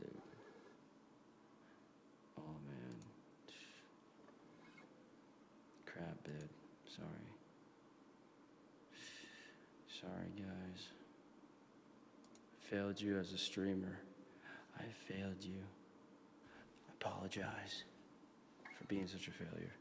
dude. Oh man. Crap, dude. Sorry. Sorry, guys. Failed you as a streamer. I failed you. I apologize for being such a failure.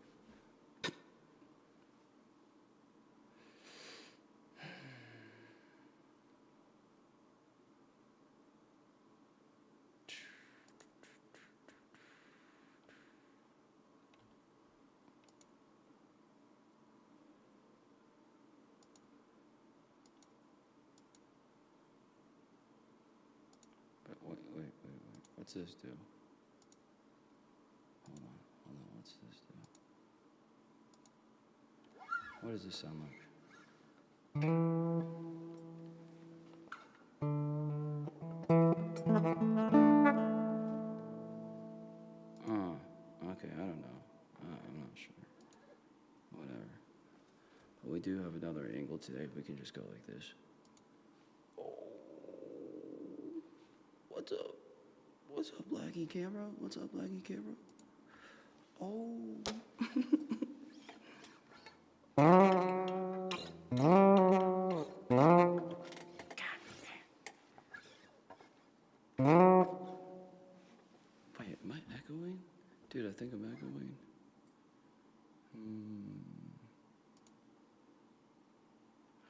But wait. What's this do? Hold on. What's this do? What does this sound like? Okay, I don't know. I'm not sure. Whatever. But we do have another angle today. We can just go like this. Oh. What's up? What's up, Blackie Camera? What's up, Blackie Camera? Oh. Wait, am I echoing? Dude, I think I'm echoing.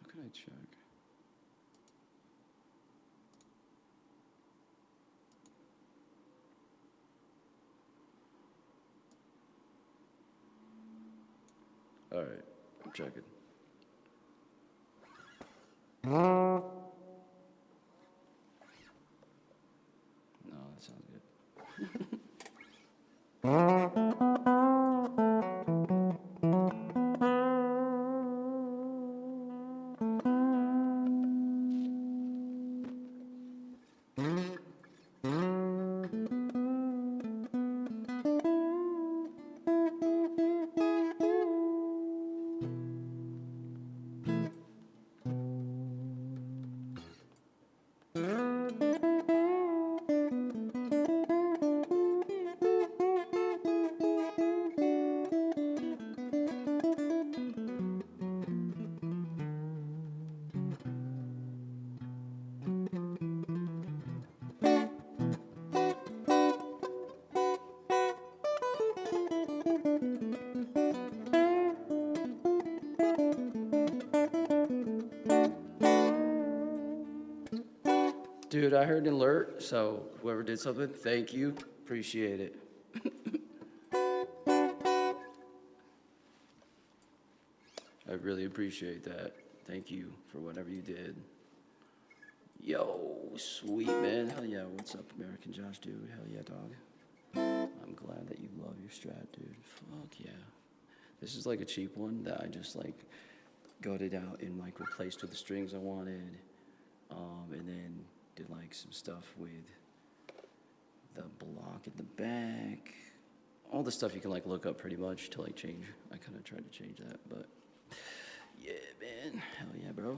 How can I check? Alright, I'm checking. No, that sounds good. Dude, I heard an alert, so whoever did something, thank you. Appreciate it. I really appreciate that. Thank you for whatever you did. Yo, sweet, man. Hell yeah. What's up, American Josh, dude? Hell yeah, dog. I'm glad that you love your Strat, dude. Fuck yeah. This is like a cheap one that I just like gutted out and like replaced with the strings I wanted. And then did like some stuff with the block in the back. All the stuff you can like look up pretty much to like change. I kind of tried to change that, but yeah, man. Hell yeah, bro.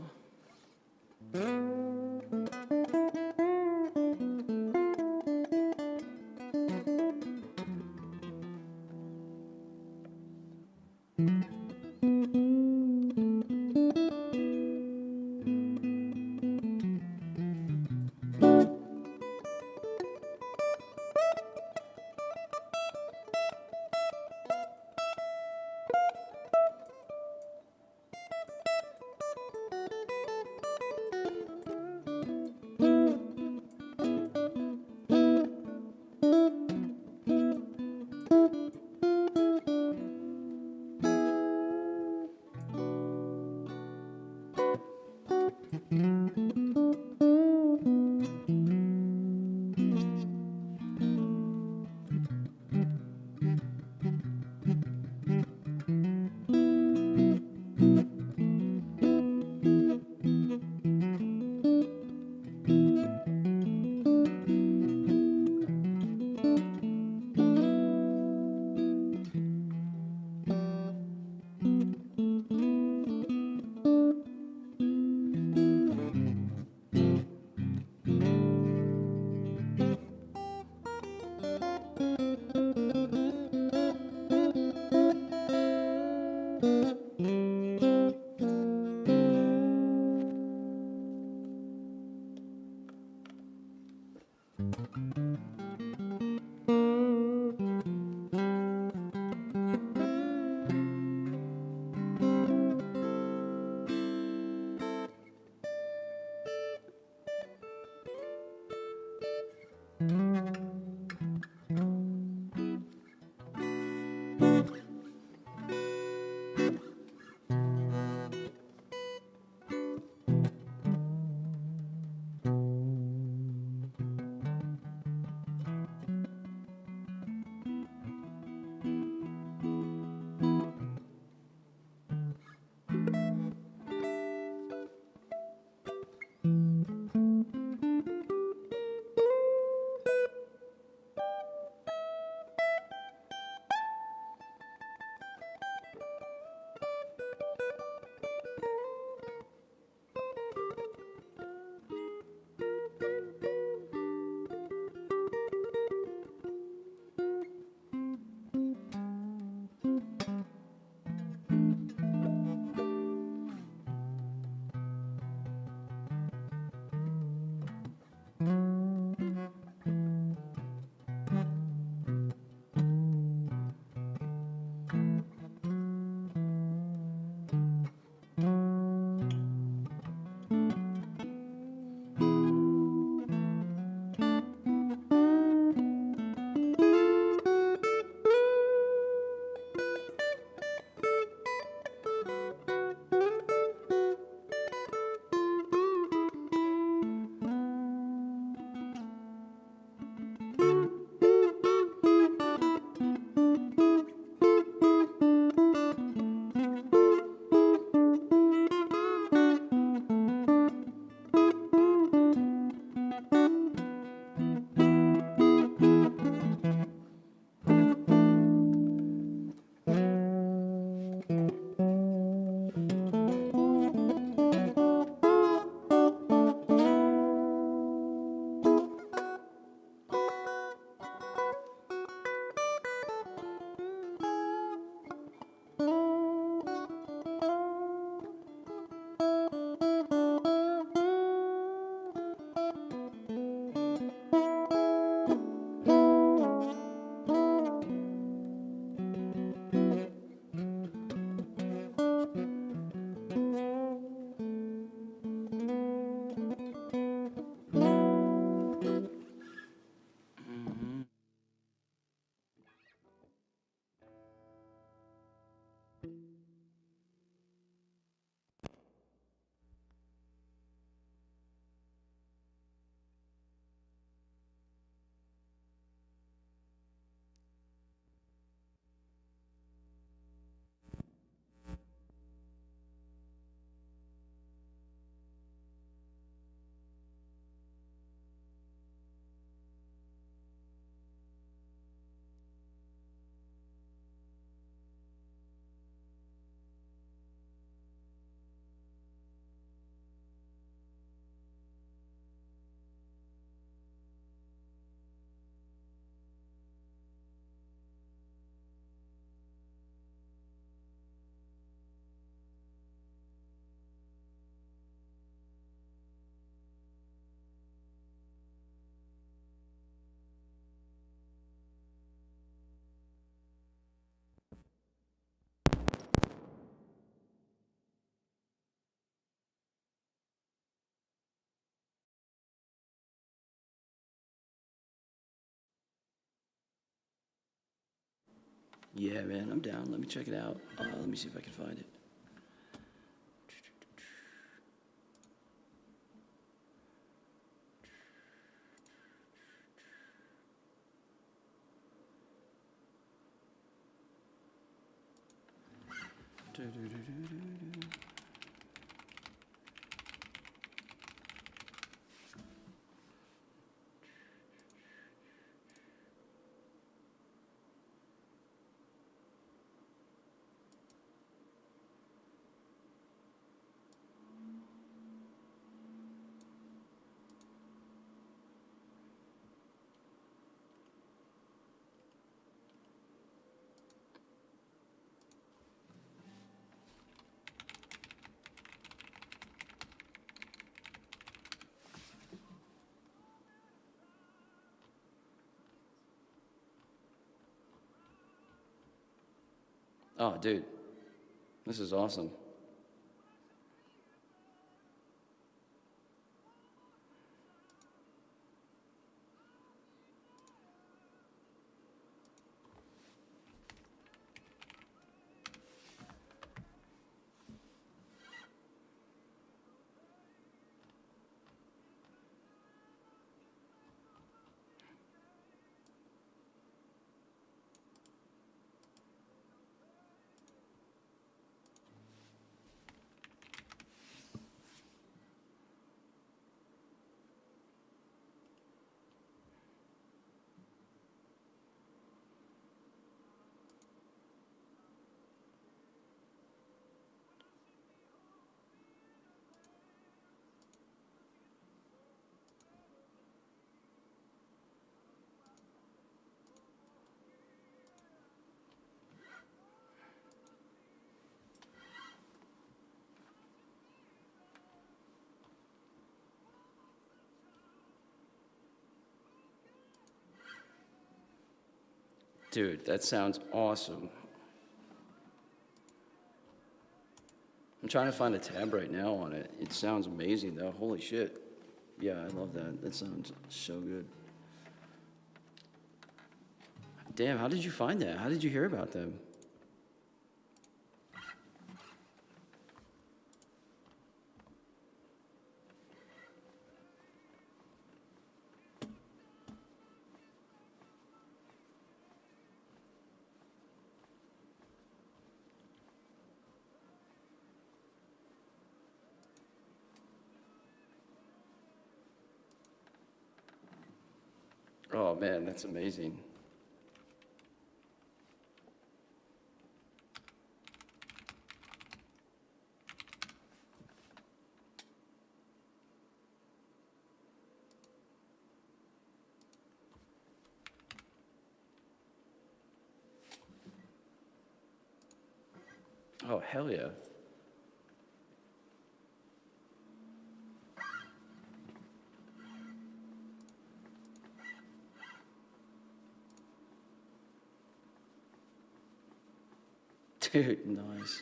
Yeah, man, I'm down. Let me check it out. Let me see if I can find it. Oh, dude, this is awesome. Dude, that sounds awesome. I'm trying to find a tab right now on it. It sounds amazing though. Holy shit. Yeah, I love that. That sounds so good. Damn, how did you find that? How did you hear about them? Oh man, that's amazing. Oh, hell yeah. Dude, nice.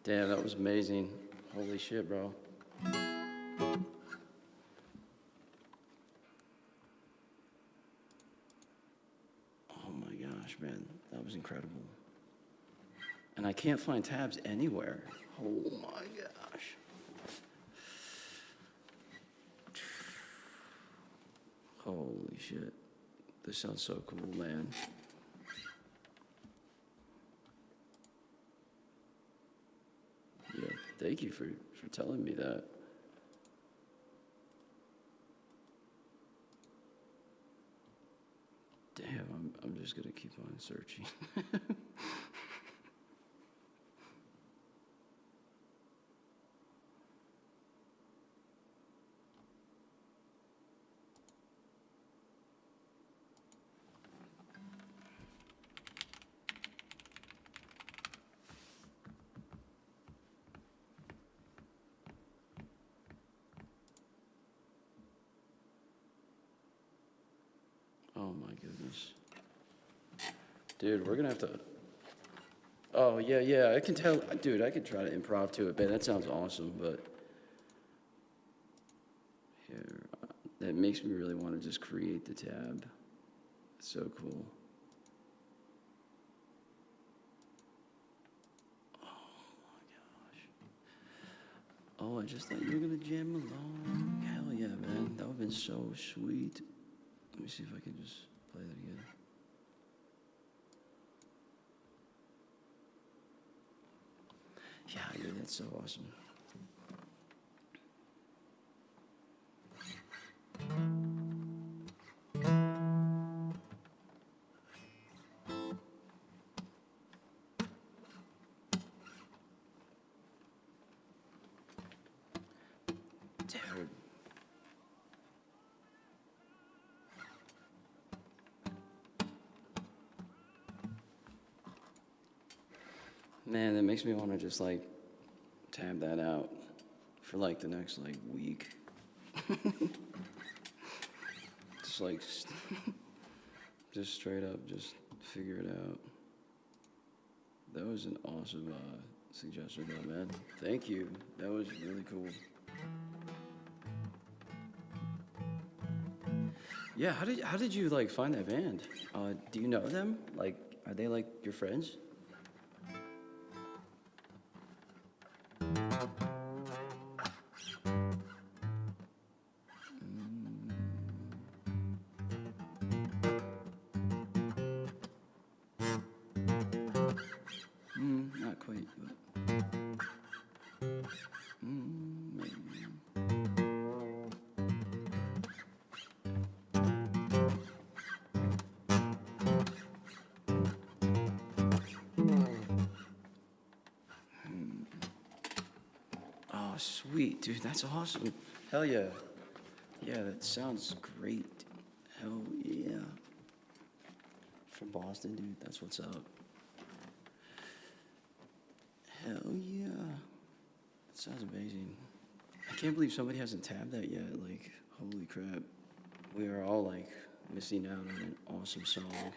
Damn, that was amazing. Holy shit, bro. Oh my gosh, man. That was incredible. And I can't find tabs anywhere. Oh my gosh. Holy shit. This sounds so cool, man. Yeah, thank you for telling me that. Damn, I'm just gonna keep on searching. Oh my goodness. Dude, we're gonna have to. Oh, yeah, yeah, I can tell. Dude, I could try to improv to it, man. That sounds awesome, but. Here. that makes me really want to just create the tab. It's so cool. Oh, I just thought you were gonna jam along. Hell yeah, man. That would've been so sweet. Let me see if I can just play that again. Yeah, dude, that's so awesome. Dude. Man, that makes me want to just like tab that out for like the next like week. Just like, just straight up, just figure it out. That was an awesome suggestion though, man. Thank you. That was really cool. Yeah, how did you like find that band? Do you know them? Like, are they like your friends? Not quite, but maybe. Oh, sweet, dude, that's awesome. Hell yeah. Yeah, that sounds great. Hell yeah. From Boston, dude, that's what's up. Hell yeah. That sounds amazing. I can't believe somebody hasn't tabbed that yet. Like, holy crap. We are all like missing out on an awesome song.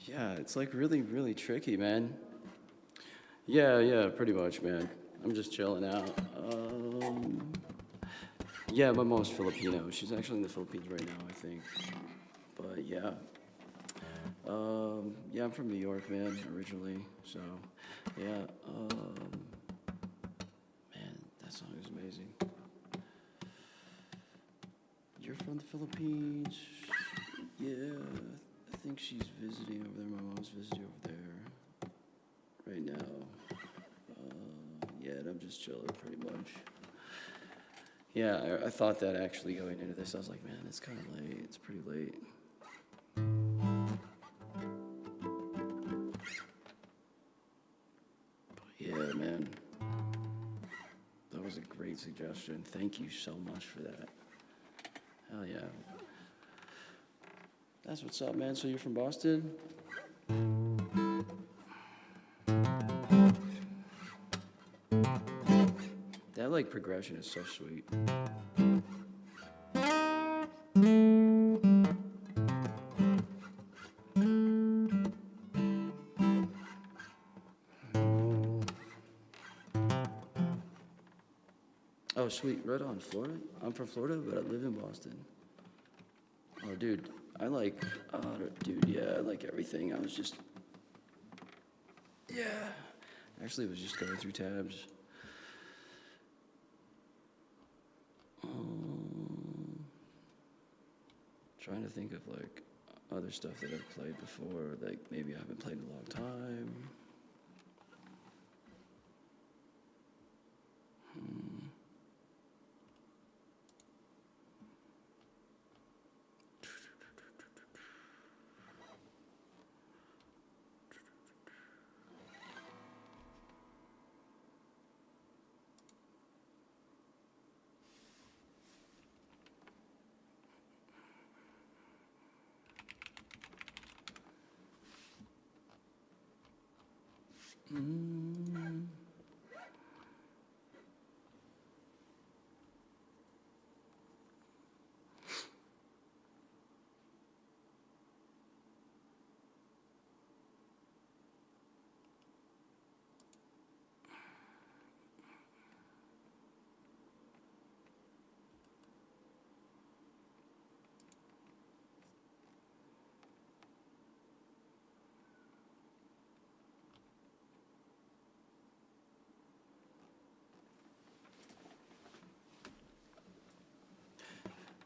Yeah, it's like really, really tricky, man. Yeah, pretty much, man. I'm just chilling out. Yeah, my mom's Filipino. She's actually in the Philippines right now, I think. But yeah. Yeah, I'm from New York, man, originally. So, yeah. Man, that song is amazing. You're from the Philippines? Yeah, I think she's visiting over there. My mom's visiting over there right now. Yeah, and I'm just chilling pretty much. Yeah, I thought that actually going into this. I was like, man, it's kind of late. It's pretty late. But yeah, man. That was a great suggestion. Thank you so much for that. Hell yeah. That's what's up, man. So you're from Boston? That like progression is so sweet. Oh, sweet. Right on. Florida? I'm from Florida, but I live in Boston. Oh, dude. Dude, yeah, I like everything. I was just, yeah. Actually, I was just going through tabs. Trying to think of like other stuff that I've played before, like maybe I haven't played in a long time.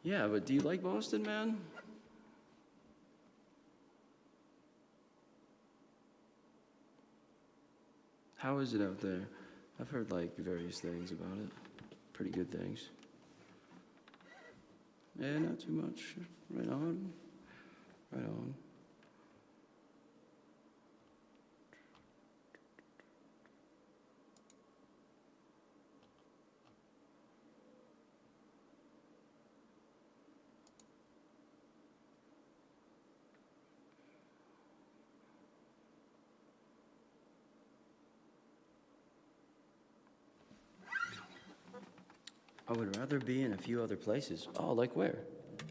Yeah, but do you like Boston, man? How is it out there? I've heard like various things about it. Pretty good things. Yeah, not too much. Right on. Right on. I would rather be in a few other places. Oh, like where?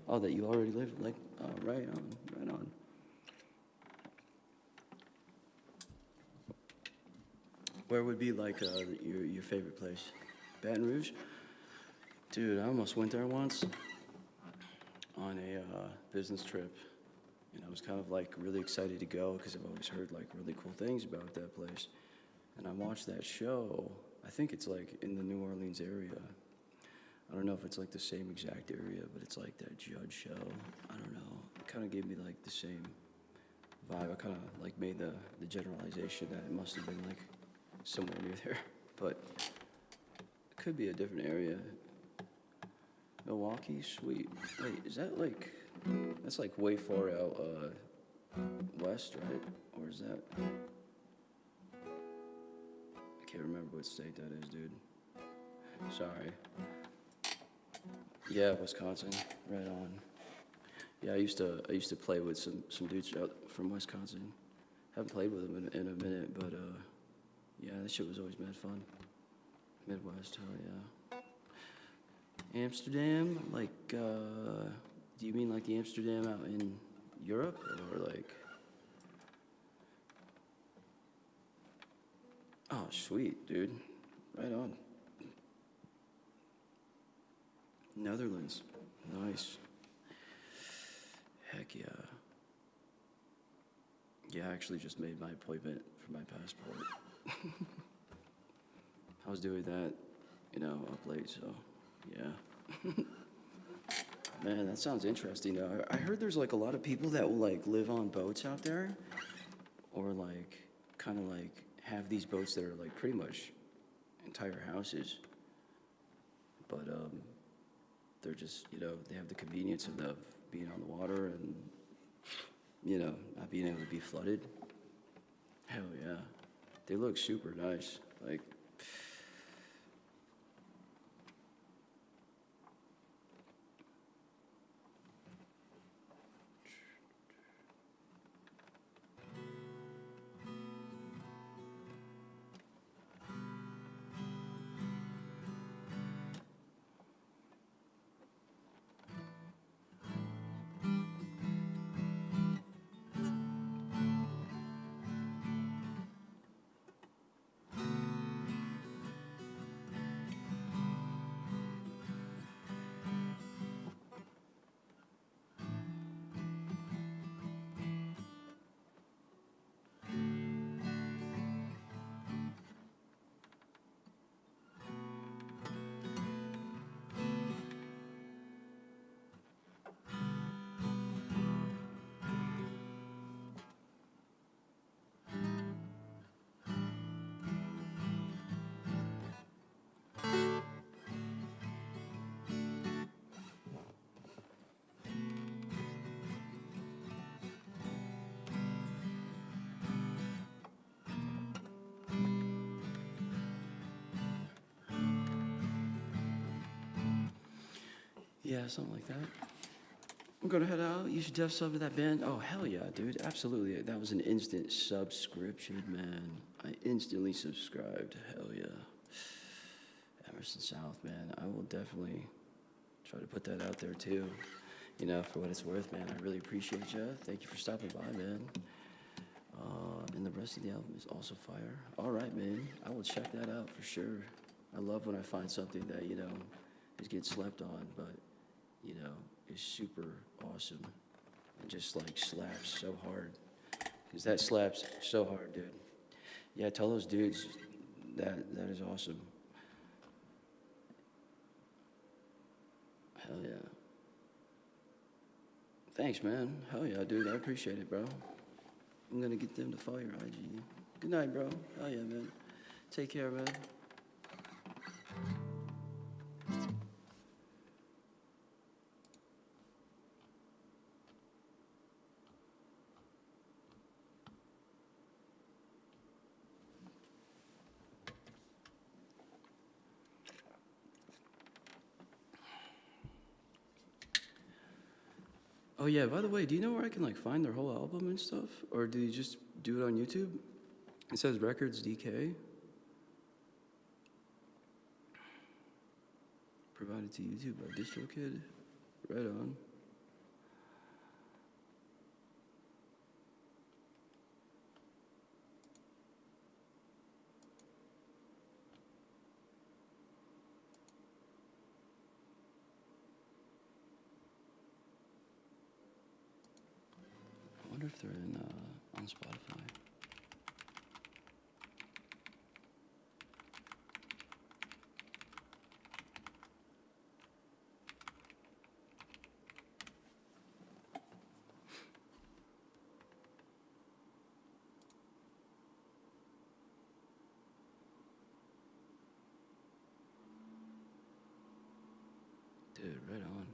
Oh, that you already live. Like, oh, right on, right on. Where would be like your favorite place? Baton Rouge? Dude, I almost went there once on a business trip, and I was kind of like really excited to go because I've always heard like really cool things about that place. And I watched that show. I think it's like in the New Orleans area. I don't know if it's like the same exact area, but it's like that Judge show. I don't know. It kind of gave me like the same vibe. I kind of like made the generalization that it must have been like somewhere near there, but it could be a different area. Milwaukee, sweet. Wait, is that like, that's like way far out west, right? Or is that, I can't remember what state that is, dude. Sorry. Yeah, Wisconsin, right on. Yeah, I used to play with some dudes out from Wisconsin. Haven't played with them in a minute, but yeah, that shit was always mad fun. Midwest, hell yeah. Amsterdam, like, do you mean like the Amsterdam out in Europe, or like? Oh, sweet, dude. Right on. Netherlands, nice. Heck yeah. Yeah, I actually just made my appointment for my passport. I was doing that, up late, so yeah. Man, that sounds interesting. I heard there's like a lot of people that will like live on boats out there, or like kind of like have these boats that are like pretty much entire houses, but they're just they have the convenience of being on the water and not being able to be flooded. Hell yeah, they look super nice. Like, yeah, something like that. I'm gonna head out. You should def sub to that band. Oh, hell yeah, dude. Absolutely. That was an instant subscription, man. I instantly subscribed. Hell yeah. Emerson South, man. I will definitely try to put that out there too. For what it's worth, man. I really appreciate you. Thank you for stopping by, man. And the rest of the album is also fire. All right, man. I will check that out for sure. I love when I find something that, is getting slept on, but, is super awesome. And just like slaps so hard. Because that slaps so hard, dude. Yeah, tell those dudes that is awesome. Hell yeah. Thanks, man. Hell yeah, dude. I appreciate it, bro. I'm gonna get them to follow your IG. Good night, bro. Hell yeah, man. Take care, man. Oh yeah, by the way, do you know where I can like find their whole album and stuff? Or do you just do it on YouTube? It says Records DK. Provided to YouTube by DistroKid. Right on. I wonder if they're on Spotify. Dude, right on.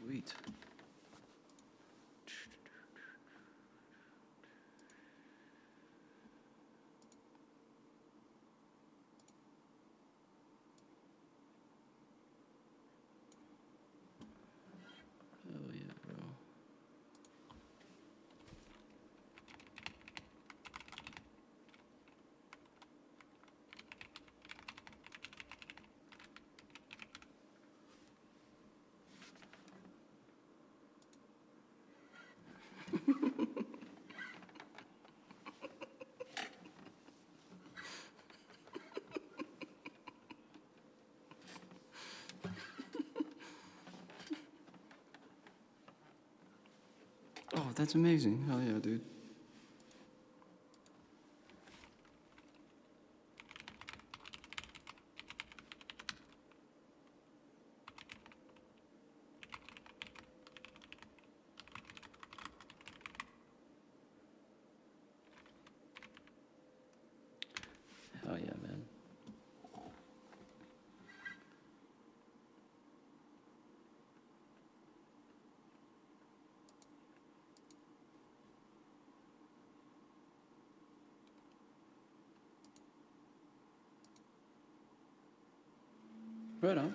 Sweet. Hell yeah, bro. Oh, that's amazing. Hell yeah, dude. Hell yeah, man. Right on.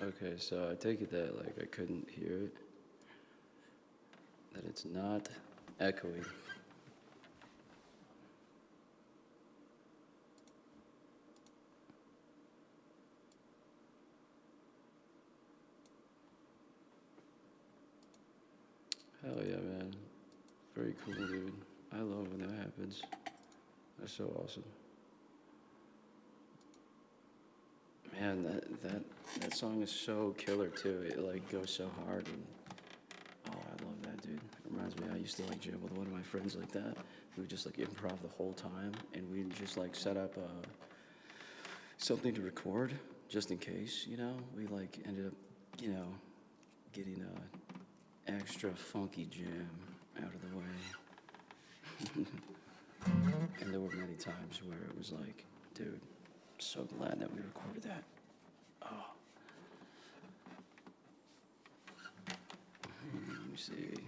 Okay, so I take it that like I couldn't hear it. That it's not echoey. Hell yeah, man. Very cool, dude. I love when that happens. That's so awesome. Man, that song is so killer too. It like goes so hard and oh, I love that, dude. It reminds me, I used to like jam with one of my friends like that. We would just like improv the whole time, and we'd just like set up something to record just in case, you know. We like ended up, you know, getting a extra funky jam out of the way. And there were many times where it was like, dude, so glad that we recorded that. Oh. Let me see.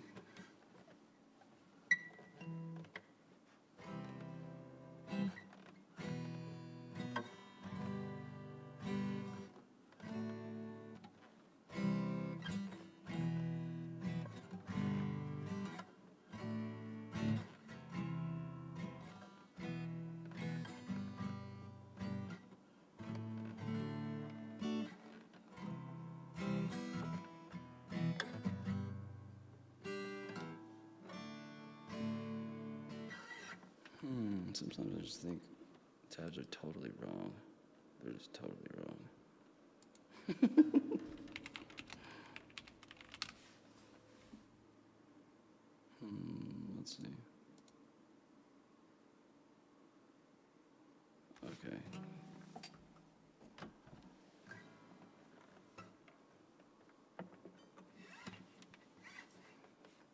Sometimes I just think tabs are totally wrong. They're just totally wrong. Let's see. Okay.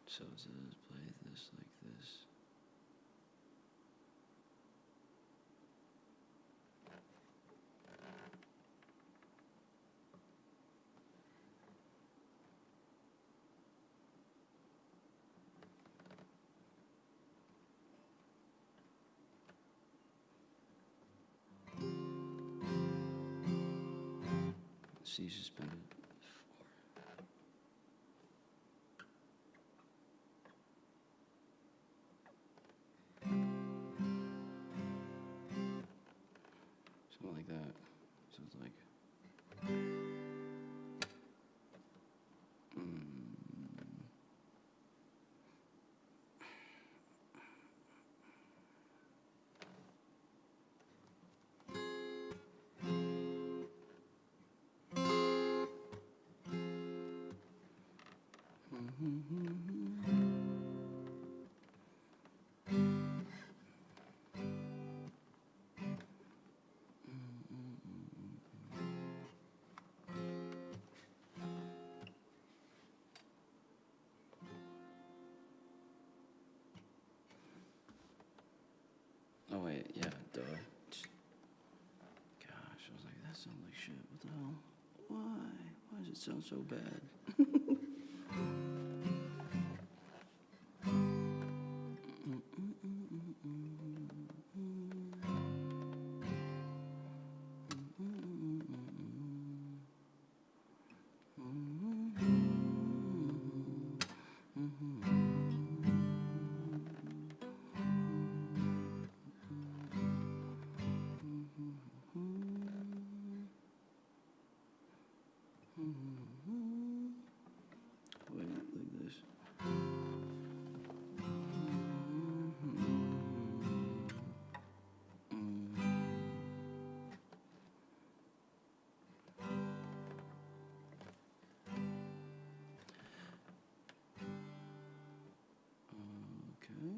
So it says play this like this. C suspended. 4. Something like that. So it's like. Oh wait, yeah, duh. Gosh, I was like, that sounds like shit. What the hell? Why? Why does it sound so bad? Wait, like this. Okay.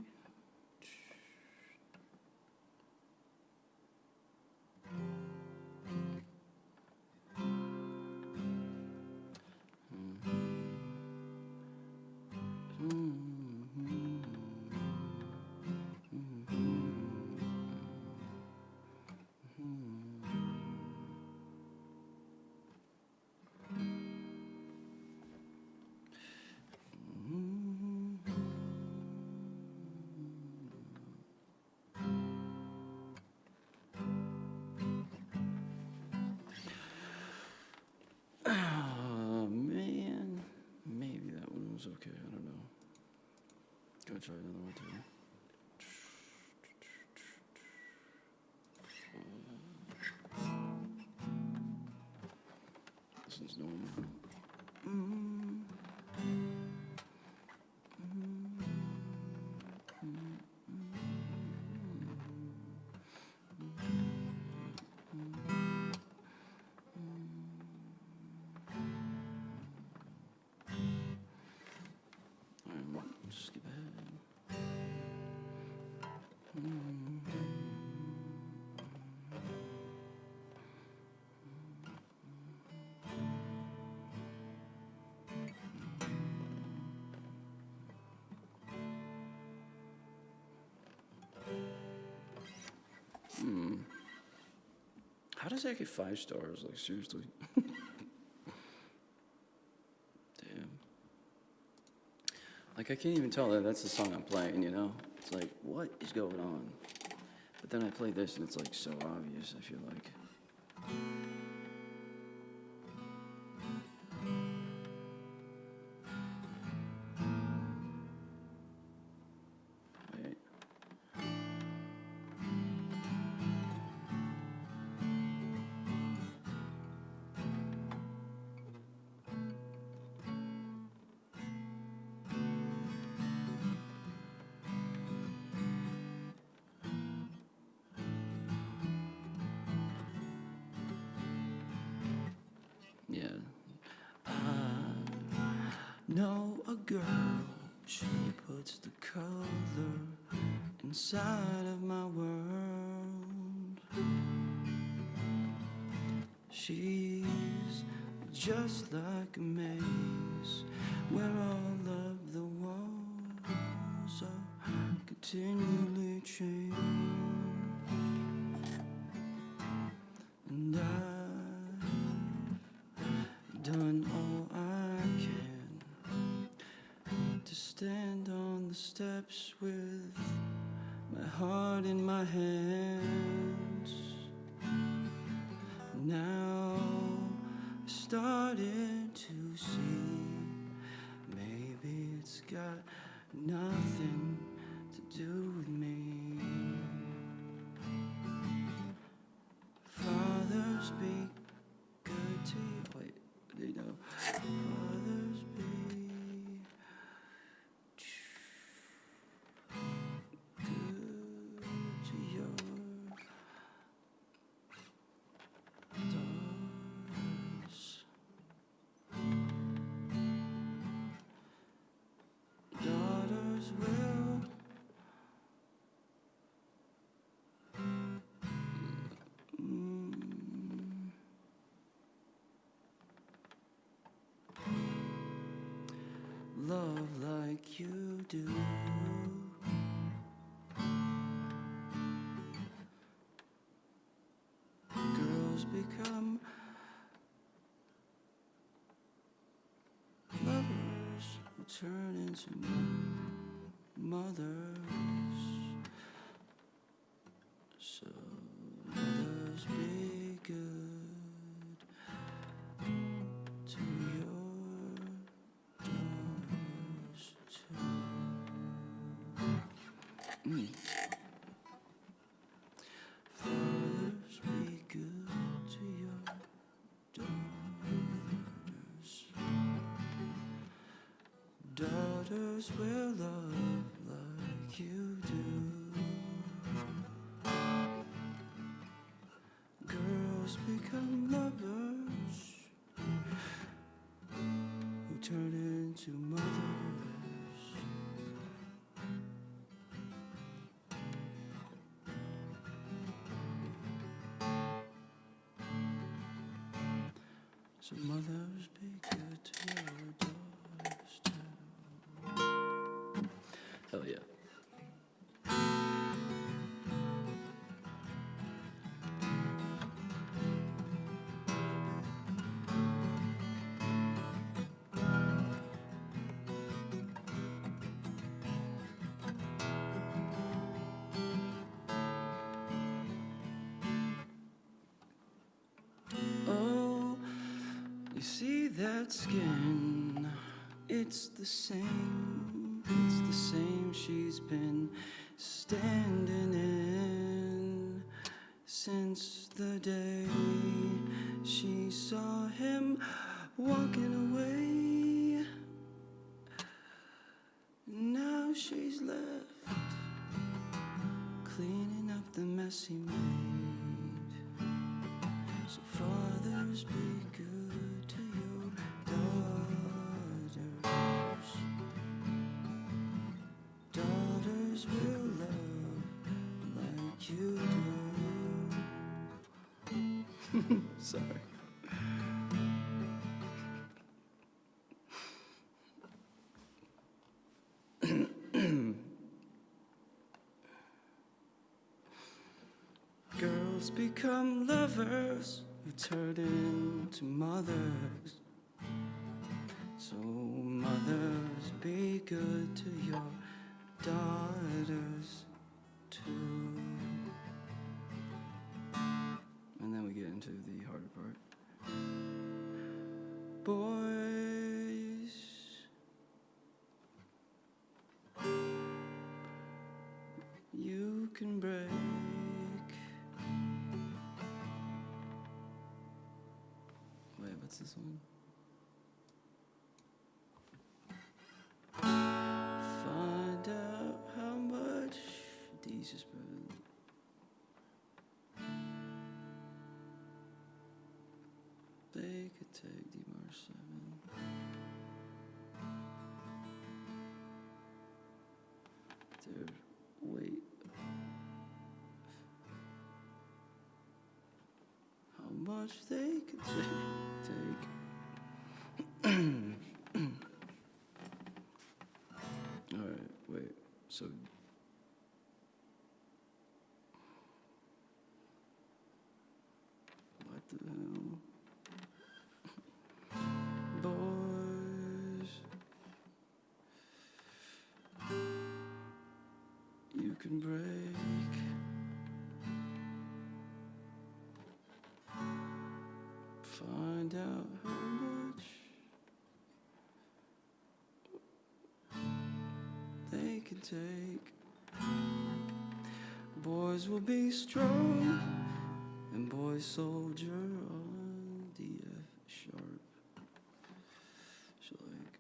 Man, maybe that one was okay. I don't know. Go try another one too. This one's normal. Alright, skip ahead. does that get 5 stars? Like, seriously? Damn. Like, I can't even tell that that's the song I'm playing, you know? It's like, what is going on? But then I play this and it's like so obvious, I feel like. Wait. Yeah. I know a girl, she puts the color inside of my world. She's just like a maze where all of the walls are continually changed. And I've done all I can to stand on the steps with my heart in my hands. Now I started to see maybe it's got nothing to do with me. Fathers be good to you. Wait, you know. Fathers be good to your daughters. Daughters will love like you do. Girls become lovers, will turn into mothers. So mothers be good to your daughters too. Fathers be good to your daughters. Daughters will love like you do. Girls become lovers who turn into mothers. So mothers be good to your daughters too. Hell yeah. Oh, you see that skin? It's the same she's been standing in since the day she saw him walking away. Now she's left cleaning up the mess he made. So fathers be good to your daughters. Daughters will love like you do. Sorry. Girls girls become lovers who turn into mothers. So mothers, be good to your daughters too. And then we get into the harder part. Boys, you can break. Wait, what's this one? Find out how much these is spent. They could take D minor 7. Dude, wait. How much they could take. Alright, wait. So what the hell? Boys, you can break. Find out how much they can take. Boys will be strong, and boys soldier on the F sharp. So like,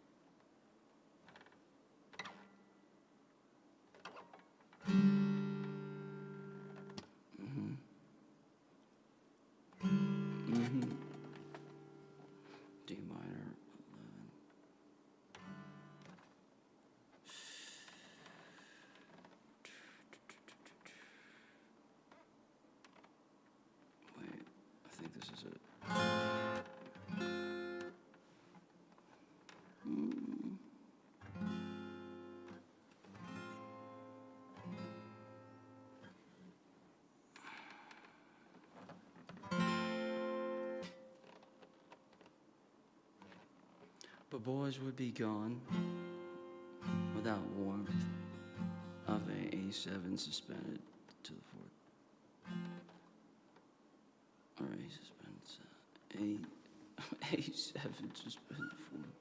D minor 11. Wait, I think this is it. But boys would be gone without warmth of a A7 suspended to the fourth. Or A suspended, A7 suspended form.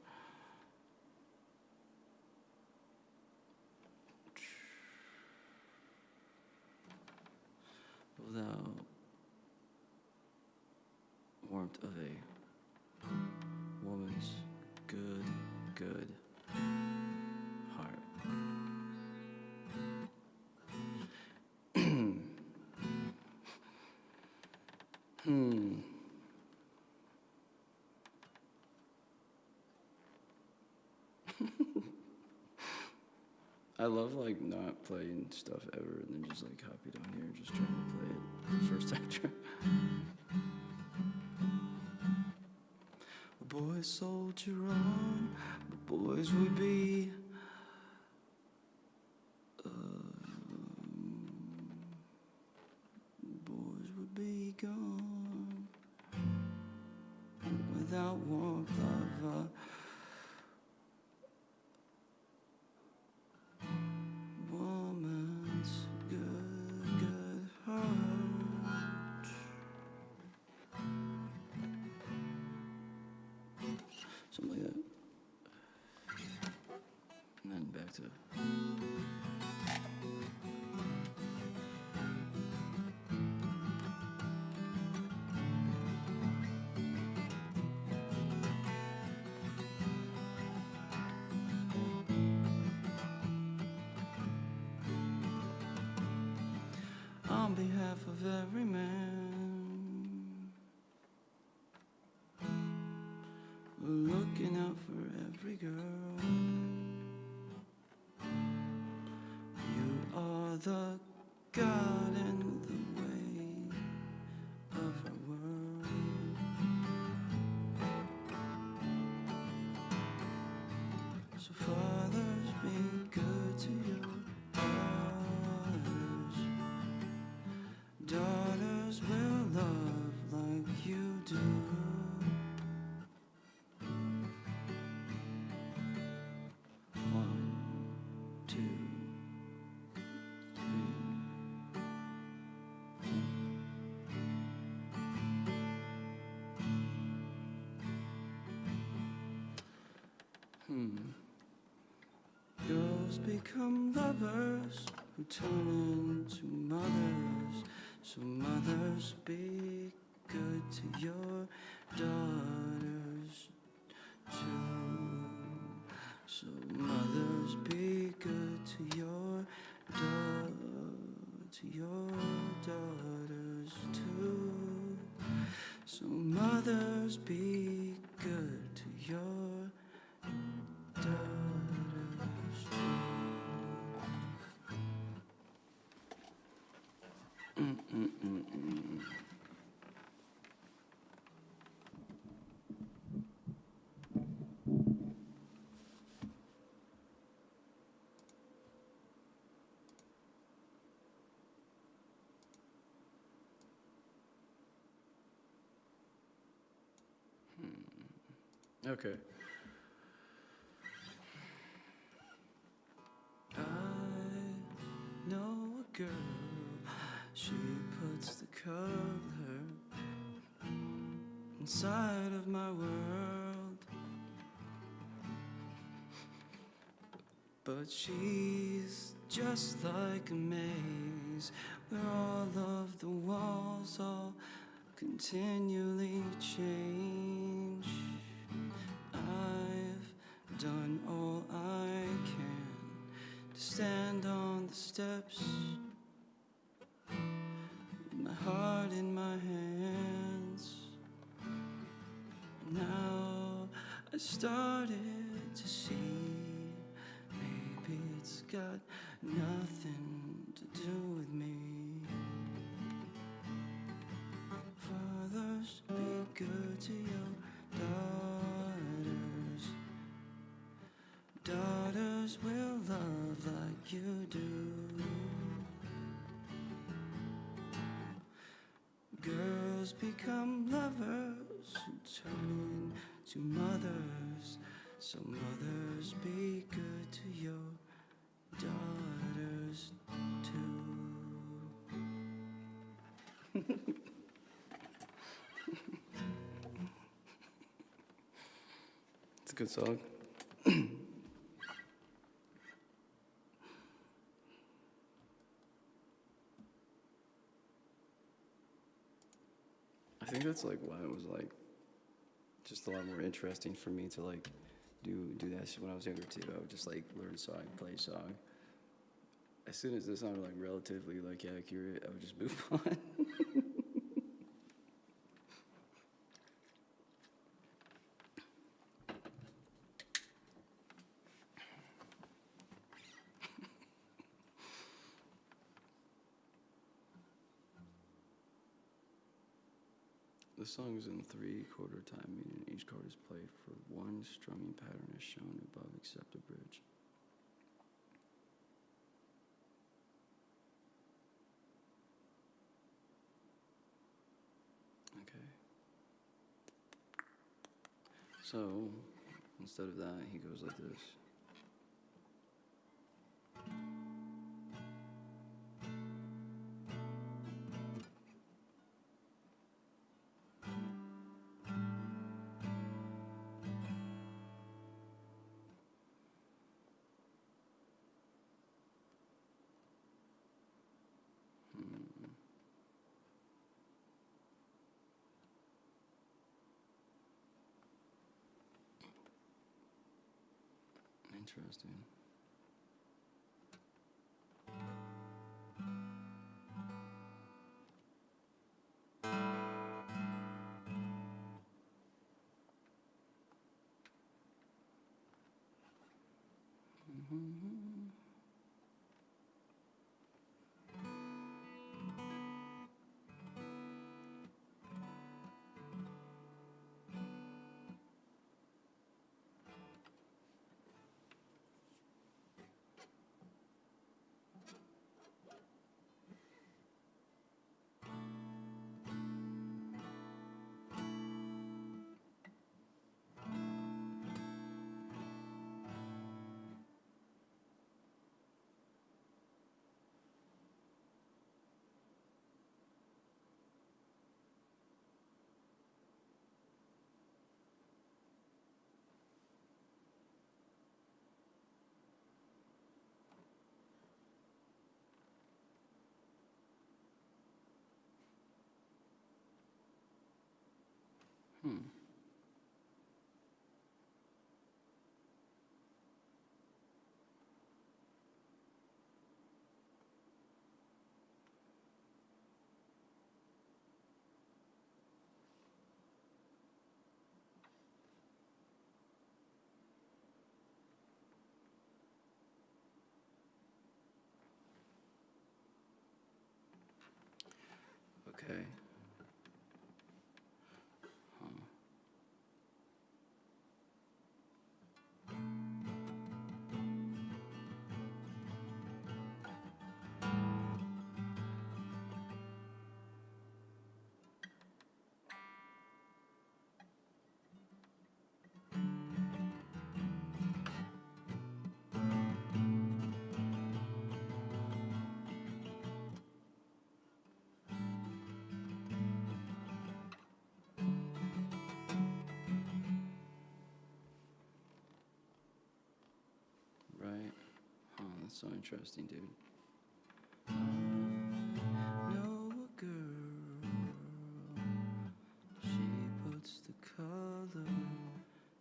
Without warmth of a woman's good heart. I love like not playing stuff ever and then just like copied on here and just trying to play it first time try. Boys soldier on, boys would be gone without warmth of a woman's good heart. Something like that. And then back to on behalf of every man, we're looking out for every girl. You are the God in the way of our world. So fathers, be good to your daughters. Daughters, Girls become lovers who turn into mothers. So mothers, be good to your daughters too. So mothers, be good to your daughters too. So mothers, be good to your daughters too. Okay. I know a girl, she puts the color inside of my world. But she's just like a maze where all of the walls all continually change. I've done all I can to stand on the steps, my heart in my hands. Now I started to see maybe it's got nothing to do with me. Fathers, be good to your daughters. Daughters will love like you do. Girls become lovers who turn into mothers. So mothers, be good to your daughters too. It's a good song. I think that's like why it was like just a lot more interesting for me to like do that shit when I was younger too. I would just like learn a song, play a song. As soon as this sounded like relatively like accurate, I would just move on. The song is in 3/4 time, meaning each chord is played for one strumming pattern as shown above except a bridge. Okay. So, instead of that, he goes like this. Interesting. Hmm. Okay. Right. Huh, that's so interesting, dude. I know a girl. She puts the color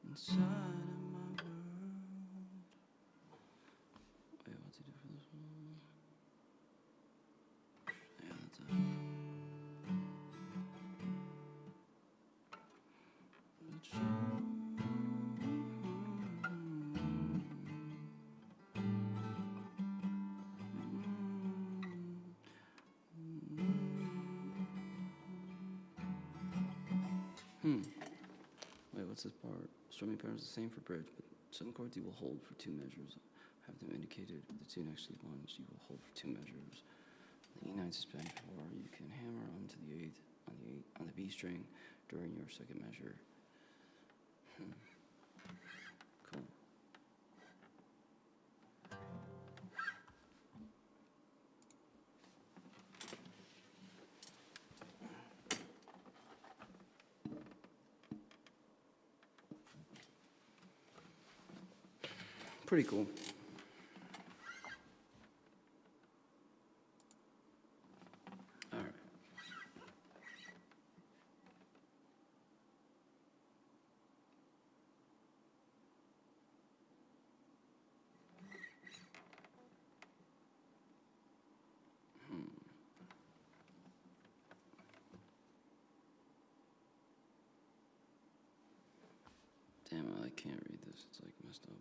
inside of my world. Wait, what's he do for this one? Yeah, that's it. But Wait, what's this part? Strumming pattern is the same for bridge, but some chords you will hold for 2 measures. Have them indicated with the 2 next to ones you will hold for 2 measures. The E9 suspended 4, you can hammer onto the 8th on the B string during your second measure. Cool. Pretty cool. All right. Damn, I can't read this. It's like messed up.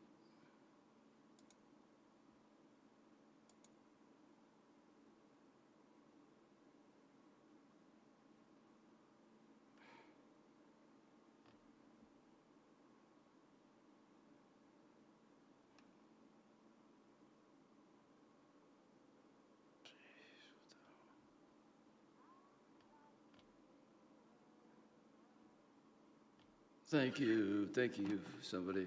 Thank you, somebody.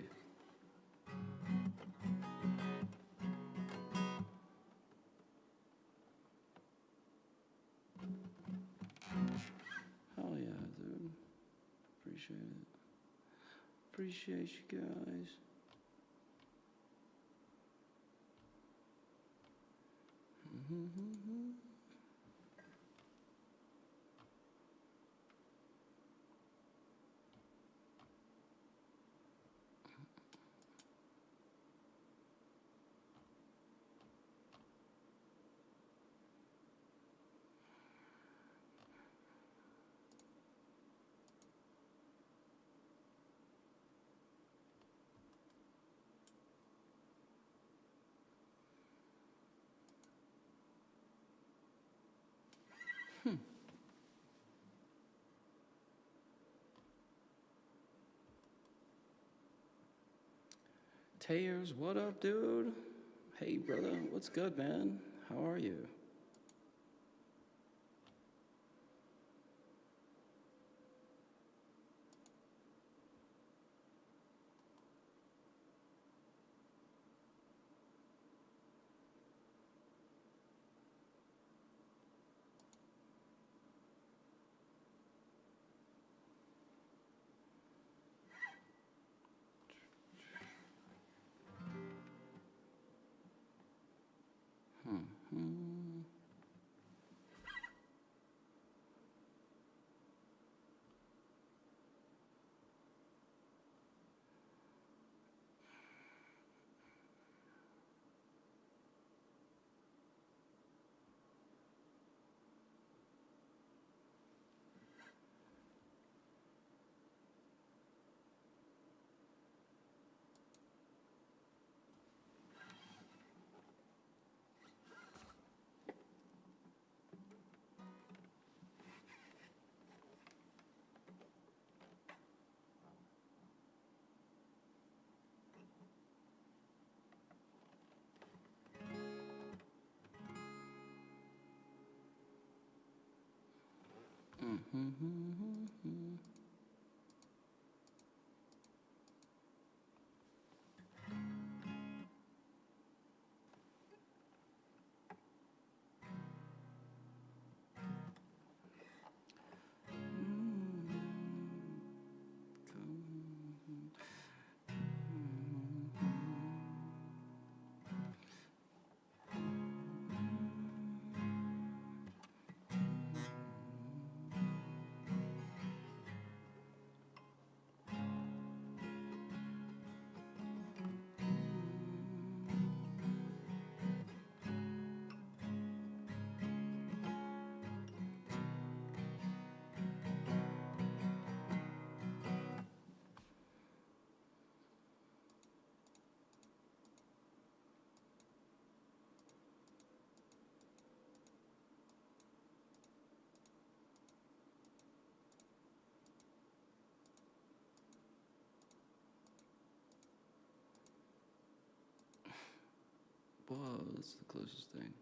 Hell yeah, dude. Appreciate it. Appreciate you guys. Tayers, what up, dude? Hey, brother, what's good, man? How are you? Whoa, that's the closest thing.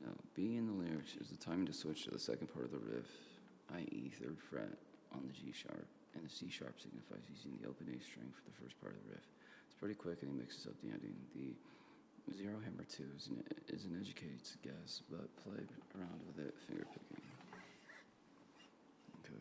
Now, B in the lyrics is the timing to switch to the second part of the riff, i.e., third fret on the G sharp, and the C sharp signifies using the open A string for the first part of the riff. It's pretty quick, and he mixes up the ending. The zero hammer 2 is an educated guess, but play around with it, finger picking. Okay.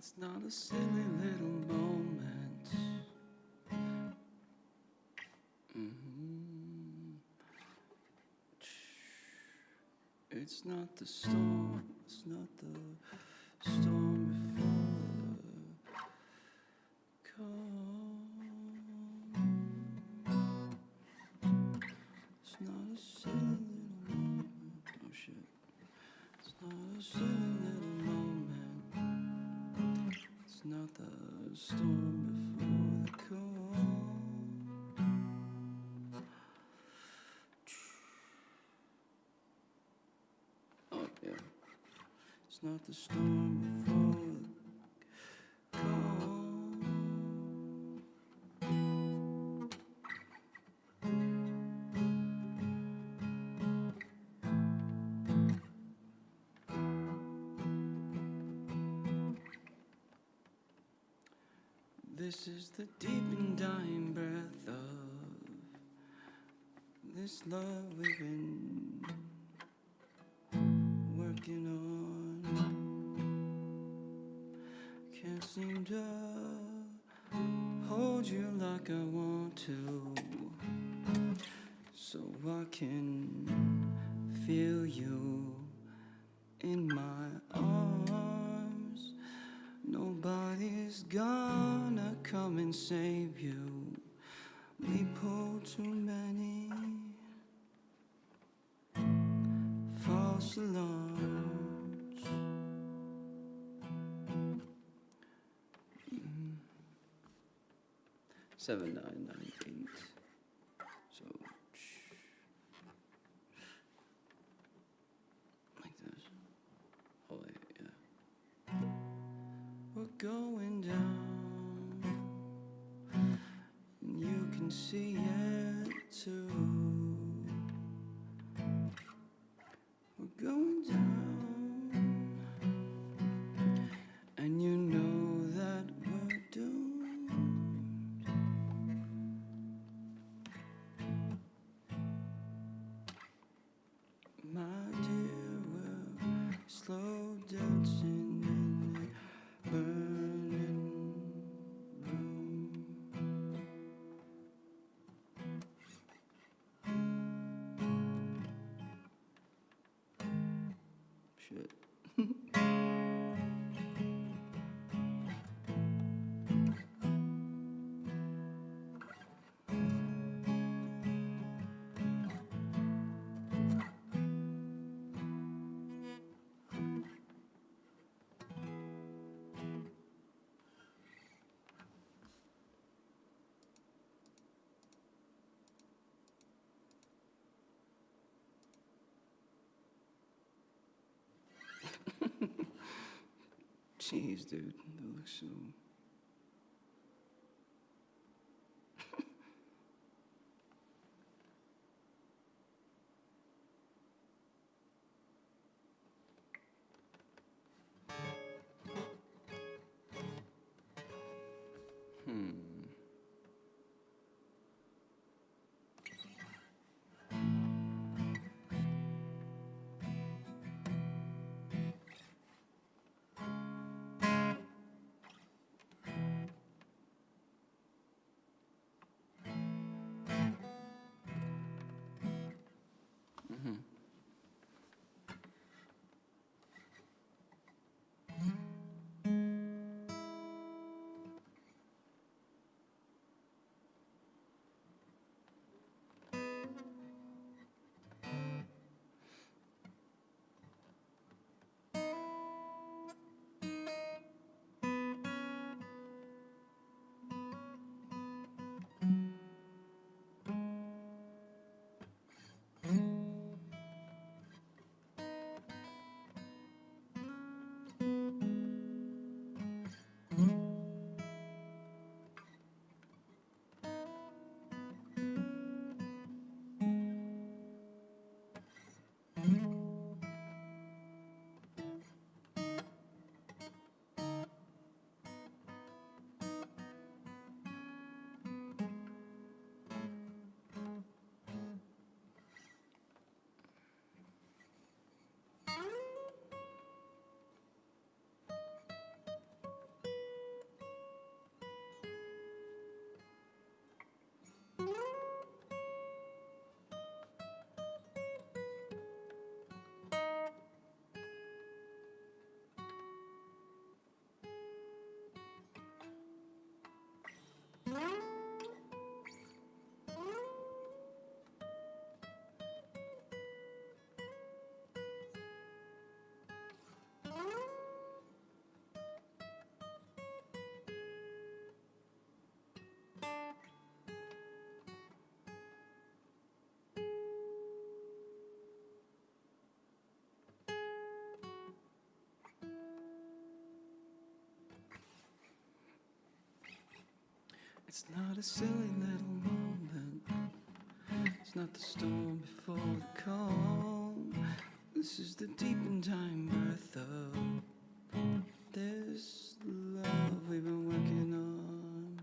It's not a silly little moment. Mhm. It's not the storm, it's not the storm before the calm. It's not a silly little moment. Oh shit. It's not a silly little moment. It's not the storm before the calm. Oh yeah. It's not the storm before the calm. This is the deep and dying breath of this love we've been working on. Can't seem to hold you like I want to, so I can feel you in my arms. Nobody's gonna come and save you. We pull too many false alarms. 7998. So like this. Oh yeah. We're going down, and you can see it too. We're going down, and you know that we're doomed. My dear, we're slow dancing in the burning room. Shit. Jeez, dude, that looks so. It's not a silly little moment. It's not the storm before the calm. This is the deep and time breath of this love we've been working on.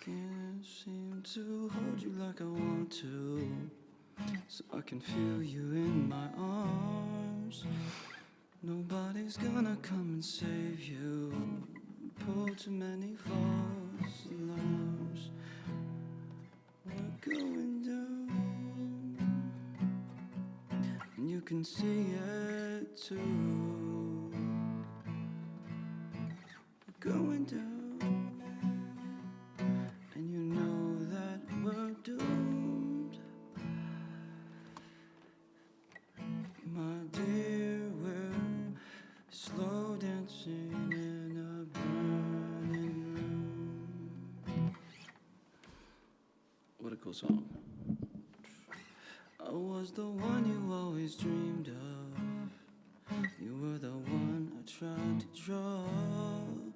Can't seem to hold you like I want to, so I can feel you in my arms. Nobody's gonna come and save you. Pull too many false alarms. We're going down, and you can see it too. We're going down, and you know that we're doomed. My dear, we're slow dancing in a burning room. What a cool song. I was the one you always dreamed of. You were the one I tried to draw.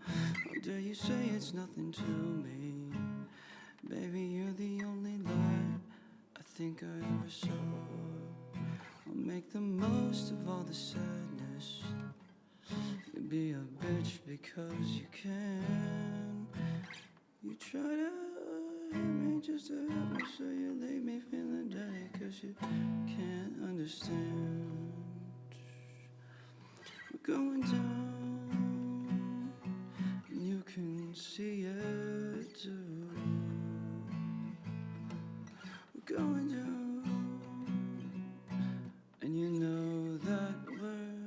How dare you say it's nothing to me? Baby, you're the only light I think I ever saw. I'll make the most of all the sadness. You be a bitch because you can. You try to hurt me just to help me, so you leave me feeling dirty cause you can't understand. We're going down, and you can see it too. We're going down, and you know that we're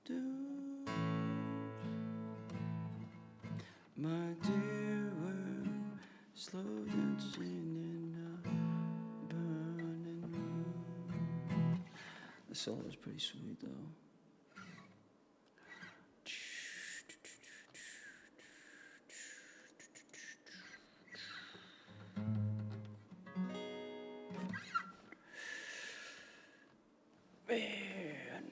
doomed. My dear, we're slow dancing in a burning room. The solo is pretty sweet though. Man.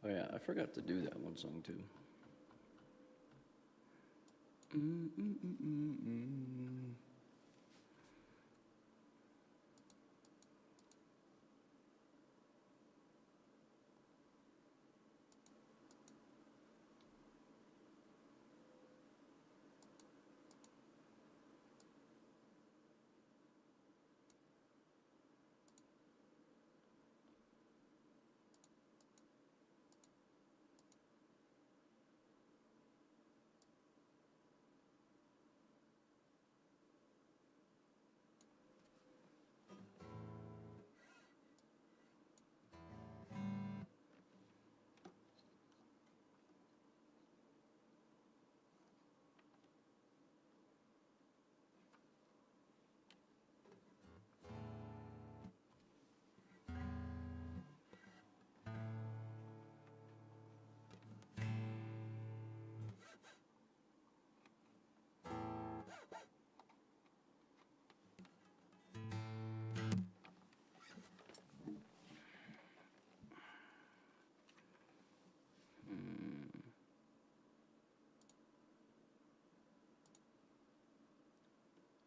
Oh yeah, I forgot to do that one song too. Mm-mm-mm-mm-mm.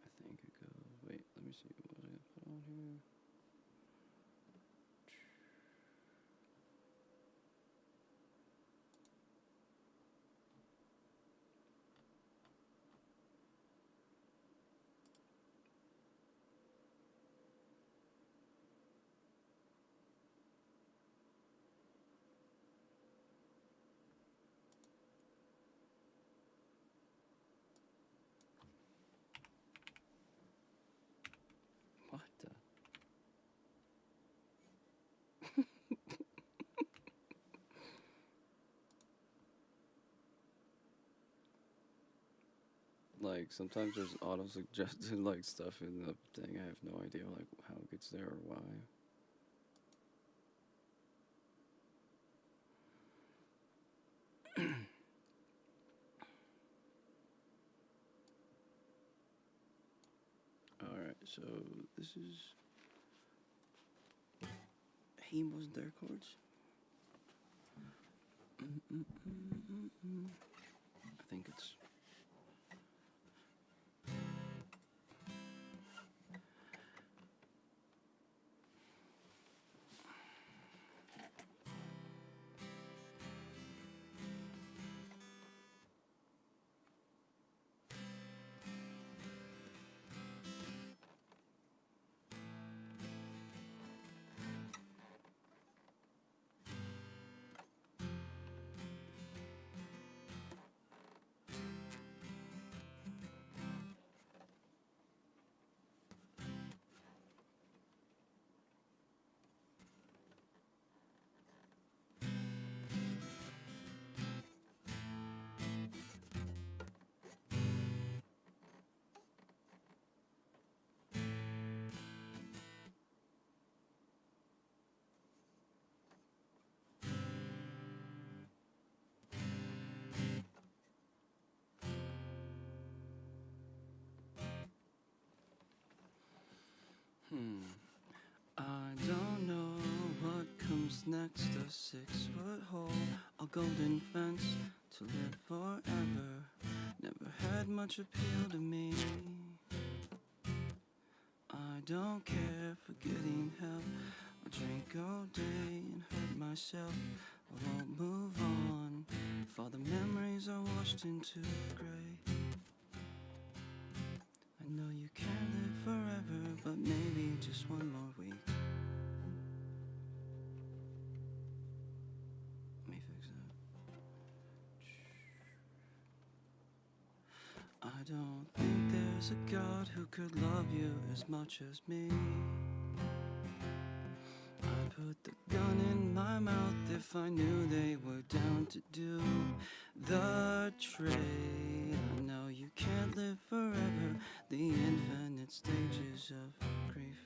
I think it goes. Wait, let me see. What was I gonna put on here? What the? Like sometimes there's auto suggested like stuff in the thing. I have no idea like how it gets there or why. All right, so this is He wasn't there chords. Mm-mm-mm-mm-mm. I think it's. I don't know what comes next. A 6-foot hole, a golden fence to live forever. Never had much appeal to me. I don't care for getting help. I'll drink all day and hurt myself. I won't move on if all the memories are washed into gray. I know you can't live forever, but maybe just one more week. Let me fix that. I don't think there's a God who could love you as much as me. I'd put the gun in my mouth if I knew they were down to do the trade. I know you can't live forever, the infinite stages of grief.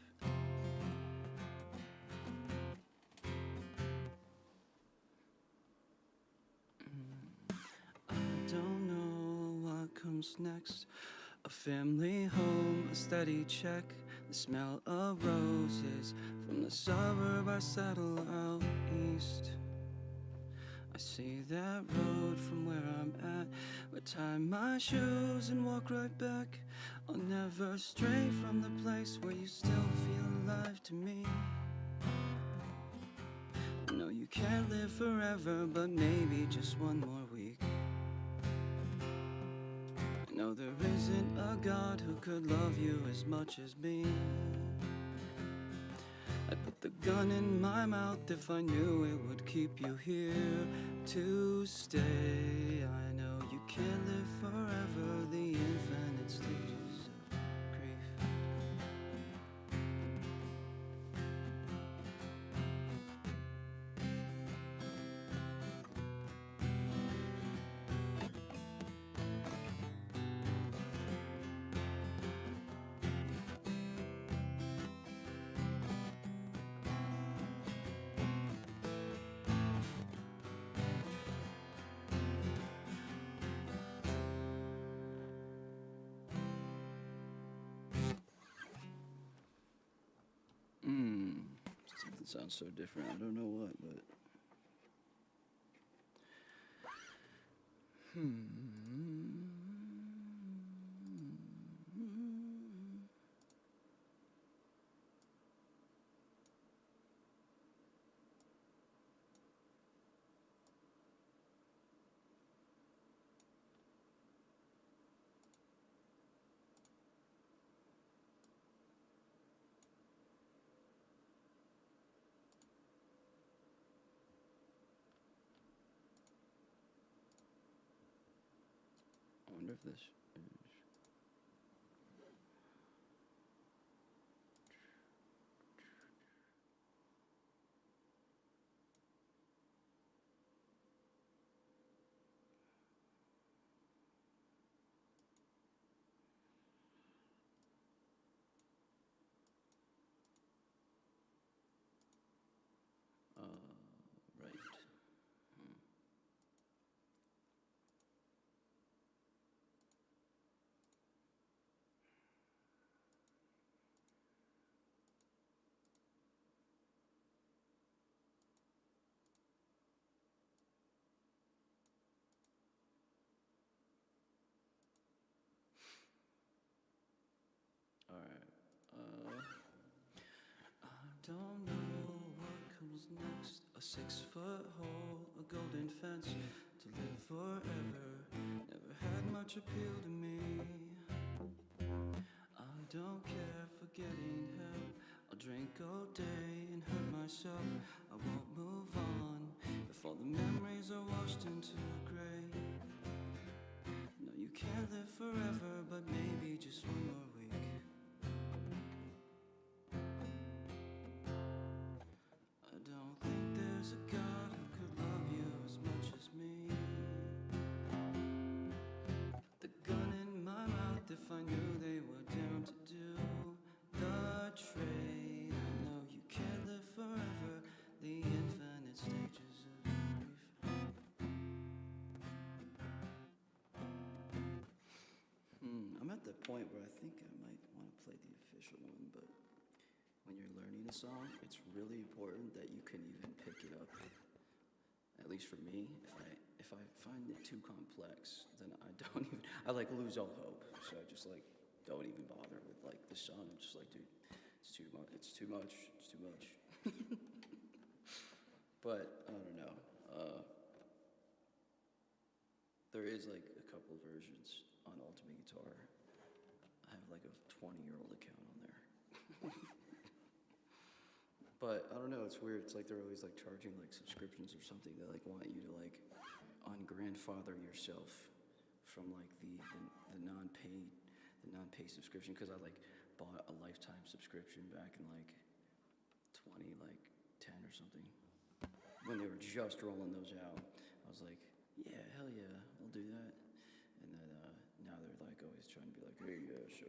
I don't know what comes next. A family home, a steady check, the smell of roses from the suburb I settle out east. I see that road from where I'm at. Would tie my shoes and walk right back. I'll never stray from the place where you still feel alive to me. No, you can't live forever, but maybe just one more week. No, there isn't a God who could love you as much as me. I'd put the gun in my mouth if I knew it would keep you here to stay. I know you can't live forever, the infinite stages of grief. Something sounds so different. I don't know what, but. I wonder if this is. Right. All right. I don't know what comes next. A 6-foot hole, a golden fence to live forever. Never had much appeal to me. I don't care for getting help. I'll drink all day and hurt myself. I won't move on if all the memories are washed into a grave. No, you can't live forever, but maybe just one more week. I don't think there's a God who could love you as much as me. The gun in my mouth if I knew they were down to do the trade. I know you can't live forever, the infinite stages of grief. I'm at the point where I think I might want to play the official one, but when you're learning a song, it's really important that you can even pick it up. At least for me, if I find it too complex, then I like lose all hope. So I just like don't even bother with like the song. I'm just like, dude, it's too much. It's too much. It's too much. But I don't know. There is like a couple versions on Ultimate Guitar. I have like a 20-year-old account on there. But I don't know, it's weird. It's like they're always like charging like subscriptions or something. They like want you to like ungrandfather yourself from like the non-pay subscription, because I like bought a lifetime subscription back in like 2010 or something. When they were just rolling those out, I was like, yeah, hell yeah, I'll do that. And then now they're like always trying to be like, hey, yeah, so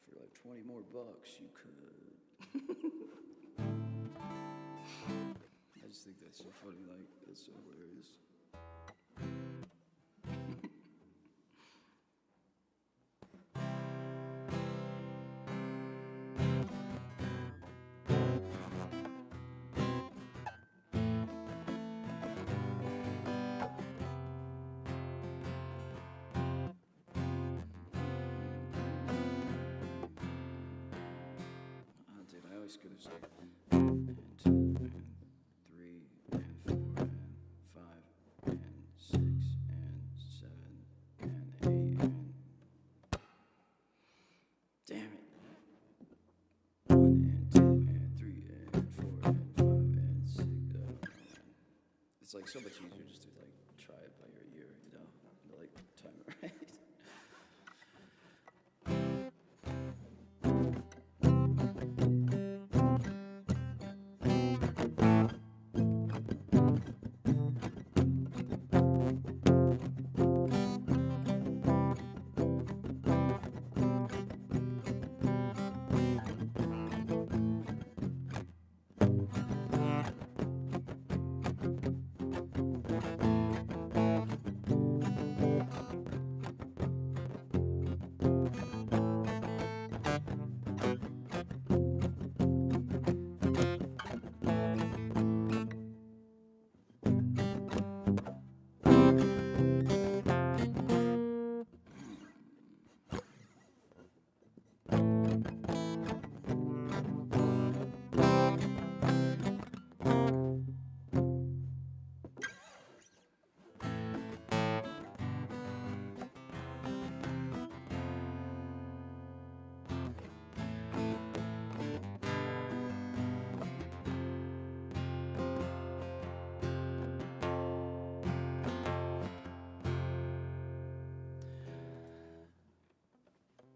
for like 20 more bucks, you could. I just think that's so funny, like, that's so hilarious. nice because it's like and 2 and 3 and 4 and 5 and 6 and 7 and 8 and damn it. 1 and 2 and 3 and 4 and 5 and 6. Man. It's like so much easier just to like try it by your ear, you know, to like time it right.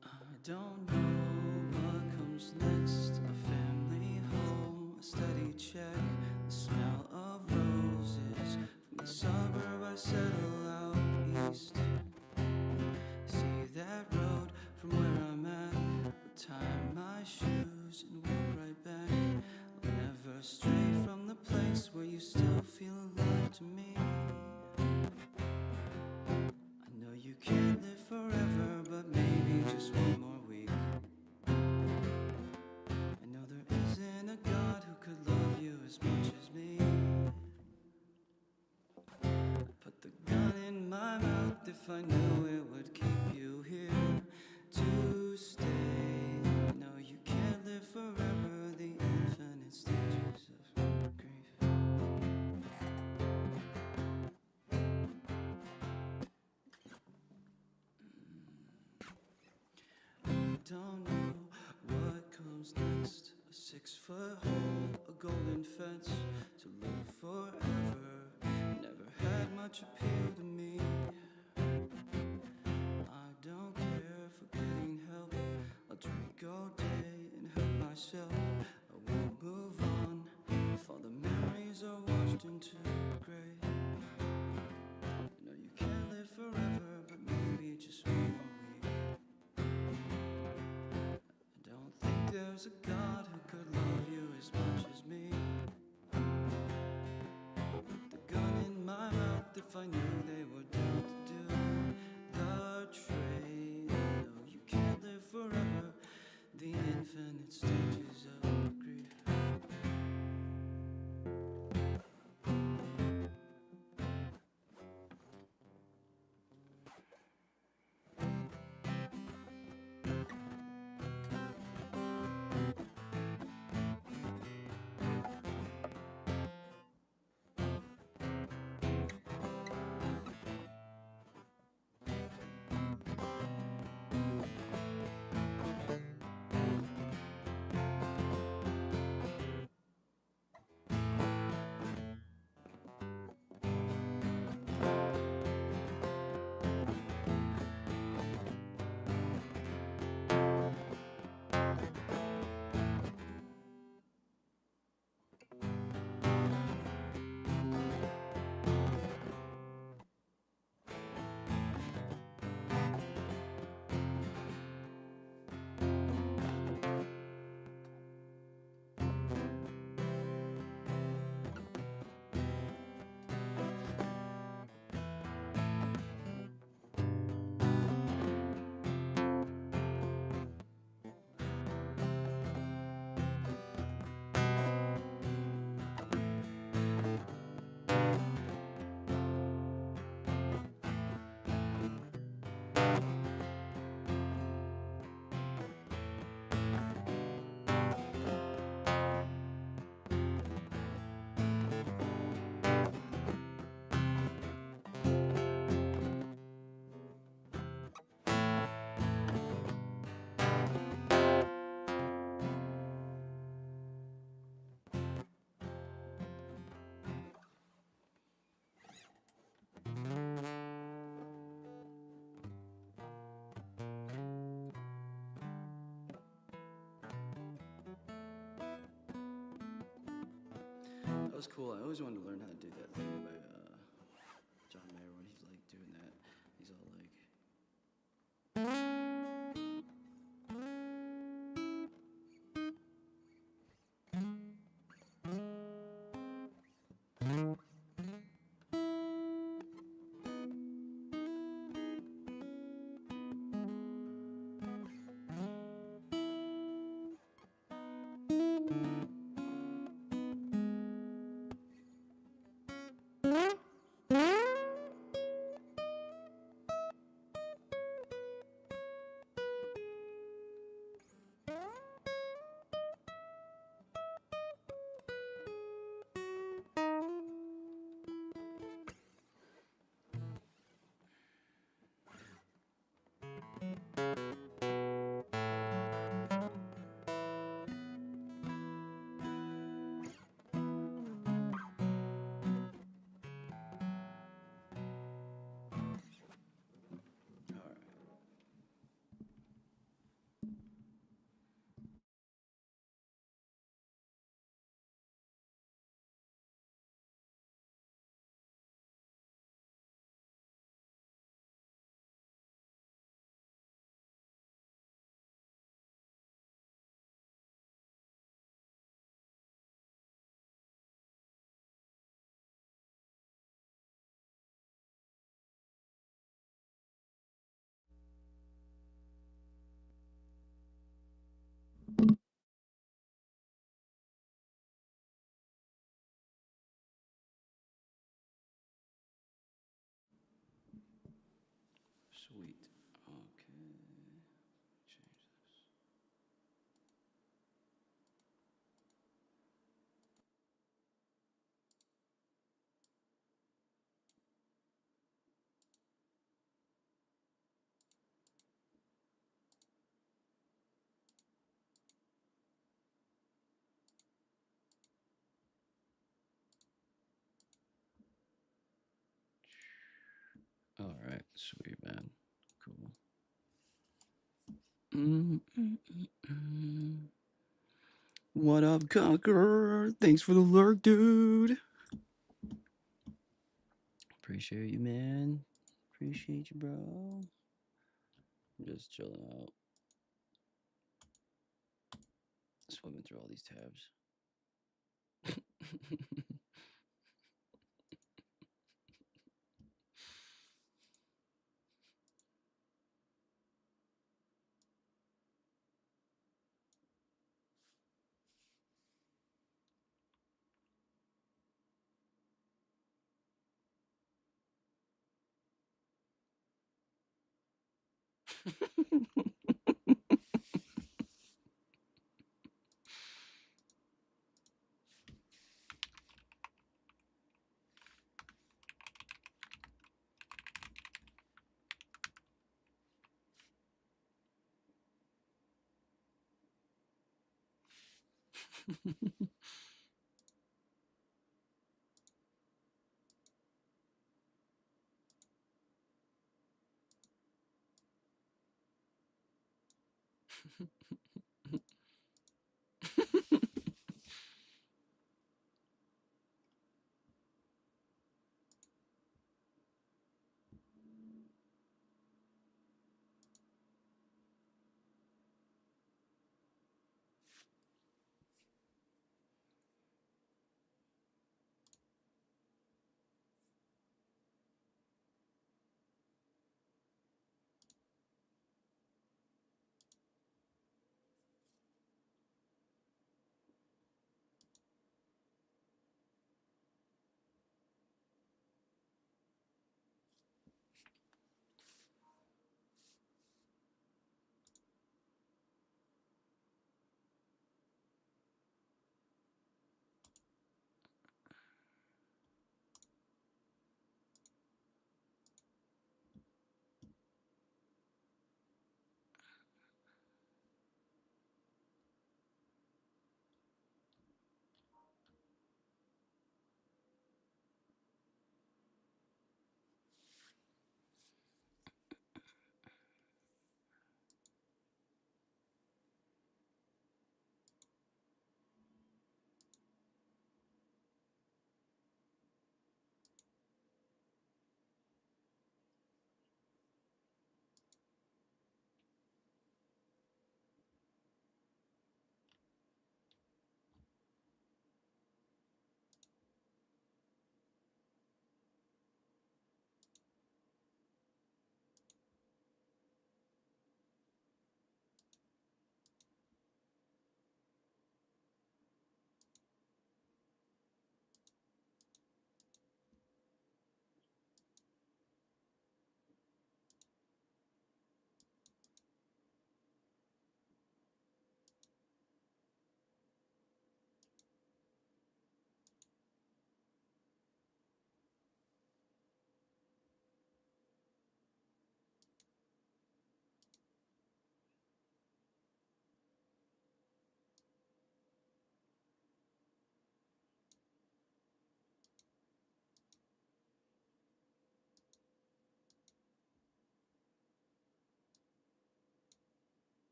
I don't know what comes next. A family home, a steady check, the smell of roses. From the suburb I settle out east. See that road from where I'm at, but tie my shoes and walk right back. I'll never stray from the place where you still feel alive to me. I know you can't live forever, but maybe just one more week. I know there isn't a God who could love you as much as me. I'd put the gun in my mouth if I knew it would keep you here to stay. I know you can't live forever, the infinite stages of grief. Don't know what comes next. A 6-foot hole, a golden fence to live forever. Never had much appeal to me. I don't care for getting help. I'll drink all day and help myself. I won't move on if all the memories are washed into gray. You know you can't live forever, but maybe just one more week. I don't think there's a God who could love you as much as me. Put the gun in my mouth if I knew they were down to do the trade. I know you can't live forever, the infinite stages of grief. was cool. I always wanted to learn how to do that thing by John Mayer when he's like doing that. He's all like. All right. Sweet. Okay. Change this. All right. Sweet, man. Cool. What up, Conqueror? Thanks for the lurk, dude. Appreciate you, man. Appreciate you, bro. I'm just chilling out. Swimming through all these tabs.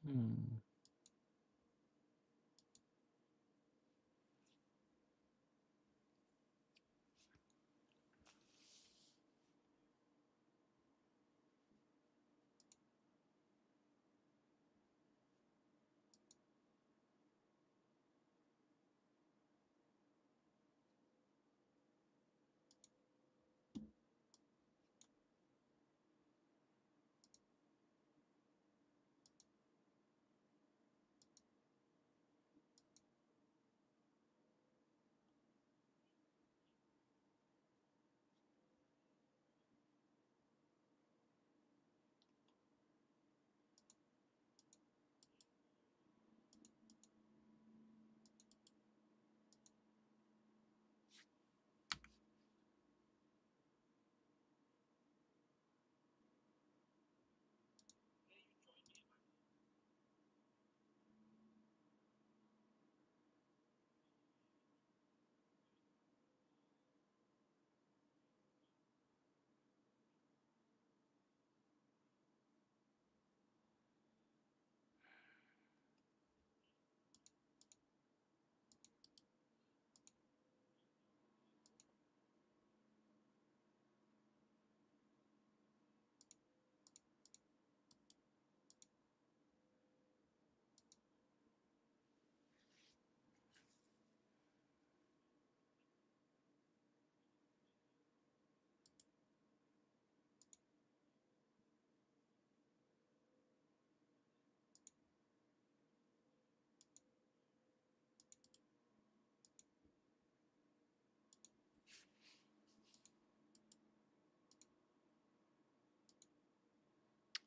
Hmm.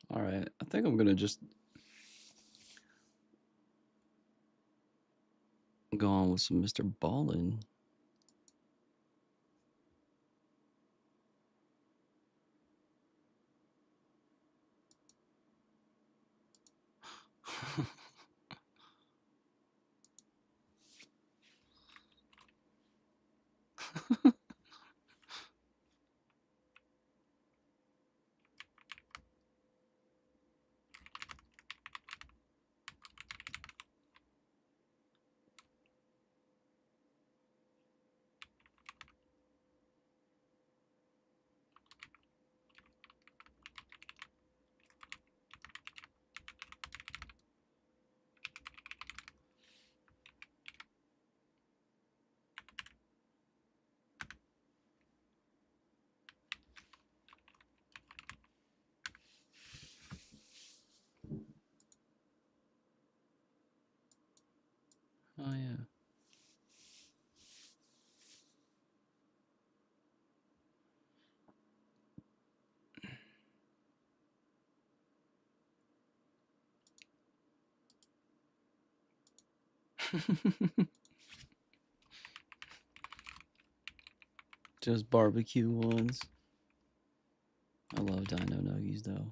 All right. I think I'm gonna just go on with some Mr. Ballin. Oh yeah. Just barbecue ones. I love Dino Nuggies though.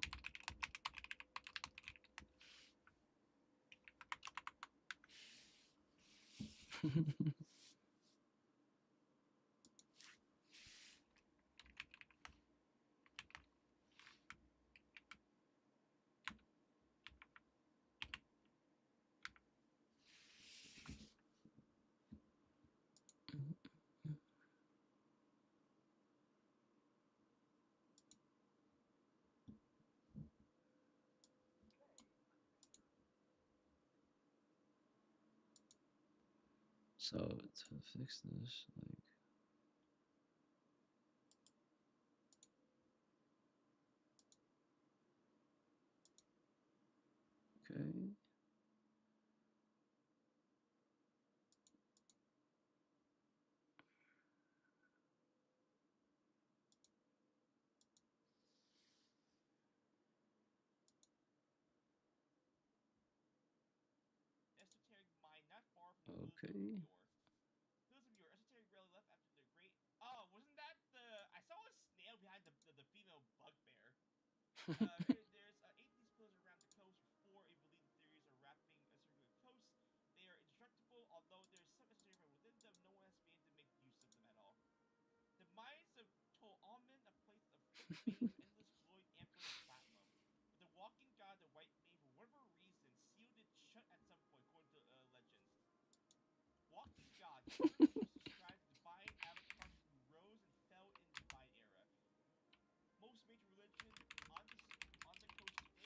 So to fix this, like, okay. Esoteric mine not far from the village of Okay. Muir. Village of Muir. Esoteric rarely left after the great. Oh, wasn't that the? I saw a snail behind the female bugbear. There's eight of these pillars around the coast, with four a believed theories are wrapping a circular coast. They are indestructible, although there's some esoteric within them. No one has been able to make use of them at all. The mines of Tol Almond, a place of thick veins of endless glowing amber and platinum. But the walking god, the white maid, for whatever reason, sealed shut at some point, according to legends. Walking gods described divine avatars who rose and fell in the divine era. Most major religions on the coast today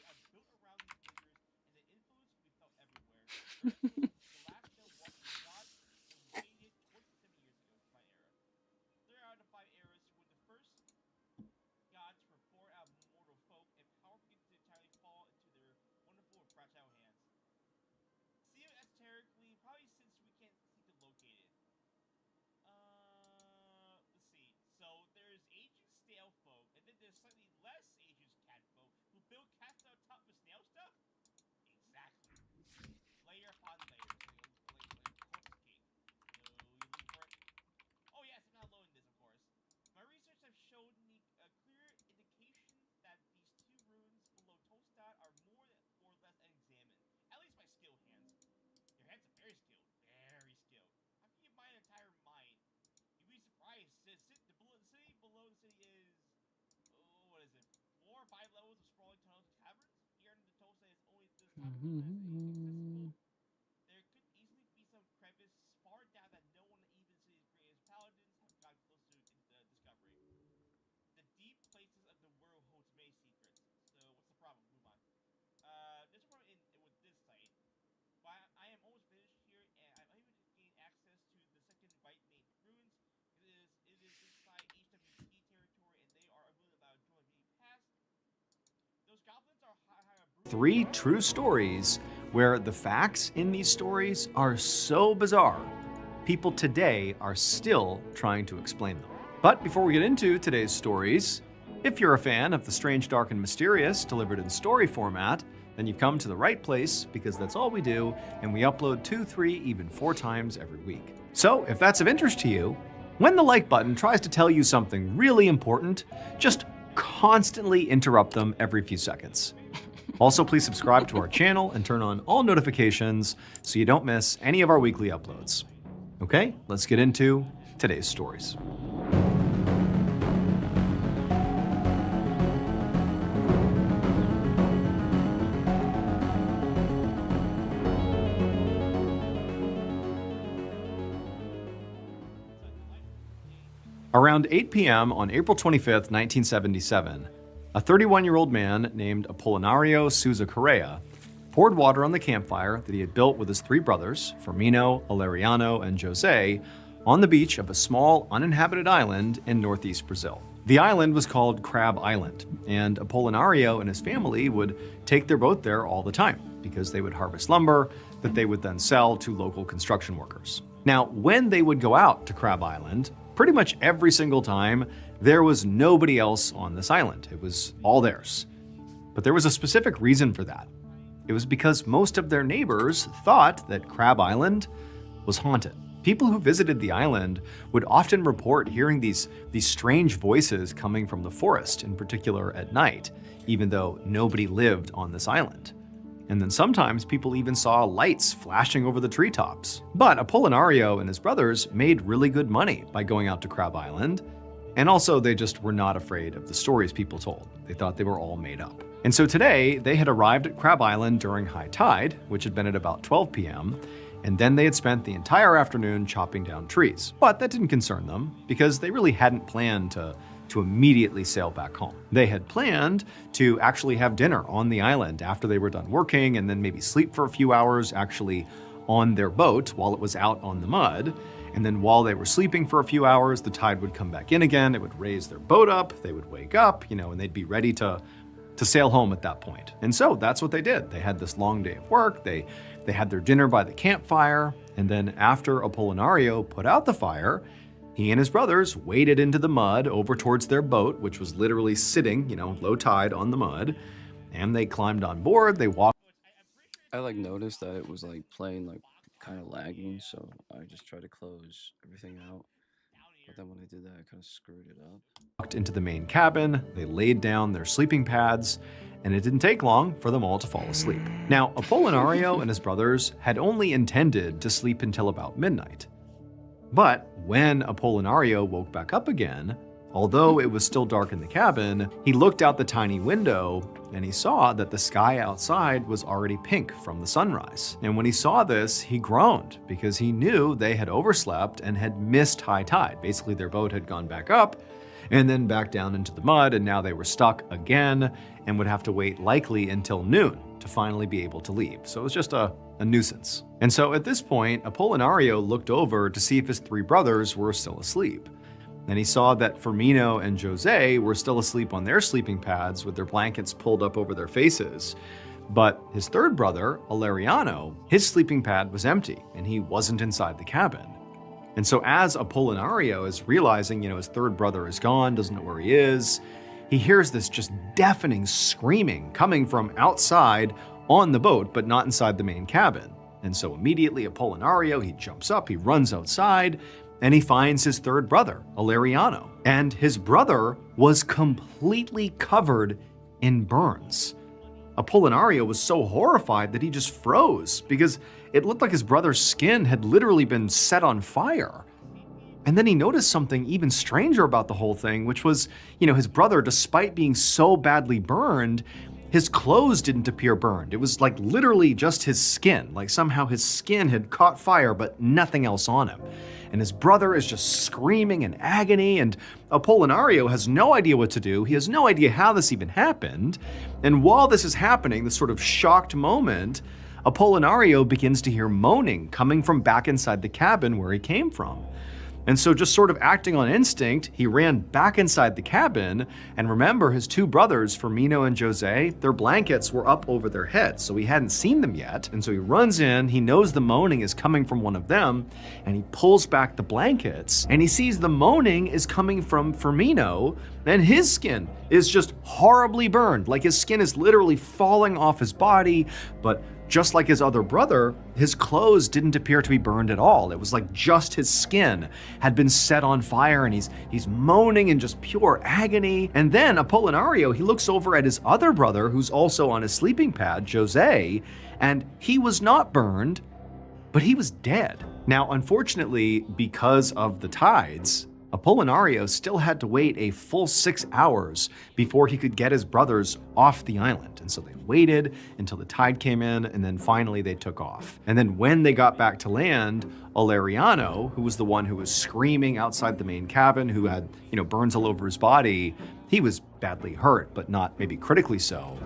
are built around these figures, and the influence can be felt everywhere. For instance, the last known walking gods was dated 27 years ago, divine era. There are the five eras when the first gods were born out of mortal folk, and power begins to entirely fall into their wonderful and fragile hands. See it esoterically, probably since we can't seem to locate it. Let's see. So there's ancient snail folk, and then there's slightly less ancient cat folk who build cats on top of snail stuff. Exactly. Layer upon layer, like corpse cake. So you looking for it? Oh yes, I'm not loading this, of course. My research has shown me clear indications that these two ruins below Tolstad are more or less unexamined. At least my skilled hands. Your hands are very skilled. Very skilled. How can you mine an entire mine? You'd be surprised. The city below the city is... Oh, what is it? 4 or 5 levels of sprawling tunnels and caverns? Here in the Tolstad is only this time inaccessible. There could easily be some crevice far down that no one even the city's greatest paladins have gotten close to discovery. The deep places of the world holds many secrets. So what's the problem? Move on. There's a problem with this site. But I am almost finished here, and I'm able to gain access to the second White Main ruins. It is inside HWT territory, and they are able to allow join me past. Those goblins are high. 3 true stories where the facts in these stories are so bizarre, people today are still trying to explain them. But before we get into today's stories, if you're a fan of the strange, dark, and mysterious delivered in story format, then you've come to the right place, because that's all we do, and we upload 2, 3, even 4 times every week. So if that's of interest to you, when the like button tries to tell you something really important, just constantly interrupt them every few seconds. Also, please subscribe to our channel and turn on all notifications so you don't miss any of our weekly uploads. Okay, let's get into today's stories. Around 8 p.m. on April 25th, 1977, a 31-year-old man named Apolinario Souza Correa poured water on the campfire that he had built with his 3 brothers, Firmino, Aleriano, and Jose, on the beach of a small, uninhabited island in northeast Brazil. The island was called Crab Island, and Apolinario and his family would take their boat there all the time because they would harvest lumber that they would then sell to local construction workers. Now, when they would go out to Crab Island, pretty much every single time, there was nobody else on this island. It was all theirs. But there was a specific reason for that. It was because most of their neighbors thought that Crab Island was haunted. People who visited the island would often report hearing these strange voices coming from the forest, in particular at night, even though nobody lived on this island. And then sometimes people even saw lights flashing over the treetops. But Apolinario and his brothers made really good money by going out to Crab Island, and also they just were not afraid of the stories people told. They thought they were all made up. And so today, they had arrived at Crab Island during high tide, which had been at about 12 p.m., and then they had spent the entire afternoon chopping down trees. But that didn't concern them, because they really hadn't planned to immediately sail back home. They had planned to actually have dinner on the island after they were done working, and then maybe sleep for a few hours actually on their boat while it was out on the mud. And then while they were sleeping for a few hours, the tide would come back in again, it would raise their boat up, they would wake up, and they'd be ready to sail home at that point. And so that's what they did. They had this long day of work, they had their dinner by the campfire, and then after Apolinario put out the fire, he and his brothers waded into the mud over towards their boat, which was literally sitting, low tide on the mud, and they climbed on board, they walked. I noticed that it was playing kind of lagging, so I just tried to close everything out. But then when I did that, I kind of screwed it up. Walked into the main cabin, they laid down their sleeping pads, and it didn't take long for them all to fall asleep. Now, Apolinario and his brothers had only intended to sleep until about midnight. But when Apolinario woke back up again, Although it was still dark in the cabin, he looked out the tiny window and he saw that the sky outside was already pink from the sunrise. And when he saw this, he groaned because he knew they had overslept and had missed high tide. Basically, their boat had gone back up and then back down into the mud, and now they were stuck again and would have to wait likely until noon to finally be able to leave. So it was just a nuisance. And so at this point, Apolinario looked over to see if his 3 brothers were still asleep. And he saw that Firmino and Jose were still asleep on their sleeping pads with their blankets pulled up over their faces. But his 3rd brother, Aleriano, his sleeping pad was empty and he wasn't inside the cabin. And so as Apolinario is realizing, his 3rd brother is gone, doesn't know where he is, he hears this just deafening screaming coming from outside on the boat, but not inside the main cabin. And so immediately Apolinario, he jumps up, he runs outside, and he finds his 3rd brother, Aleriano. And his brother was completely covered in burns. Apolinario was so horrified that he just froze because it looked like his brother's skin had literally been set on fire. And then he noticed something even stranger about the whole thing, which was, his brother, despite being so badly burned, his clothes didn't appear burned. It was like literally just his skin. Like somehow his skin had caught fire, but nothing else on him. And his brother is just screaming in agony, and Apolinario has no idea what to do. He has no idea how this even happened. And while this is happening, this sort of shocked moment, Apolinario begins to hear moaning coming from back inside the cabin where he came from. And so just sort of acting on instinct, he ran back inside the cabin, and remember his 2 brothers, Firmino and Jose, their blankets were up over their heads, so he hadn't seen them yet. And so he runs in, he knows the moaning is coming from one of them, and he pulls back the blankets, and he sees the moaning is coming from Firmino, and his skin is just horribly burned. Like his skin is literally falling off his body, but just like his other brother, his clothes didn't appear to be burned at all. It was like just his skin had been set on fire, and he's moaning in just pure agony. And then Apolinario, he looks over at his other brother, who's also on his sleeping pad, Jose, and he was not burned, but he was dead. Now, unfortunately, because of the tides, Apolinario still had to wait a full 6 hours before he could get his brothers off the island. And so they waited until the tide came in, and then finally they took off. And then when they got back to land, Aleriano, who was the one who was screaming outside the main cabin, who had, burns all over his body, he was badly hurt, but not maybe critically so.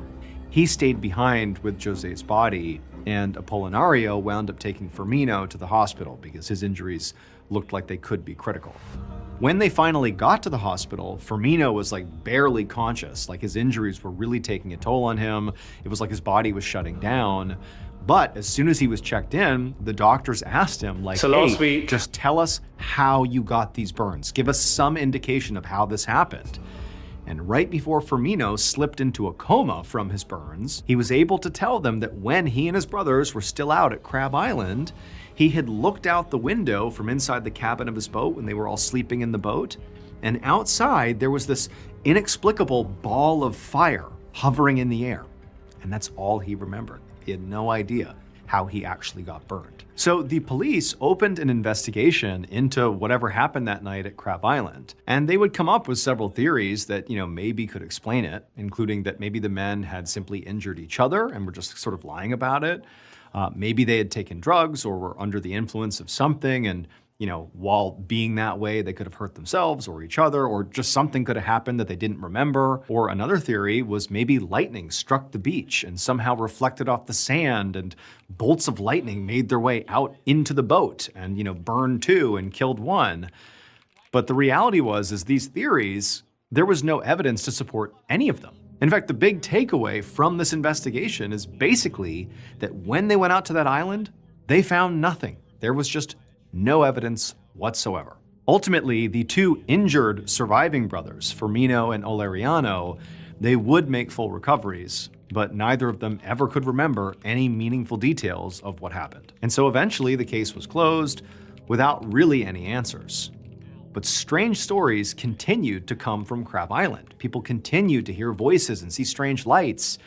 He stayed behind with Jose's body, and Apolinario wound up taking Firmino to the hospital because his injuries looked like they could be critical. When they finally got to the hospital, Firmino was like barely conscious, like his injuries were really taking a toll on him. It was like his body was shutting down. But as soon as he was checked in, the doctors asked him, like, hey, just tell us how you got these burns. Give us some indication of how this happened. And right before Firmino slipped into a coma from his burns, he was able to tell them that when he and his brothers were still out at Crab Island, he had looked out the window from inside the cabin of his boat when they were all sleeping in the boat, and outside there was this inexplicable ball of fire hovering in the air. And that's all he remembered. He had no idea how he actually got burned. So the police opened an investigation into whatever happened that night at Crab Island, and they would come up with several theories that, maybe could explain it, including that maybe the men had simply injured each other and were just sort of lying about it. Maybe they had taken drugs or were under the influence of something, and while being that way, they could have hurt themselves or each other, or just something could have happened that they didn't remember. Or another theory was maybe lightning struck the beach and somehow reflected off the sand, and bolts of lightning made their way out into the boat and, burned 2 and killed 1. But the reality is these theories, there was no evidence to support any of them. In fact, the big takeaway from this investigation is basically that when they went out to that island, they found nothing. There was just no evidence whatsoever. Ultimately, the 2 injured surviving brothers, Firmino and Aleriano, they would make full recoveries, but neither of them ever could remember any meaningful details of what happened. And so eventually the case was closed without really any answers. But strange stories continued to come from Crab Island. People continued to hear voices and see strange lights.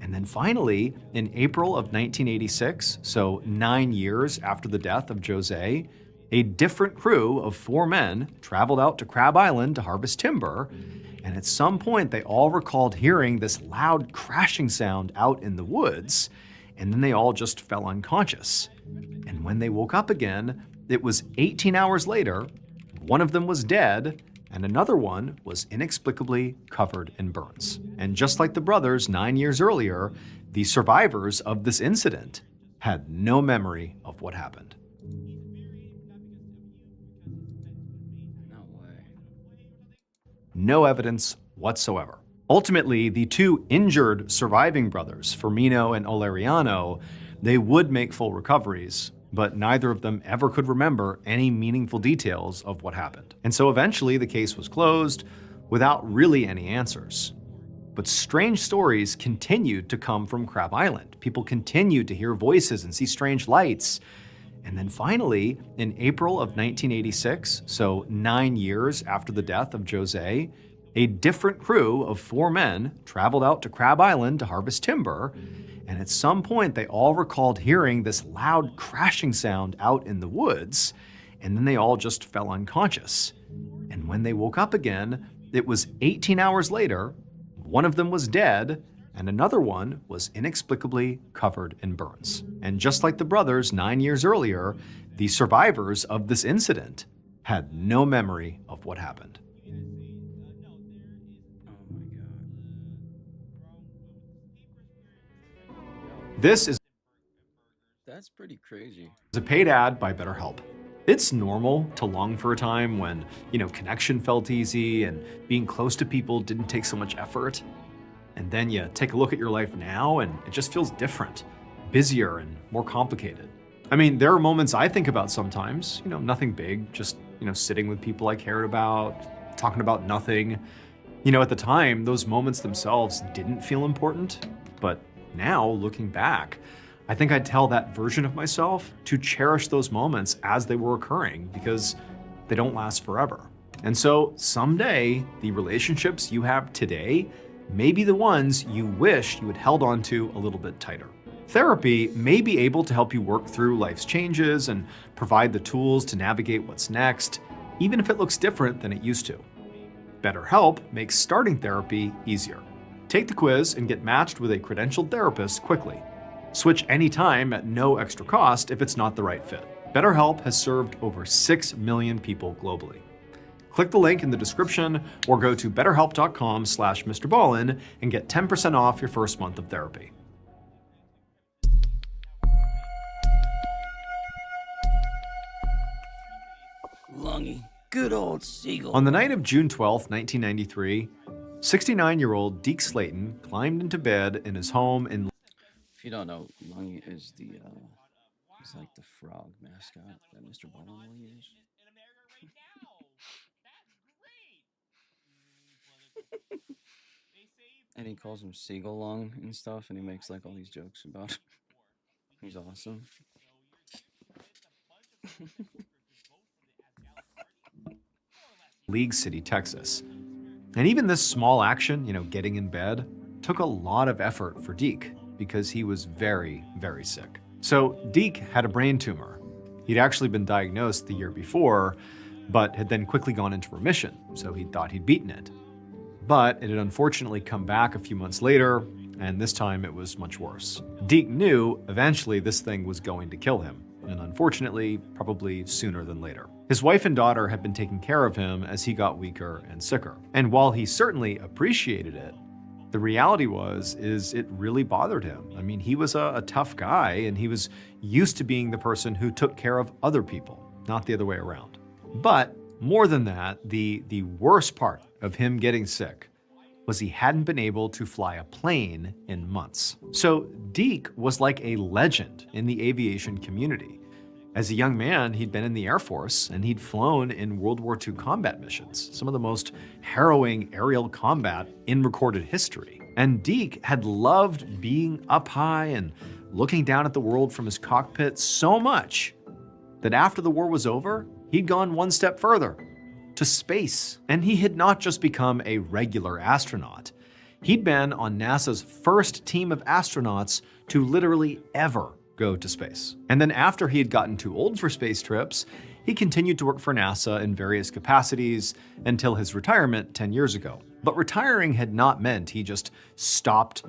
And then finally, in April of 1986, so 9 years after the death of Jose, a different crew of 4 men traveled out to Crab Island to harvest timber, and at some point they all recalled hearing this loud crashing sound out in the woods, and then they all just fell unconscious. And when they woke up again, it was 18 hours later. One of them was dead, and another one was inexplicably covered in burns. And just like the brothers 9 years earlier, the survivors of this incident had no memory of what happened. No way. No evidence whatsoever. Ultimately, the 2 injured surviving brothers, Firmino and Oleriano, they would make full recoveries, but neither of them ever could remember any meaningful details of what happened. And so eventually the case was closed without really any answers. But strange stories continued to come from Crab Island. People continued to hear voices and see strange lights. And then finally, in April of 1986, so 9 years after the death of Jose, a different crew of 4 men traveled out to Crab Island to harvest timber, and at some point they all recalled hearing this loud crashing sound out in the woods, and then they all just fell unconscious. And when they woke up again, it was 18 hours later. One of them was dead, and another one was inexplicably covered in burns. And just like the brothers 9 years earlier, the survivors of this incident had no memory of what happened. Oh my God. This is That's pretty crazy. a paid ad by BetterHelp. It's normal to long for a time when, connection felt easy and being close to people didn't take so much effort. And then you take a look at your life now and it just feels different, busier and more complicated. I mean, there are moments I think about sometimes, nothing big, just, sitting with people I cared about, talking about nothing. At the time, those moments themselves didn't feel important, but now, looking back, I think I'd tell that version of myself to cherish those moments as they were occurring because they don't last forever. And so someday, the relationships you have today may be the ones you wish you had held on to a little bit tighter. Therapy may be able to help you work through life's changes and provide the tools to navigate what's next, even if it looks different than it used to. BetterHelp makes starting therapy easier. Take the quiz and get matched with a credentialed therapist quickly. Switch anytime at no extra cost if it's not the right fit. BetterHelp has served over 6 million people globally. Click the link in the description or go to betterhelp.com/MrBallin and get 10% off your first month of therapy. Lungy. Good old Seagull. On the night of June 12, 1993, 69-year-old Deke Slayton climbed into bed in his home in... If you don't know, Lungy is it's like the frog mascot that Mr. Ballin will use. In America right now. That's great. They say And he calls him Seagull Lung and stuff, and he makes like all these jokes about it. He's awesome. League City, Texas. And even this small action, getting in bed, took a lot of effort for Deke because he was very, very sick. So Deke had a brain tumor. He'd actually been diagnosed the year before, but had then quickly gone into remission, so he thought he'd beaten it. But it had unfortunately come back a few months later, and this time it was much worse. Deke knew eventually this thing was going to kill him, and unfortunately, probably sooner than later. His wife and daughter had been taking care of him as he got weaker and sicker. And while he certainly appreciated it, the reality is it really bothered him. I mean, he was a tough guy, and he was used to being the person who took care of other people, not the other way around. But more than that, the worst part of him getting sick was he hadn't been able to fly a plane in months. So Deke was like a legend in the aviation community. As a young man, he'd been in the Air Force and he'd flown in World War II combat missions, some of the most harrowing aerial combat in recorded history. And Deke had loved being up high and looking down at the world from his cockpit so much that after the war was over, he'd gone one step further, to space. And he had not just become a regular astronaut. He'd been on NASA's first team of astronauts to literally ever go to space. And then after he had gotten too old for space trips, he continued to work for NASA in various capacities until his retirement 10 years ago. But retiring had not meant he just stopped,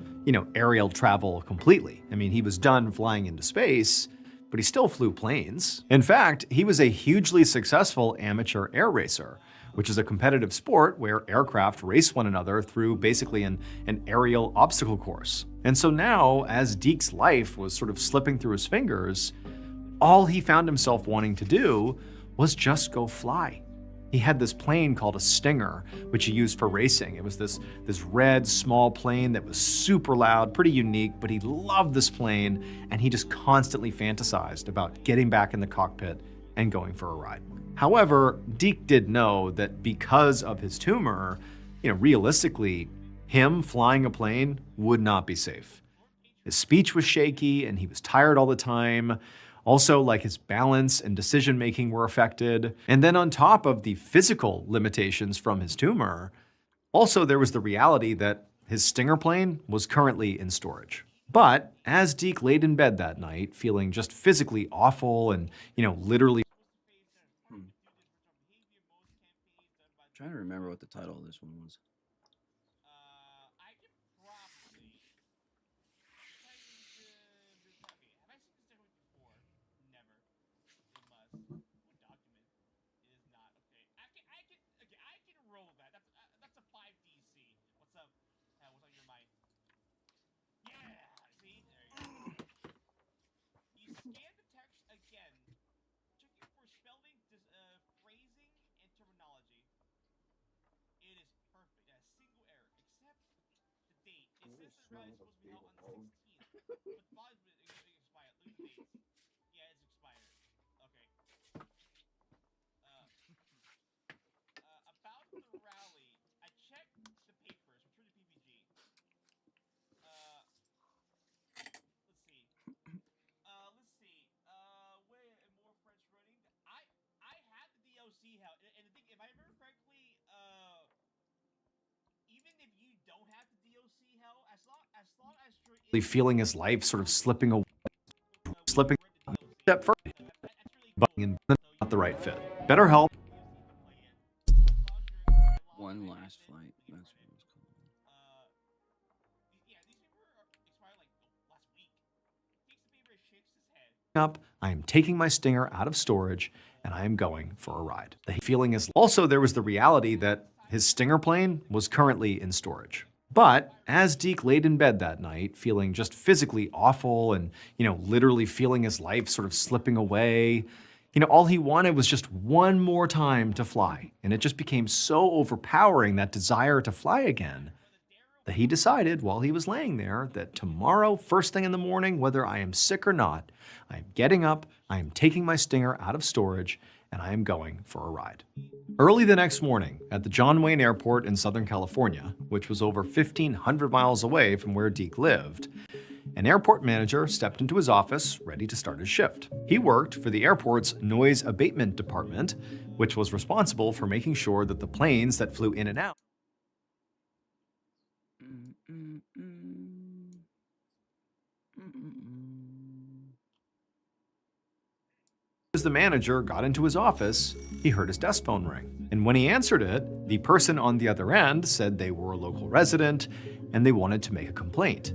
aerial travel completely. I mean, he was done flying into space, but he still flew planes. In fact, he was a hugely successful amateur air racer, which is a competitive sport where aircraft race one another through basically an aerial obstacle course. And so now, as Deke's life was sort of slipping through his fingers, all he found himself wanting to do was just go fly. He had this plane called a Stinger, which he used for racing. It was this red, small plane that was super loud, pretty unique, but he loved this plane, and he just constantly fantasized about getting back in the cockpit and going for a ride. However, Deke did know that because of his tumor, realistically, him flying a plane would not be safe. His speech was shaky, and he was tired all the time. Also, his balance and decision-making were affected. And then on top of the physical limitations from his tumor, also there was the reality that his Stinger plane was currently in storage. But as Deke laid in bed that night, feeling just physically awful and, literally Trying to remember what the title of this one was. I could probably. Okay, have I seen this document before? Never. It must. What document? It is not. Okay. I can roll that. That's a 5DC. What's up? What's on your mind? Yeah. See, there you go. You scan the text again, checking for spelling, phrasing, and terminology. It is perfect. A single error, except the date. It says the rally is supposed to be held on the 16th, but probably expired. Look at the dates. Yeah, it's expired. Okay. About the rally, I checked the papers, returned to PPG. Let's see. Wait, more French running. I had the DOC held, and the thing, if I remember correctly, even if you don't have the DOC held, as long as you're feeling his life sort of slipping away, slipping a step further, but not the right fit. BetterHelp. One last flight. That's what it was called. Yeah, these people expired last week. Takes the paper, shakes his head. Up, I am taking my Stinger out of storage and I am going for a ride. The feeling is also there was the reality that his Stinger plane was currently in storage. But as Deke laid in bed that night, feeling just physically awful and, literally feeling his life sort of slipping away, all he wanted was just one more time to fly. And it just became so overpowering, that desire to fly again, that he decided while he was laying there that tomorrow, first thing in the morning, whether I am sick or not, I am getting up, I am taking my Stinger out of storage, and I am going for a ride. Early the next morning, at the John Wayne Airport in Southern California, which was over 1,500 miles away from where Deke lived, an airport manager stepped into his office, ready to start his shift. He worked for the airport's noise abatement department, which was responsible for making sure that the planes that flew in and out As the manager got into his office, he heard his desk phone ring. And when he answered it, the person on the other end said they were a local resident and they wanted to make a complaint.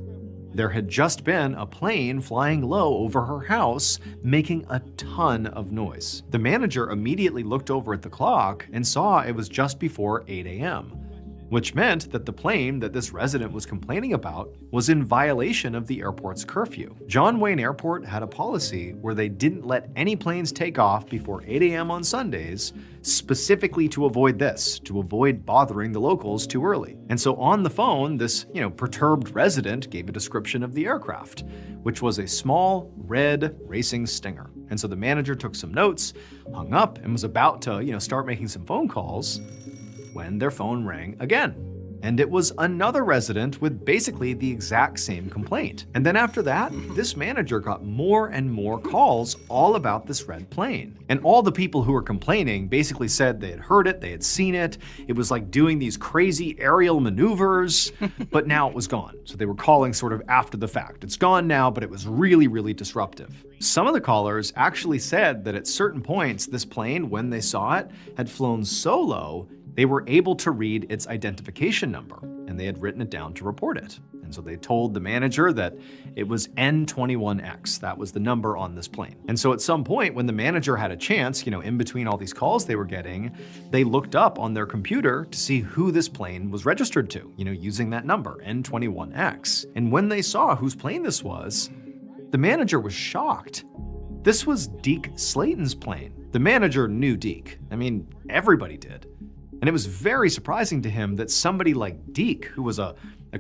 There had just been a plane flying low over her house, making a ton of noise. The manager immediately looked over at the clock and saw it was just before 8 a.m., which meant that the plane that this resident was complaining about was in violation of the airport's curfew. John Wayne Airport had a policy where they didn't let any planes take off before 8 a.m. on Sundays, specifically to avoid this, to avoid bothering the locals too early. And so on the phone, this, perturbed resident gave a description of the aircraft, which was a small, red racing Stinger. And so the manager took some notes, hung up, and was about to, start making some phone calls when their phone rang again. and it was another resident with basically the exact same complaint. And then after that, this manager got more and more calls all about this red plane. And all the people who were complaining basically said they had heard it, they had seen it, it was like doing these crazy aerial maneuvers, but now it was gone. So they were calling sort of after the fact. It's gone now, but it was really, really disruptive. Some of the callers actually said that at certain points, this plane, when they saw it, had flown so low, they were able to read its identification number, and they had written it down to report it. And so they told the manager that it was N21X. That was the number on this plane. And so at some point, when the manager had a chance, in between all these calls they were getting, they looked up on their computer to see who this plane was registered to, using that number, N21X. And when they saw whose plane this was, the manager was shocked. This was Deke Slayton's plane. The manager knew Deke. I mean, everybody did. And it was very surprising to him that somebody like Deke, who was a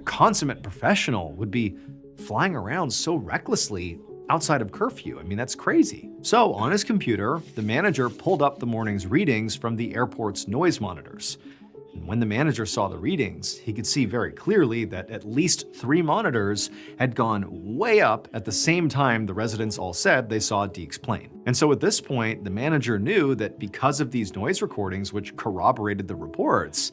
consummate professional, would be flying around so recklessly outside of curfew. I mean, that's crazy. So on his computer, the manager pulled up the morning's readings from the airport's noise monitors. And when the manager saw the readings, he could see very clearly that at least 3 monitors had gone way up at the same time the residents all said they saw Deke's plane. And so at this point, the manager knew that because of these noise recordings, which corroborated the reports,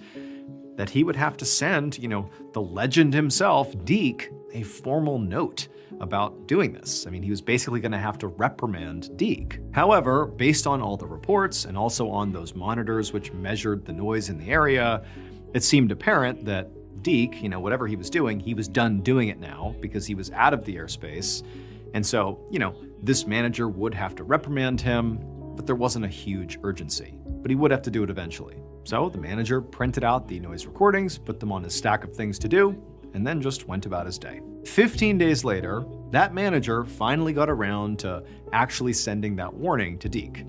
that he would have to send, the legend himself, Deke, a formal note about doing this. I mean, he was basically going to have to reprimand Deke. However, based on all the reports and also on those monitors which measured the noise in the area, it seemed apparent that Deke, whatever he was doing, he was done doing it now because he was out of the airspace. And so, this manager would have to reprimand him, but there wasn't a huge urgency. But he would have to do it eventually. So the manager printed out the noise recordings, put them on his stack of things to do, and then just went about his day. 15 days later, that manager finally got around to actually sending that warning to Deke.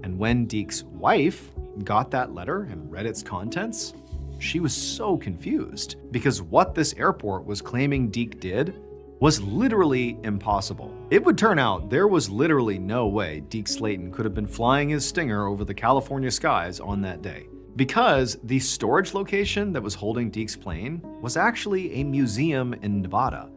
And when Deke's wife got that letter and read its contents, she was so confused because what this airport was claiming Deke did was literally impossible. It would turn out there was literally no way Deke Slayton could have been flying his Stinger over the California skies on that day, because the storage location that was holding Deke's plane was actually a museum in Nevada.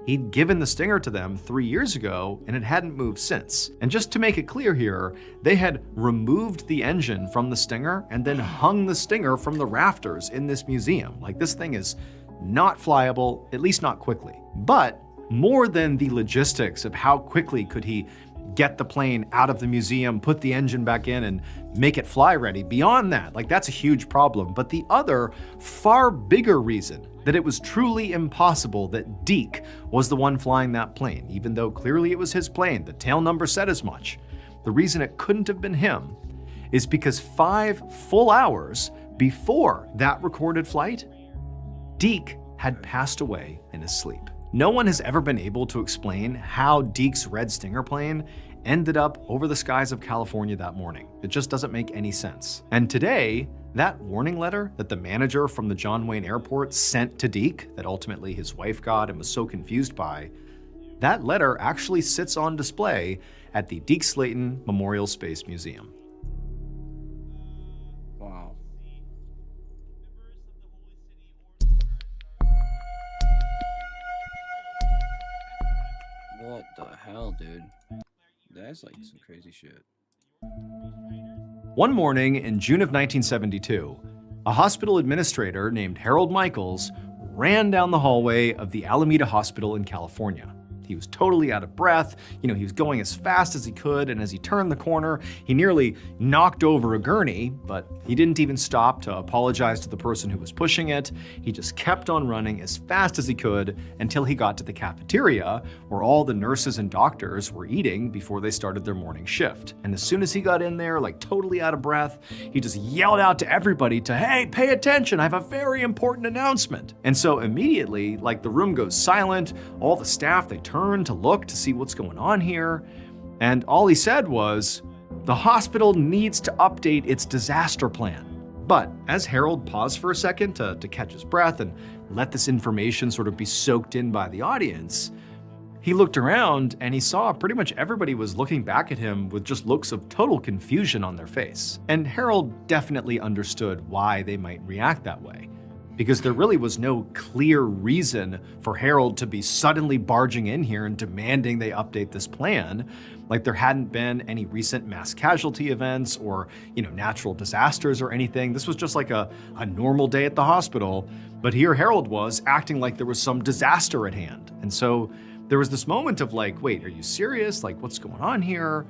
He'd given the Stinger to them 3 years ago, and it hadn't moved since. And just to make it clear here, they had removed the engine from the Stinger and then hung the Stinger from the rafters in this museum. Like, this thing is not flyable, at least not quickly. But more than the logistics of how quickly could he get the plane out of the museum, put the engine back in, and make it fly ready, beyond that, that's a huge problem. But the other, far bigger reason that it was truly impossible that Deke was the one flying that plane, even though clearly it was his plane, the tail number said as much, the reason it couldn't have been him is because 5 full hours before that recorded flight, Deke had passed away in his sleep. No one has ever been able to explain how Deke's Red Stinger plane ended up over the skies of California that morning. It just doesn't make any sense. And today, that warning letter that the manager from the John Wayne Airport sent to Deke, that ultimately his wife got and was so confused by, that letter actually sits on display at the Deke Slayton Memorial Space Museum. Wow. What the hell, dude? That's like some crazy shit. One morning in June of 1972, a hospital administrator named Harold Michaels ran down the hallway of the Alameda Hospital in California. He was totally out of breath. He was going as fast as he could, and as he turned the corner, he nearly knocked over a gurney, but he didn't even stop to apologize to the person who was pushing it. He just kept on running as fast as he could until he got to the cafeteria, where all the nurses and doctors were eating before they started their morning shift. And as soon as he got in there, totally out of breath, he just yelled out to everybody to, "Hey, pay attention, I have a very important announcement." And so immediately, the room goes silent, all the staff, they turn to look to see what's going on here, and all he said was, "The hospital needs to update its disaster plan." But as Harold paused for a second to catch his breath and let this information sort of be soaked in by the audience, he looked around and he saw pretty much everybody was looking back at him with just looks of total confusion on their face. And Harold definitely understood why they might react that way. because there really was no clear reason for Harold to be suddenly barging in here and demanding they update this plan. Like there hadn't been any recent mass casualty events or, natural disasters or anything. This was just like a normal day at the hospital. But here Harold was acting like there was some disaster at hand. And so there was this moment of like, wait, are you serious? Like, what's going on here?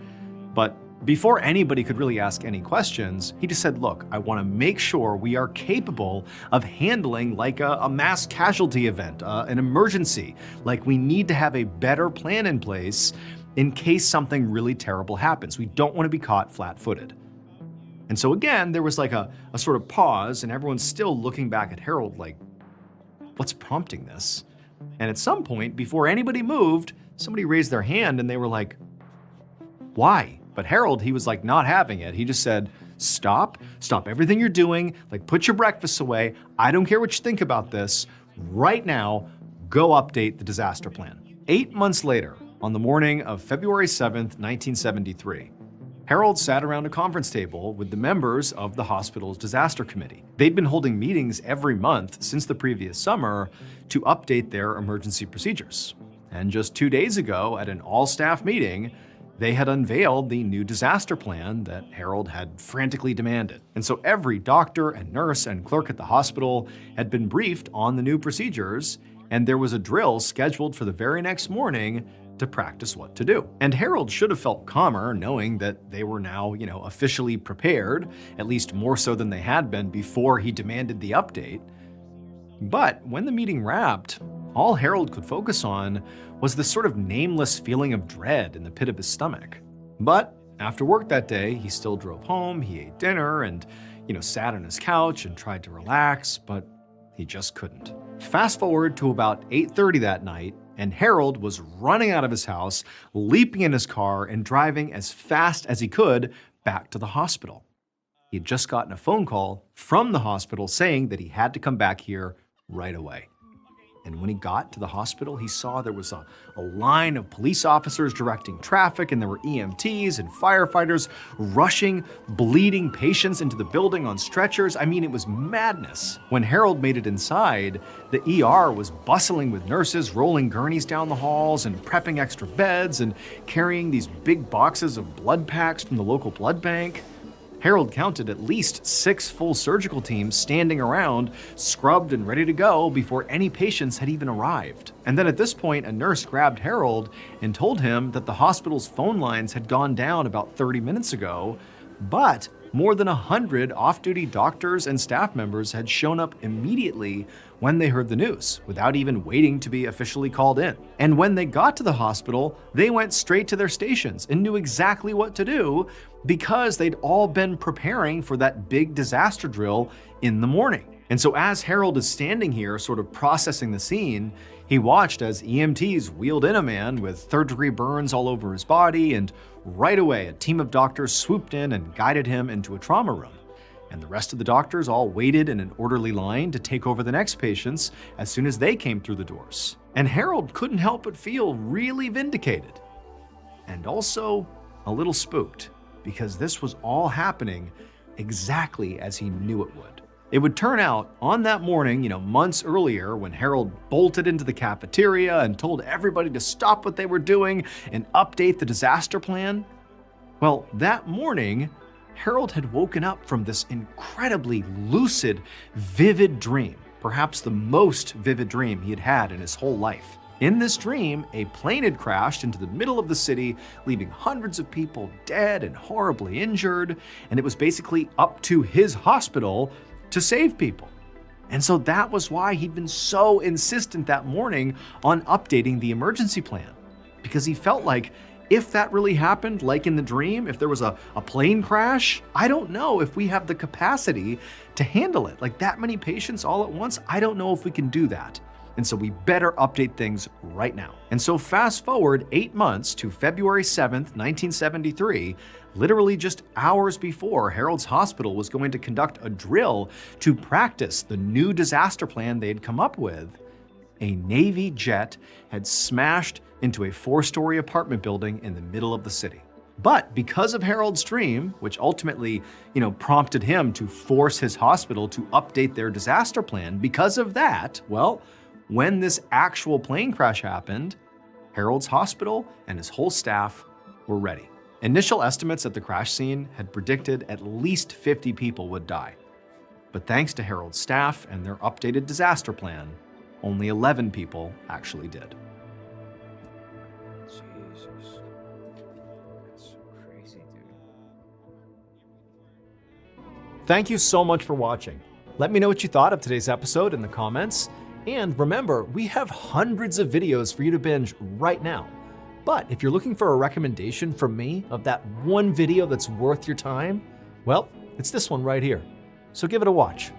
But before anybody could really ask any questions, he just said, look, I want to make sure we are capable of handling like a mass casualty event, an emergency. Like we need to have a better plan in place in case something really terrible happens. We don't want to be caught flat-footed. And so again, there was like a sort of pause, and everyone's still looking back at Harold like, what's prompting this? And at some point, before anybody moved, somebody raised their hand and they were like, why? But Harold, he was like not having it. He just said, stop everything you're doing. Like put your breakfasts away. I don't care what you think about this. Right now, go update the disaster plan. 8 months later, on the morning of February 7th, 1973, Harold sat around a conference table with the members of the hospital's disaster committee. They'd been holding meetings every month since the previous summer to update their emergency procedures. And just 2 days ago, at an all-staff meeting, they had unveiled the new disaster plan that Harold had frantically demanded. And so every doctor and nurse and clerk at the hospital had been briefed on the new procedures, and there was a drill scheduled for the very next morning to practice what to do. And Harold should have felt calmer knowing that they were now, officially prepared, at least more so than they had been before he demanded the update. But when the meeting wrapped, all Harold could focus on was this sort of nameless feeling of dread in the pit of his stomach. But after work that day, he still drove home, he ate dinner, and, sat on his couch and tried to relax, but he just couldn't. Fast forward to about 8:30 that night, and Harold was running out of his house, leaping in his car, and driving as fast as he could back to the hospital. He had just gotten a phone call from the hospital saying that he had to come back here right away. And when he got to the hospital, he saw there was a line of police officers directing traffic, and there were EMTs and firefighters rushing bleeding patients into the building on stretchers. I mean, it was madness. When Harold made it inside, the ER was bustling with nurses rolling gurneys down the halls and prepping extra beds and carrying these big boxes of blood packs from the local blood bank. Harold counted at least 6 full surgical teams standing around, scrubbed and ready to go before any patients had even arrived. And then at this point, a nurse grabbed Harold and told him that the hospital's phone lines had gone down about 30 minutes ago, but more than 100 off-duty doctors and staff members had shown up immediately when they heard the news, without even waiting to be officially called in. And when they got to the hospital, they went straight to their stations and knew exactly what to do because they'd all been preparing for that big disaster drill in the morning. And so as Harold is standing here sort of processing the scene, he watched as EMTs wheeled in a man with third-degree burns all over his body, and right away a team of doctors swooped in and guided him into a trauma room. And the rest of the doctors all waited in an orderly line to take over the next patients as soon as they came through the doors. And Harold couldn't help but feel really vindicated. And also a little spooked, because this was all happening exactly as he knew it would. It would turn out on that morning, months earlier, when Harold bolted into the cafeteria and told everybody to stop what they were doing and update the disaster plan. Well, that morning, Harold had woken up from this incredibly lucid, vivid dream, perhaps the most vivid dream he had had in his whole life. In this dream, a plane had crashed into the middle of the city, leaving hundreds of people dead and horribly injured, and it was basically up to his hospital to save people. And so that was why he'd been so insistent that morning on updating the emergency plan, because he felt like if that really happened, like in the dream, if there was a plane crash, I don't know if we have the capacity to handle it. Like that many patients all at once, I don't know if we can do that. And so we better update things right now. And so fast forward 8 months to February 7th, 1973, literally just hours before Harold's hospital was going to conduct a drill to practice the new disaster plan they'd come up with, a Navy jet had smashed into a 4-story apartment building in the middle of the city. But because of Harold's dream, which ultimately, prompted him to force his hospital to update their disaster plan, because of that, well, when this actual plane crash happened, Harold's hospital and his whole staff were ready. Initial estimates at the crash scene had predicted at least 50 people would die. But thanks to Harold's staff and their updated disaster plan, only 11 people actually did. Jesus. That's so crazy, dude. Thank you so much for watching. Let me know what you thought of today's episode in the comments. And remember, we have hundreds of videos for you to binge right now. But if you're looking for a recommendation from me of that one video that's worth your time, well, it's this one right here. So give it a watch.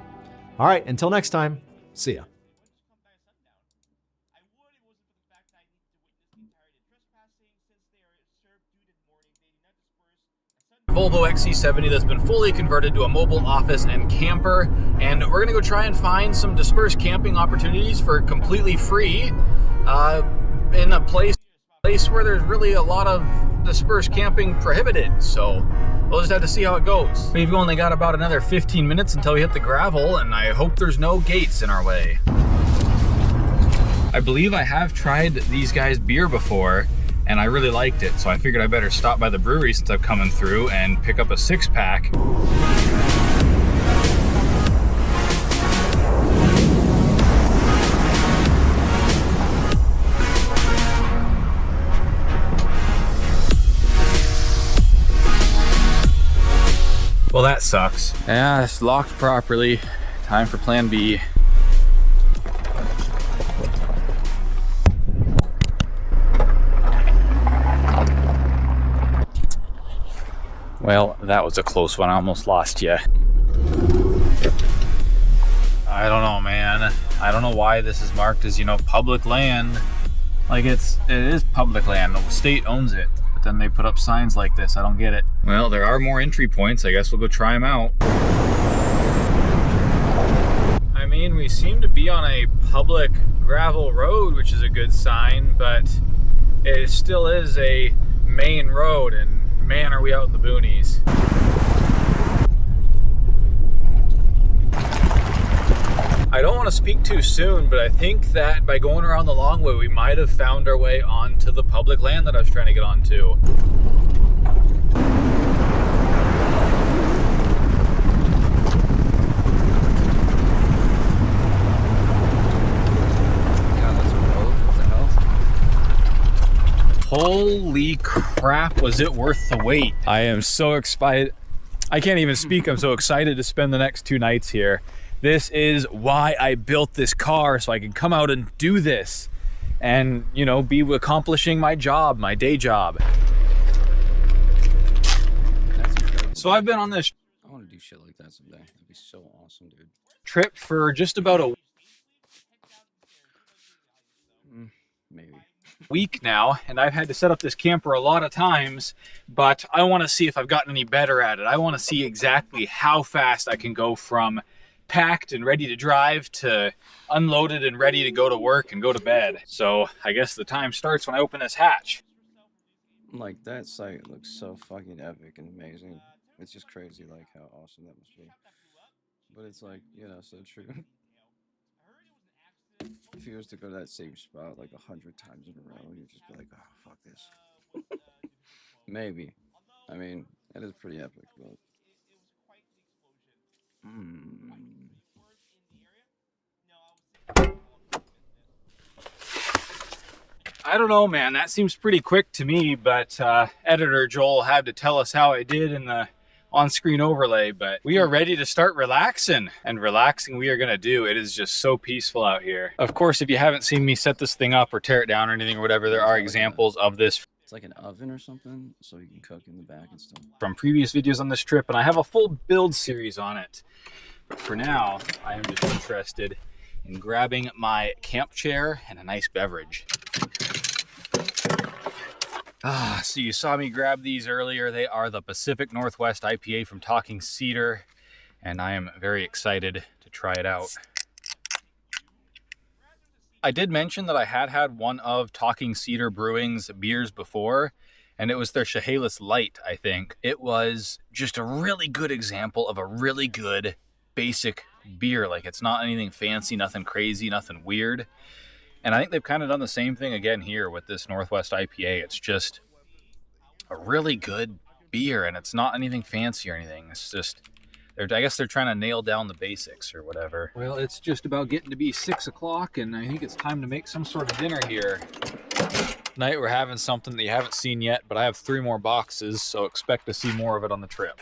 All right, until next time, see ya. Volvo XC70 that's been fully converted to a mobile office and camper, and we're gonna go try and find some dispersed camping opportunities for completely free in a place where there's really a lot of dispersed camping prohibited. So we'll just have to see how it goes. We've only got about another 15 minutes until we hit the gravel, and I hope there's no gates in our way. I believe I have tried these guys' beer before, and I really liked it, so I figured I better stop by the brewery since I'm coming through and pick up a 6-pack. Well, that sucks. Yeah, it's locked properly. Time for plan B. Well, that was a close one. I almost lost you. I don't know, man. I don't know why this is marked as, public land. Like it is public land. The state owns it. But then they put up signs like this. I don't get it. Well, there are more entry points. I guess we'll go try them out. I mean, we seem to be on a public gravel road, which is a good sign, but it still is a main road, and man, are we out in the boonies. I don't want to speak too soon, but I think that by going around the long way, we might have found our way onto the public land that I was trying to get onto. Holy crap, was it worth the wait? I am so excited. I can't even speak. I'm so excited to spend the next 2 nights here. This is why I built this car, so I can come out and do this and, be accomplishing my job, my day job. So I've been on this I want to do shit like that someday. That'd be so awesome, dude. trip for just about a Maybe. week now, and I've had to set up this camper a lot of times, but I want to see if I've gotten any better at it. I want to see exactly how fast I can go from packed and ready to drive to unloaded and ready to go to work and go to bed. So I guess the time starts when I open this hatch. Like, that site looks so fucking epic and amazing. It's just crazy, like, how awesome that must be. But it's like, so true. If you was to go to that same spot like 100 times in a row, you'd just be like, oh, fuck this. Maybe. I mean, it is pretty epic, but... I don't know, man. That seems pretty quick to me, but editor Joel had to tell us how I did in the on-screen overlay, but we are ready to start relaxing, and relaxing we are going to do. It is just so peaceful out here. Of course, if you haven't seen me set this thing up or tear it down or anything or whatever, there are examples of this It's like an oven or something, so you can cook in the back and stuff. from previous videos on this trip, and I have a full build series on it. But for now, I am just interested in grabbing my camp chair and a nice beverage. So you saw me grab these earlier. They are the Pacific Northwest IPA from Talking Cedar, and I am very excited to try it out. I did mention that I had one of Talking Cedar Brewing's beers before, and it was their Chehalis Light, I think. It was just a really good example of a really good basic beer. Like, it's not anything fancy, nothing crazy, nothing weird. And I think they've kind of done the same thing again here with this Northwest IPA. It's just a really good beer, and it's not anything fancy or anything. It's just, I guess they're trying to nail down the basics or whatever. Well, it's just about getting to be 6 o'clock, and I think it's time to make some sort of dinner here. Tonight we're having something that you haven't seen yet, but I have 3 more boxes, so expect to see more of it on the trip.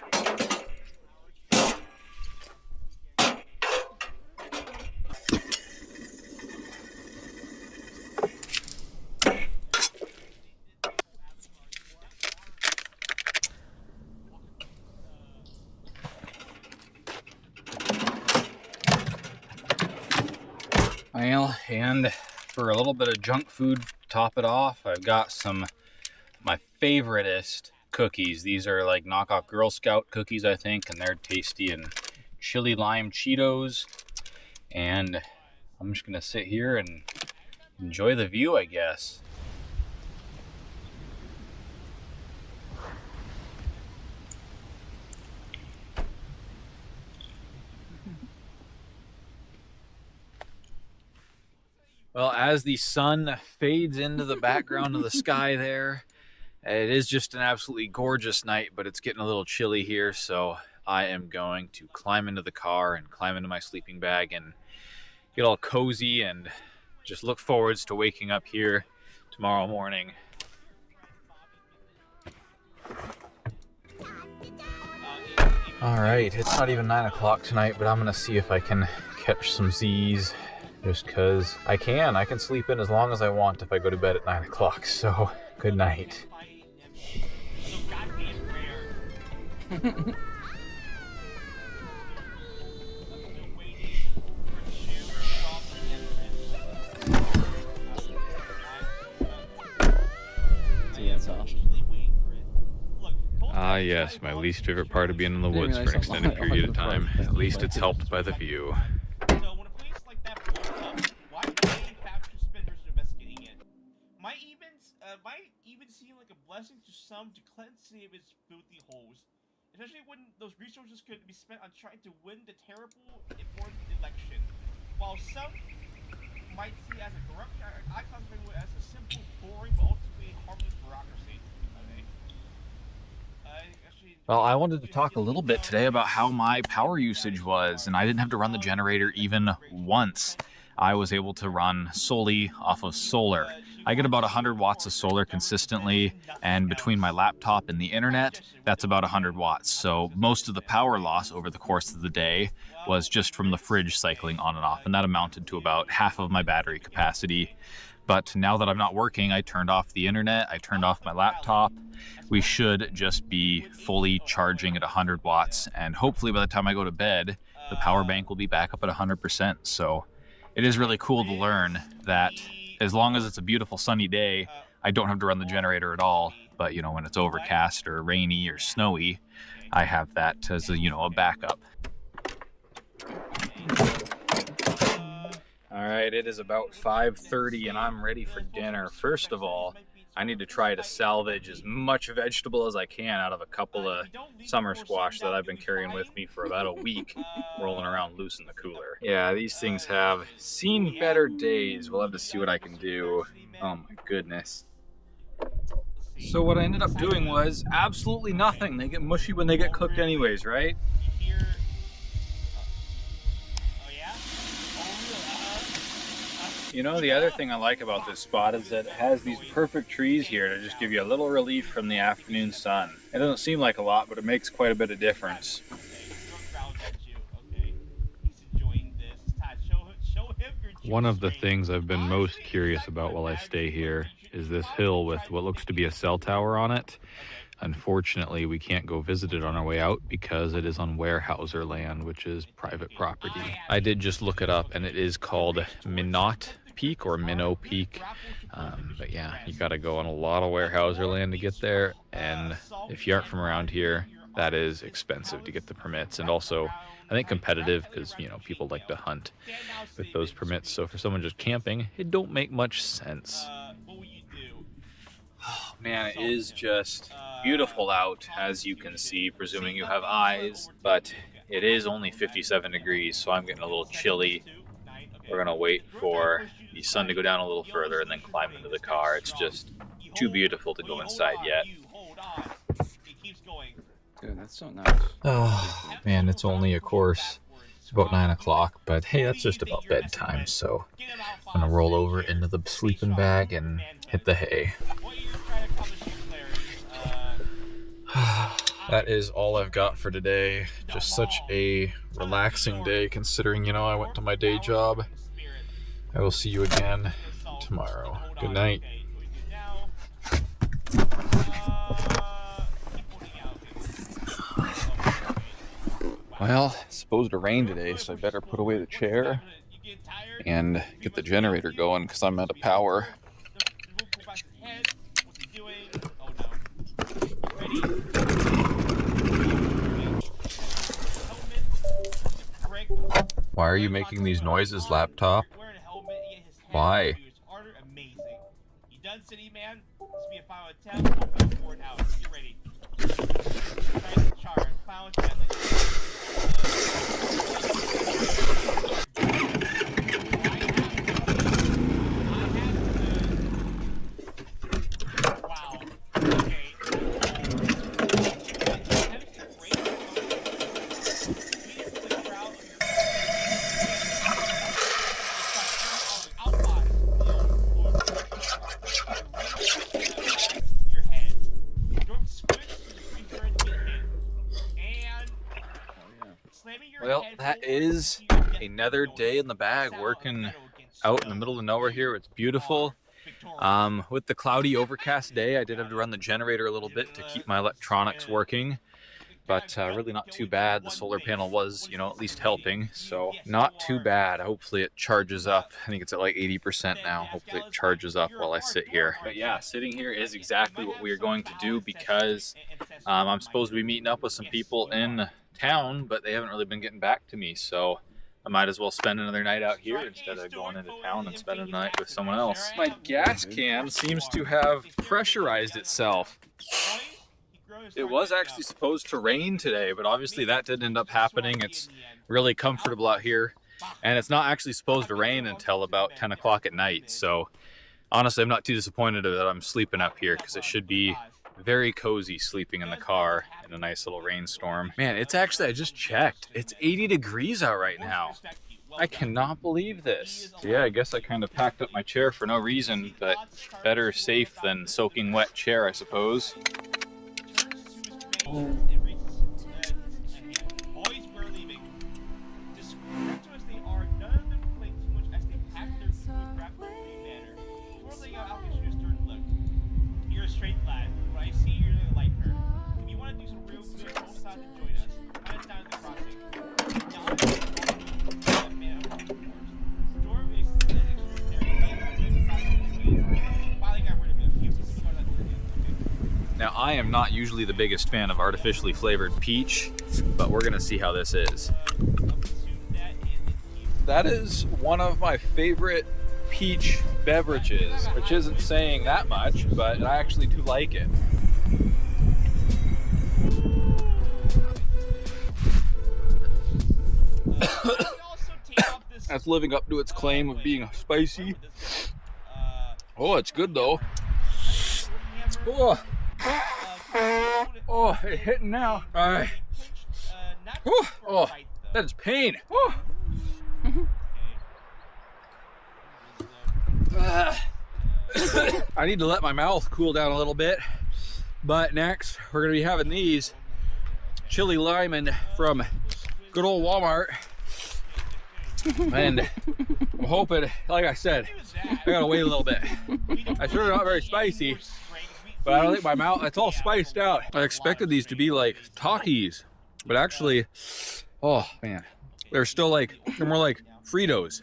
Well, and for a little bit of junk food to top it off, I've got some my favoriteest cookies. These are like knockoff Girl Scout cookies, I think, and they're tasty and chili lime Cheetos. And I'm just gonna sit here and enjoy the view, I guess. Well, as the sun fades into the background of the sky there, it is just an absolutely gorgeous night, but it's getting a little chilly here, so I am going to climb into the car and climb into my sleeping bag and get all cozy and just look forwards to waking up here tomorrow morning. All right, it's not even 9 o'clock tonight, but I'm gonna see if I can catch some Z's. Just because I can sleep in as long as I want if I go to bed at 9 o'clock, so good night. Ah yes, my least favorite part of being in the woods for an extended period of time. At least it's helped by the view. Might even seem like a blessing to some to cleanse some of its filthy holes, especially when those resources could be spent on trying to win the terrible important election. While some might see it as a corruption, I classify it as a simple, boring, but ultimately harmless bureaucracy. Well, I wanted to talk a little bit today about how my power usage was, and I didn't have to run the generator even once. I was able to run solely off of solar. I get about 100 watts of solar consistently, and between my laptop and the internet, that's about 100 watts. So most of the power loss over the course of the day was just from the fridge cycling on and off, and that amounted to about half of my battery capacity. But now that I'm not working, I turned off the internet, I turned off my laptop. We should just be fully charging at 100 watts, and hopefully by the time I go to bed, the power bank will be back up at 100%. So it is really cool to learn that as long as it's a beautiful sunny day, I don't have to run the generator at all. But, you know, when it's overcast or rainy or snowy, I have that as a, a backup. All right, it is about 5:30 and I'm ready for dinner. First of all, I need to try to salvage as much vegetable as I can out of a couple of summer squash that I've been carrying with me for about a week, rolling around loose in the cooler. Yeah, these things have seen better days. We'll have to see what I can do. Oh my goodness. So what I ended up doing was absolutely nothing. They get mushy when they get cooked anyways, right? You know, the other thing I like about this spot is that it has these perfect trees here to just give you a little relief from the afternoon sun. It doesn't seem like a lot, but it makes quite a bit of difference. One of the things I've been most curious about while I stay here is this hill with what looks to be a cell tower on it. Unfortunately, we can't go visit it on our way out because it is on Weyerhaeuser land, which is private property. I did just look it up, and it is called Minot Peak or Minnow Peak. But yeah, you got to go on a lot of Weyerhaeuser land to get there. And if you aren't from around here, that is expensive to get the permits. And also, I think competitive because, people like to hunt with those permits. So for someone just camping, it don't make much sense. Man, it is just beautiful out, as you can see, presuming you have eyes, but it is only 57 degrees, so I'm getting a little chilly. We're gonna wait for the sun to go down a little further and then climb into the car. It's just too beautiful to go inside yet. Dude, that's so nice. Oh man, it's only, of course, about 9 o'clock, but hey, that's just about bedtime, so I'm gonna roll over into the sleeping bag and hit the hay. That is all I've got for today. Just such a relaxing day considering, you know, I went to my day job. I will see you again tomorrow. Good night. Well, it's supposed to rain today, so I better put away the chair and get the generator going because I'm out of power. Why are you making these noises, laptop? Why? You done, City Man? This will be a final attempt. Open for an hour. Get ready. Try to charge. Final attempt. Wow. Okay. Well, that is another day in the bag working out in the middle of nowhere here. It's beautiful. With the cloudy, overcast day, I did have to run the generator a little bit to keep my electronics working, but really not too bad. The solar panel was, you know, at least helping, so not too bad. Hopefully it charges up. I think it's at like 80% now. Hopefully it charges up while I sit here. But yeah, sitting here is exactly what we are going to do because I'm supposed to be meeting up with some people in town, but they haven't really been getting back to me, so I might as well spend another night out here instead of going into town and spending the night with someone else. My gas can seems to have pressurized itself. It was actually supposed to rain today, but obviously that didn't end up happening. It's really comfortable out here, and it's not actually supposed to rain until about 10 o'clock at night, so honestly I'm not too disappointed that I'm sleeping up here because it should be very cozy sleeping in the car in a nice little rainstorm. Man, it's actually, I just checked, it's 80 degrees out right now. I cannot believe this. So yeah, I guess I kind of packed up my chair for no reason, but better safe than soaking wet chair, I suppose. You're a straight lad. What I see, you're a light curve. If you want to do some real good, both sides and join us. Find us down at the crossing. Now, man, Storm is finally got rid of it. Now, I am not usually the biggest fan of artificially flavored peach, but we're gonna see how this is. That is one of my favorite peach beverages, which isn't saying that much, but I actually do like it. That's living up to its claim of being spicy. Oh, it's good though. Oh, it's hitting now. All right. Oh, that is pain. Oh. I need to let my mouth cool down a little bit, but next we're gonna be having these chili lime from good old Walmart, and I'm hoping, like I said, I gotta wait a little bit. I'm sure they're not very spicy, but I don't think my mouth, it's all spiced out. I expected these to be like Takis, but actually, oh man, they're still like, they're more like Fritos.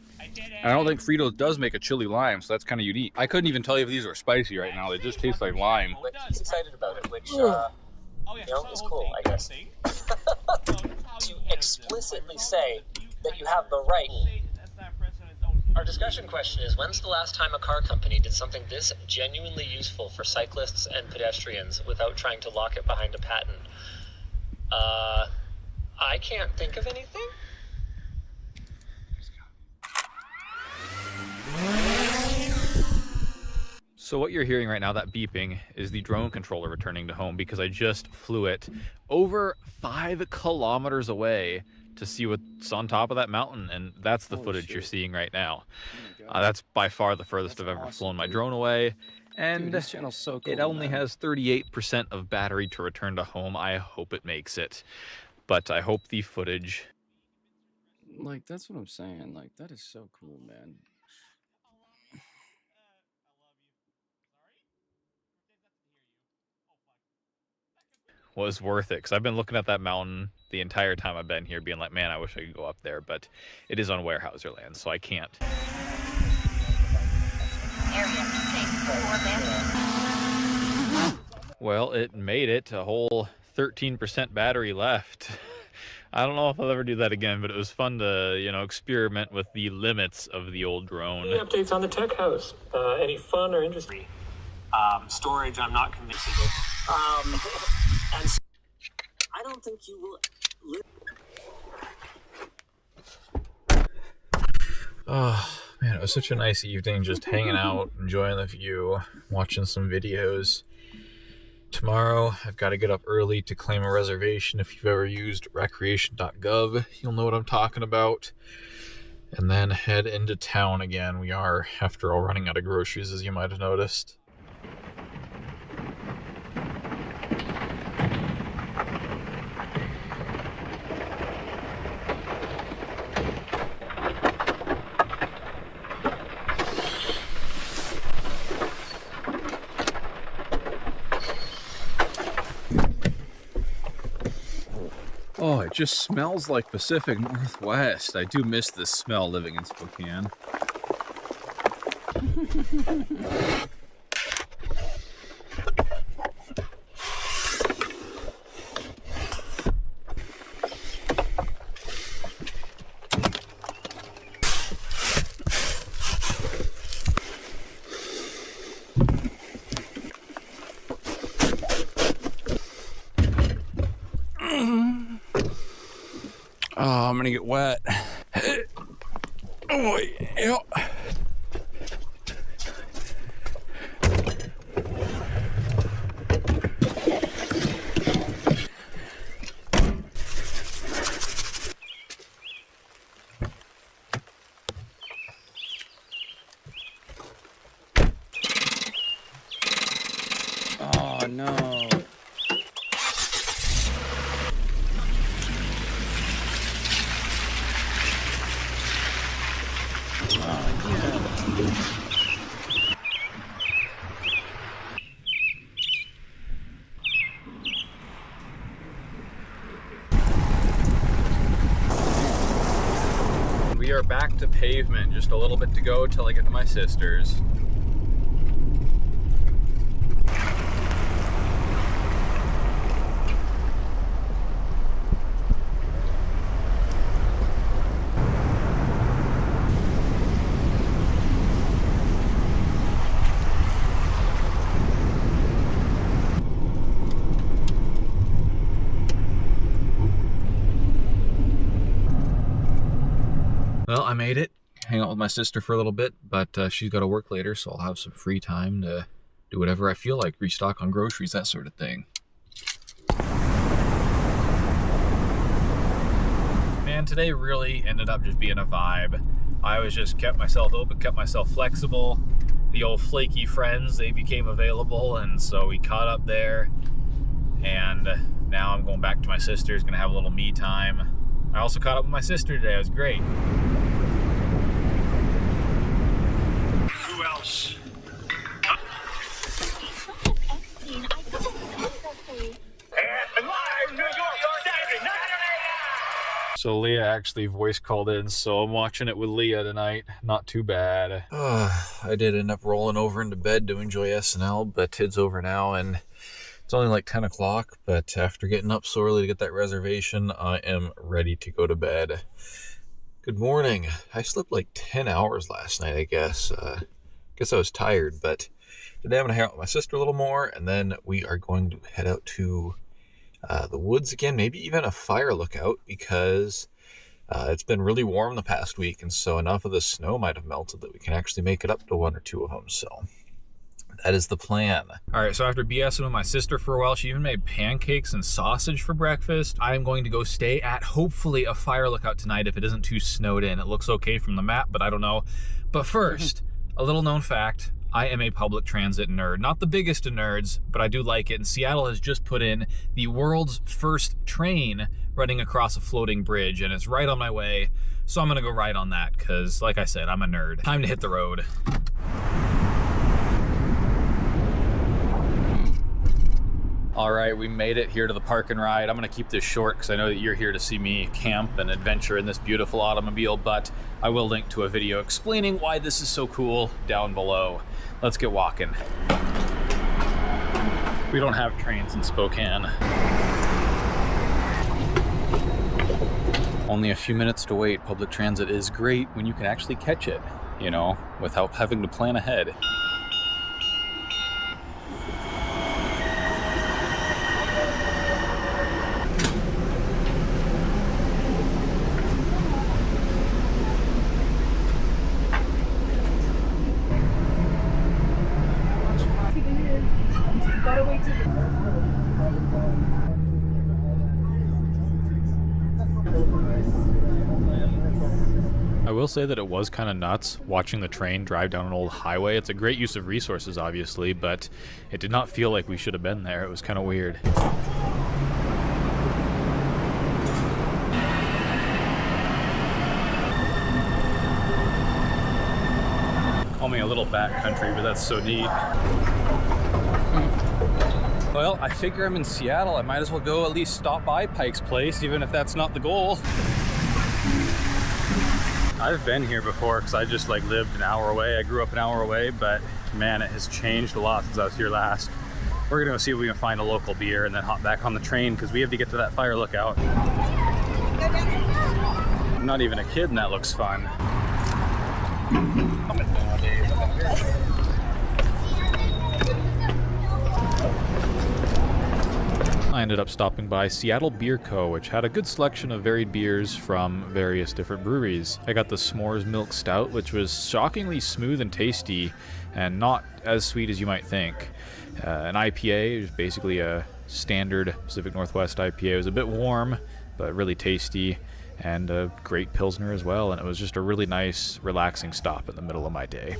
I don't think Fritos does make a chili lime, so that's kind of unique. I couldn't even tell you if these are spicy right now. They just taste like lime. He's excited about it, which, you know, is cool, I guess. To explicitly say that you have the right Our discussion question is, when's the last time a car company did something this genuinely useful for cyclists and pedestrians without trying to lock it behind a patent? I can't think of anything. So what you're hearing right now, that beeping, is the drone controller returning to home because I just flew it over 5 kilometers away to see what's on top of that mountain, and that's the footage you're seeing right now. That's by far the furthest I've ever flown my drone away, and Dude, this channel's so cool, it only man. has 38% of battery to return to home. I hope it makes it, but I hope the footage... Like, that's what I'm saying. Like, that is so cool, man. was worth it, because I've been looking at that mountain the entire time I've been here being like, man, I wish I could go up there, but it is on Weyerhaeuser land, so I can't. Well, it made it. A whole 13% battery left. I don't know if I'll ever do that again, but it was fun to, you know, experiment with the limits of the old drone. Any updates on the tech house? Any fun or interesting? Storage, I'm not convinced of it. And I don't think you will live. Oh, man, it was such a nice evening just hanging out, enjoying the view, watching some videos. Tomorrow, I've got to get up early to claim a reservation. If you've ever used recreation.gov, you'll know what I'm talking about. And then head into town again. We are, after all, running out of groceries, as you might have noticed. Oh, it just smells like Pacific Northwest. I do miss this smell living in Spokane. Oh, I'm gonna get wet. Oh, yeah. Oh, no. We are back to pavement. Just a little bit to go till I get to my sister's. Well, I made it. Hang out with my sister for a little bit, but she's got to work later, so I'll have some free time to do whatever I feel like, restock on groceries, that sort of thing. Man, today really ended up just being a vibe. I was just kept myself open, kept myself flexible. The old flaky friends, they became available, and so we caught up there. And now I'm going back to my sister's, gonna have a little me time. I also caught up with my sister today. It was great. Who else? So Leah actually voice called in, so I'm watching it with Leah tonight. Not too bad. I did end up rolling over into bed to enjoy SNL, but it's over now, and it's only like 10 o'clock, but after getting up so early to get that reservation, I am ready to go to bed. Good morning. I slept like 10 hours last night, I guess. Guess I was tired, but today I'm going to hang out with my sister a little more, and then we are going to head out to the woods again, maybe even a fire lookout, because it's been really warm the past week, and so enough of the snow might have melted that we can actually make it up to one or two of them, so that is the plan. All right, so after BSing with my sister for a while, she even made pancakes and sausage for breakfast. I am going to go stay at, hopefully, a fire lookout tonight if it isn't too snowed in. It looks okay from the map, but I don't know. But first, a little known fact, I am a public transit nerd. Not the biggest of nerds, but I do like it. And Seattle has just put in the world's first train running across a floating bridge, and it's right on my way. So I'm gonna go ride on that, because like I said, I'm a nerd. Time to hit the road. All right, we made it here to the park and ride. I'm gonna keep this short because I know that you're here to see me camp and adventure in this beautiful automobile, but I will link to a video explaining why this is so cool down below. Let's get walking. We don't have trains in Spokane. Only a few minutes to wait. Public transit is great when you can actually catch it, you know, without having to plan ahead. I will say that it was kind of nuts watching the train drive down an old highway. It's a great use of resources, obviously, but it did not feel like we should have been there. It was kind of weird. Call me a little backcountry, but that's so neat. Well, I figure I'm in Seattle. I might as well go at least stop by Pike's Place, even if that's not the goal. I've been here before because I just like lived an hour away. I grew up an hour away, but man, it has changed a lot since I was here last. We're gonna go see if we can find a local beer and then hop back on the train because we have to get to that fire lookout. I'm not even a kid and that looks fun. I ended up stopping by Seattle Beer Co., which had a good selection of varied beers from various different breweries. I got the S'mores Milk Stout, which was shockingly smooth and tasty, and not as sweet as you might think. An IPA, is basically a standard Pacific Northwest IPA. It was a bit warm, but really tasty, and a great Pilsner as well, and it was just a really nice, relaxing stop in the middle of my day.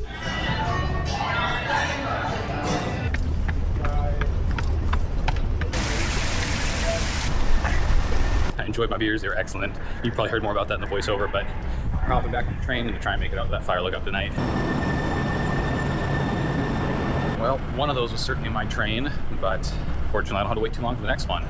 I enjoyed my beers, they were excellent. You probably heard more about that in the voiceover, but we're hopping back on the train to try and make it out to that fire lookout tonight. Well, one of those was certainly my train, but fortunately I don't have to wait too long for the next one.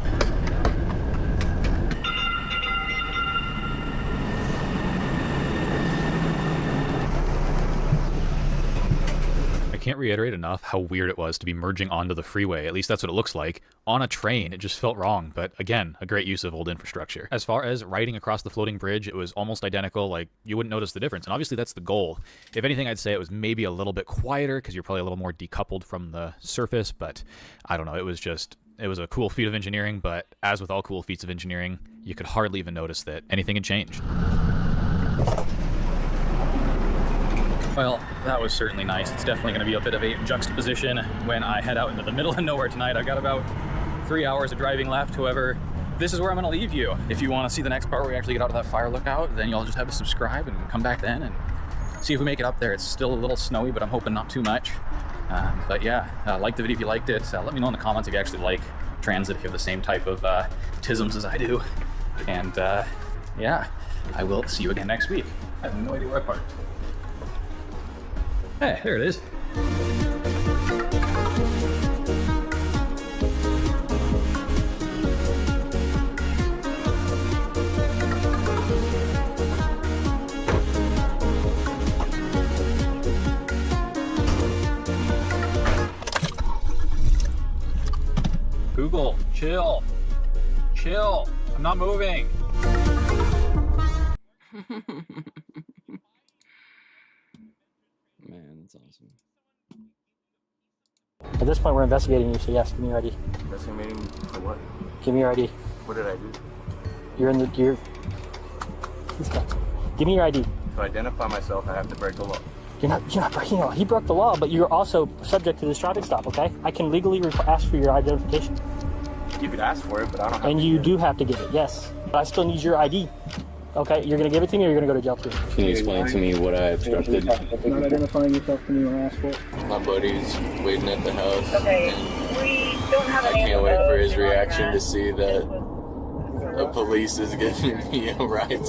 I can't reiterate enough how weird it was to be merging onto the freeway, at least that's what it looks like, on a train. It just felt wrong, but again, a great use of old infrastructure. As far as riding across the floating bridge, it was almost identical, like you wouldn't notice the difference, and obviously that's the goal. If anything, I'd say it was maybe a little bit quieter because you're probably a little more decoupled from the surface, but I don't know, it was a cool feat of engineering, but as with all cool feats of engineering, you could hardly even notice that anything had changed. Well, that was certainly nice. It's definitely going to be a bit of a juxtaposition when I head out into the middle of nowhere tonight. I've got about 3 hours of driving left. However, this is where I'm going to leave you. If you want to see the next part where we actually get out to that fire lookout, then you'll just have to subscribe and come back then and see if we make it up there. It's still a little snowy, but I'm hoping not too much. But yeah, like the video if you liked it. Let me know in the comments if you actually like transit, if you have the same type of tisms as I do. And yeah, I will see you again next week. I have no idea where I parked. Hey, there it is. Google, chill. Chill. I'm not moving. Man, that's awesome. At this point, we're investigating you, so yes, give me your ID. Investigating for what? Give me your ID. What did I do? Give me your ID. To identify myself, I have to break the law. You're not breaking the law. He broke the law, but you're also subject to this traffic stop, okay? I can legally ask for your identification. You could ask for it, but I don't have And to you do have to give it, yes. But I still need your ID. Okay, you're gonna give it to me or you're gonna go to jail too? Can you explain to me what I obstructed? Not identifying yourself to me when I asked for it. My buddy's waiting at the house. Okay, we don't have an I can't wait for his answer on reaction that. to see that the police is giving me a ride.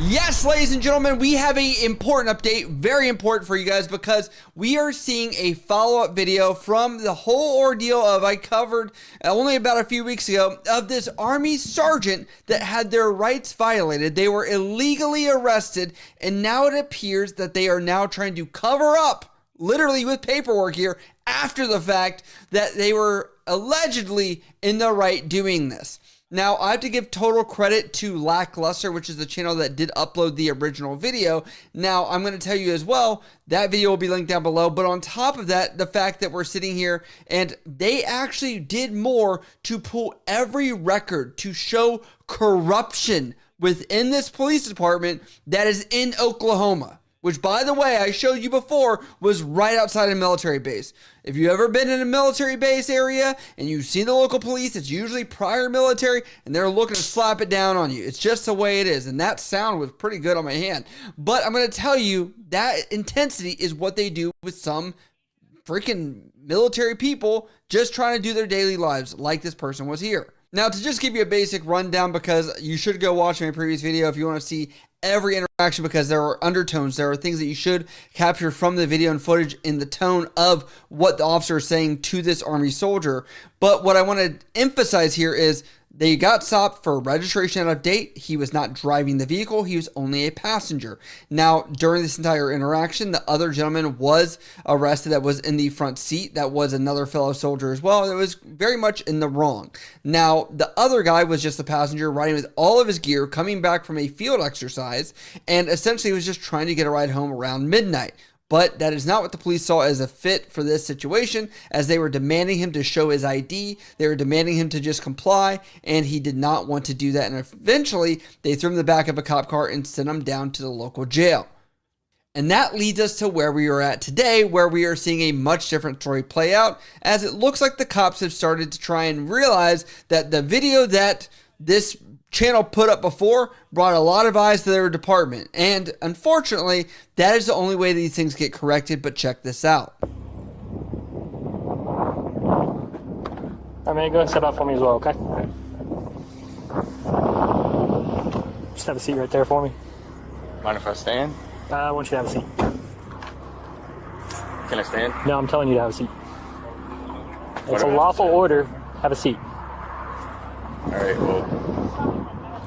Yes, ladies and gentlemen, we have an important update, very important for you guys, because we are seeing a follow-up video from the whole ordeal of I covered only about a few weeks ago of this Army sergeant that had their rights violated. They were illegally arrested, and now it appears that they are now trying to cover up, literally with paperwork here, after the fact that they were allegedly in the right doing this. Now, I have to give total credit to Lackluster, which is the channel that did upload the original video. Now, I'm going to tell you as well, that video will be linked down below. But on top of that, the fact that we're sitting here and they actually did more to pull every record to show corruption within this police department that is in Oklahoma. Which, by the way, I showed you before was right outside a military base. If you've ever been in a military base area and you see the local police, it's usually prior military and they're looking to slap it down on you. It's just the way it is. And that sound was pretty good on my hand. But I'm going to tell you that intensity is what they do with some freaking military people just trying to do their daily lives like this person was here. Now, to just give you a basic rundown, because you should go watch my previous video if you want to see every interaction, because there are undertones, there are things that you should capture from the video and footage in the tone of what the officer is saying to this Army soldier. But what I want to emphasize here is they got stopped for registration out of date. He was not driving the vehicle. He was only a passenger. Now, during this entire interaction, the other gentleman was arrested that was in the front seat. That was another fellow soldier as well. It was very much in the wrong. Now, the other guy was just a passenger riding with all of his gear, coming back from a field exercise, and essentially was just trying to get a ride home around midnight. But that is not what the police saw as a fit for this situation, as they were demanding him to show his ID. They were demanding him to just comply, and he did not want to do that. And eventually, they threw him in the back of a cop car and sent him down to the local jail. And that leads us to where we are at today, where we are seeing a much different story play out, as it looks like the cops have started to try and realize that the video that this channel put up before brought a lot of eyes to their department. And unfortunately, that is the only way these things get corrected. But check this out. All right, man, go ahead and step out for me as well, okay? Just have a seat right there for me. Mind if I stand? I want you to have a seat. Can I stand? No, I'm telling you to have a seat. It's a lawful order. Have a seat. Alright, well,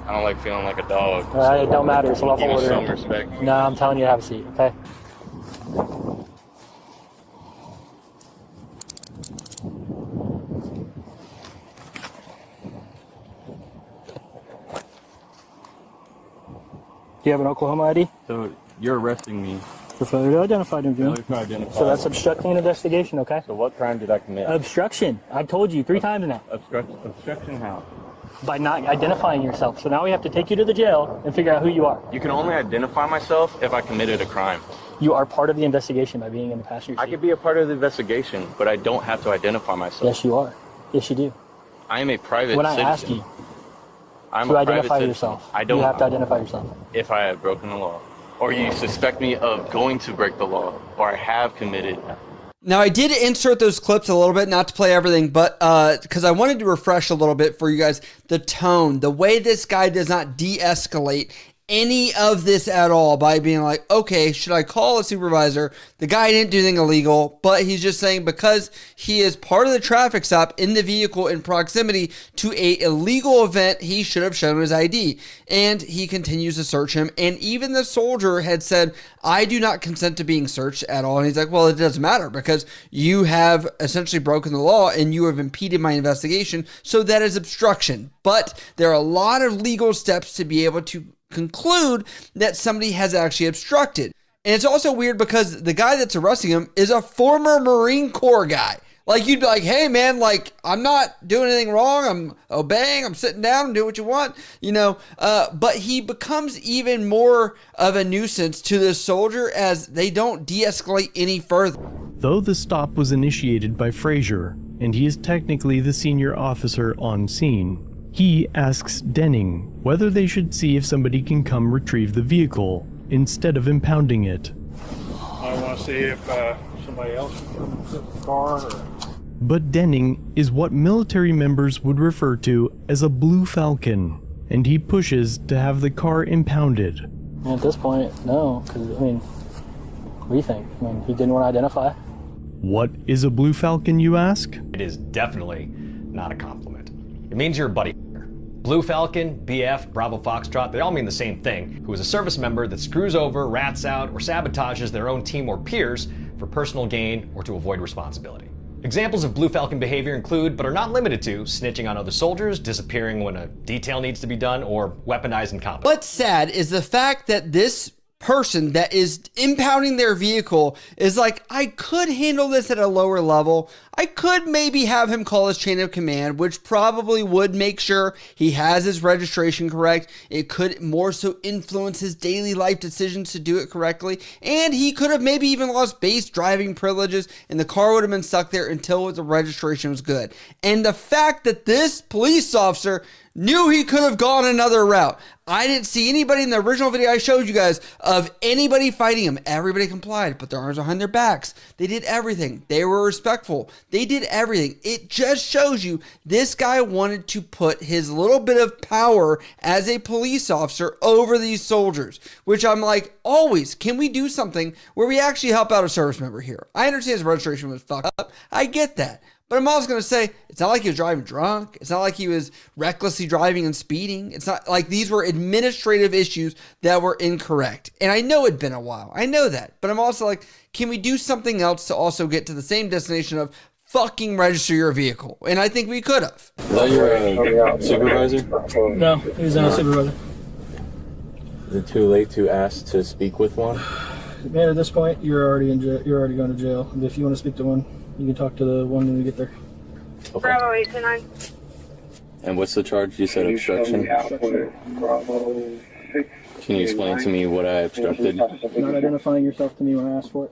I don't like feeling like a dog. It don't matter. It's a lawful Give me order. some respect. No, I'm telling you to have a seat, okay? Do you have an Oklahoma ID? So you're arresting me. For failure to identify them, Jim. Failure to identify. So that's obstructing an investigation, okay? So what crime did I commit? Obstruction. I've told you 3 times now. Obstruction how? By not identifying yourself. So now we have to take you to the jail and figure out who you are. You can only identify myself if I committed a crime. You are part of the investigation by being in the passenger seat. I could be a part of the investigation, but I don't have to identify myself. Yes, you are. Yes, you do. I am a private When citizen. I ask you I'm to a private identify citizen. yourself, I don't you have to identify yourself. if I have broken the law. Or you suspect me of going to break the law, or I have committed. Now, I did insert those clips a little bit, not to play everything, but because I wanted to refresh a little bit for you guys, the tone, the way this guy does not de-escalate any of this at all by being like, okay, should I call a supervisor? The guy didn't do anything illegal, but he's just saying because he is part of the traffic stop in the vehicle in proximity to a illegal event, he should have shown his ID. And he continues to search him. And even the soldier had said, I do not consent to being searched at all. And he's like, well, it doesn't matter because you have essentially broken the law and you have impeded my investigation. So that is obstruction. But there are a lot of legal steps to be able to conclude that somebody has actually obstructed. And it's also weird because the guy that's arresting him is a former Marine Corps guy. Like, you'd be like, hey, man, like, I'm not doing anything wrong. I'm obeying. I'm sitting down and do what you want, you know. But he becomes even more of a nuisance to the soldier as they don't de-escalate any further. Though the stop was initiated by Frazier, and he is technically the senior officer on scene, he asks Denning whether they should see if somebody can come retrieve the vehicle instead of impounding it. I want to see if somebody else can come and sit in the car. But Denning is what military members would refer to as a Blue Falcon, and he pushes to have the car impounded. At this point, no, because, I mean, what do you think? I mean, he didn't want to identify. What is a Blue Falcon, you ask? It is definitely not a compliment. It means you're a buddy. Blue Falcon, BF, Bravo Foxtrot, they all mean the same thing, who is a service member that screws over, rats out, or sabotages their own team or peers for personal gain or to avoid responsibility. Examples of Blue Falcon behavior include, but are not limited to, snitching on other soldiers, disappearing when a detail needs to be done, or weaponized incompetence. What's sad is the fact that this person that is impounding their vehicle is like, I could handle this at a lower level. I could maybe have him call his chain of command, which probably would make sure he has his registration correct. It could more so influence his daily life decisions to do it correctly. And he could have maybe even lost base driving privileges and the car would have been stuck there until the registration was good. And the fact that this police officer knew he could have gone another route. I didn't see anybody in the original video I showed you guys of anybody fighting him. Everybody complied, put their arms behind their backs. They did everything. They were respectful. They did everything. It just shows you this guy wanted to put his little bit of power as a police officer over these soldiers, which I'm like, always, can we do something where we actually help out a service member here? I understand his registration was fucked up. I get that. But I'm also going to say, it's not like he was driving drunk. It's not like he was recklessly driving and speeding. It's not like these were administrative issues that were incorrect. And I know it'd been a while. I know that. But I'm also like, can we do something else to also get to the same destination of fucking register your vehicle? And I think we could have. Is that your supervisor? No, he was not a supervisor. Is it too late to ask to speak with one? Man, at this point, you're already in jail. You're already going to jail. If you want to speak to one, you can talk to the one when we get there. Okay. Bravo 829. And what's the charge? You said obstruction. Can you explain to me what I obstructed? Not identifying yourself to me when I asked for it.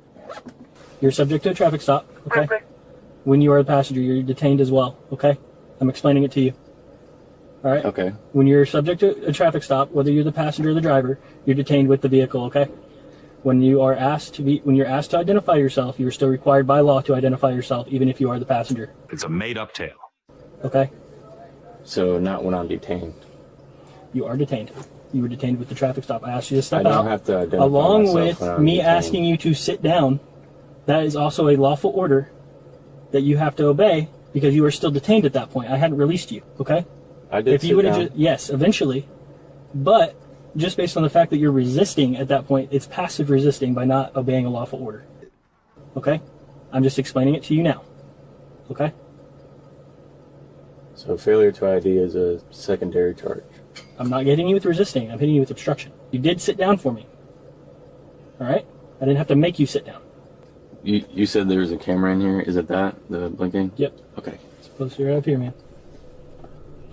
You're subject to a traffic stop, okay? When you are the passenger, you're detained as well, okay? I'm explaining it to you. All right? Okay. When you're subject to a traffic stop, whether you're the passenger or the driver, you're detained with the vehicle, okay? When you're asked to identify yourself, you are still required by law to identify yourself, even if you are the passenger. It's a made-up tale. Okay? So not when I'm detained. You are detained. You were detained with the traffic stop. I asked you to step I don't out. have to identify along myself with when I'm me detained. asking you to sit down, that is also a lawful order that you have to obey because you are still detained at that point. I hadn't released you, okay? I did If you sit would have down. yes, eventually. But just based on the fact that you're resisting at that point, it's passive resisting by not obeying a lawful order. Okay? I'm just explaining it to you now. Okay? So failure to ID is a secondary charge. I'm not hitting you with resisting. I'm hitting you with obstruction. You did sit down for me. All right? I didn't have to make you sit down. You said there's a camera in here. Is it that? The blinking? Yep. Okay. It's supposed to be right up here, man.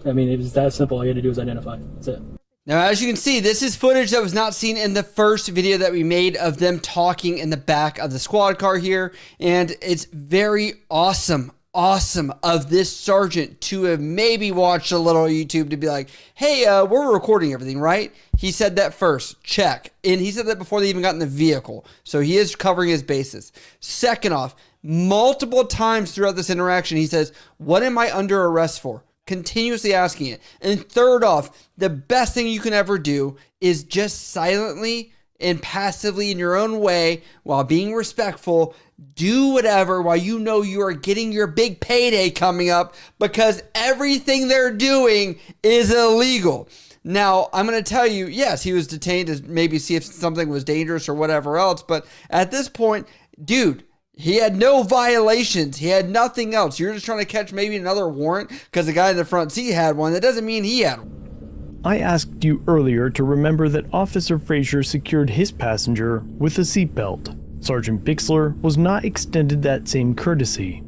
I mean, it was that simple. All you had to do was identify. That's it. Now, as you can see, this is footage that was not seen in the first video that we made of them talking in the back of the squad car here. And it's very awesome of this sergeant to have maybe watched a little YouTube to be like, hey, we're recording everything, right? He said that first. Check. And he said that before they even got in the vehicle. So he is covering his bases. Second off, multiple times throughout this interaction, he says, what am I under arrest for? Continuously asking it. And third off, the best thing you can ever do is just silently and passively in your own way, while being respectful, do whatever while you know you are getting your big payday coming up, because everything they're doing is illegal. Now, I'm going to tell you, yes, he was detained to maybe see if something was dangerous or whatever else, but at this point, dude, he had no violations. He had nothing else. You're just trying to catch maybe another warrant because the guy in the front seat had one. That doesn't mean he had one. I asked you earlier to remember that Officer Frazier secured his passenger with a seatbelt. Sergeant Bixler was not extended that same courtesy.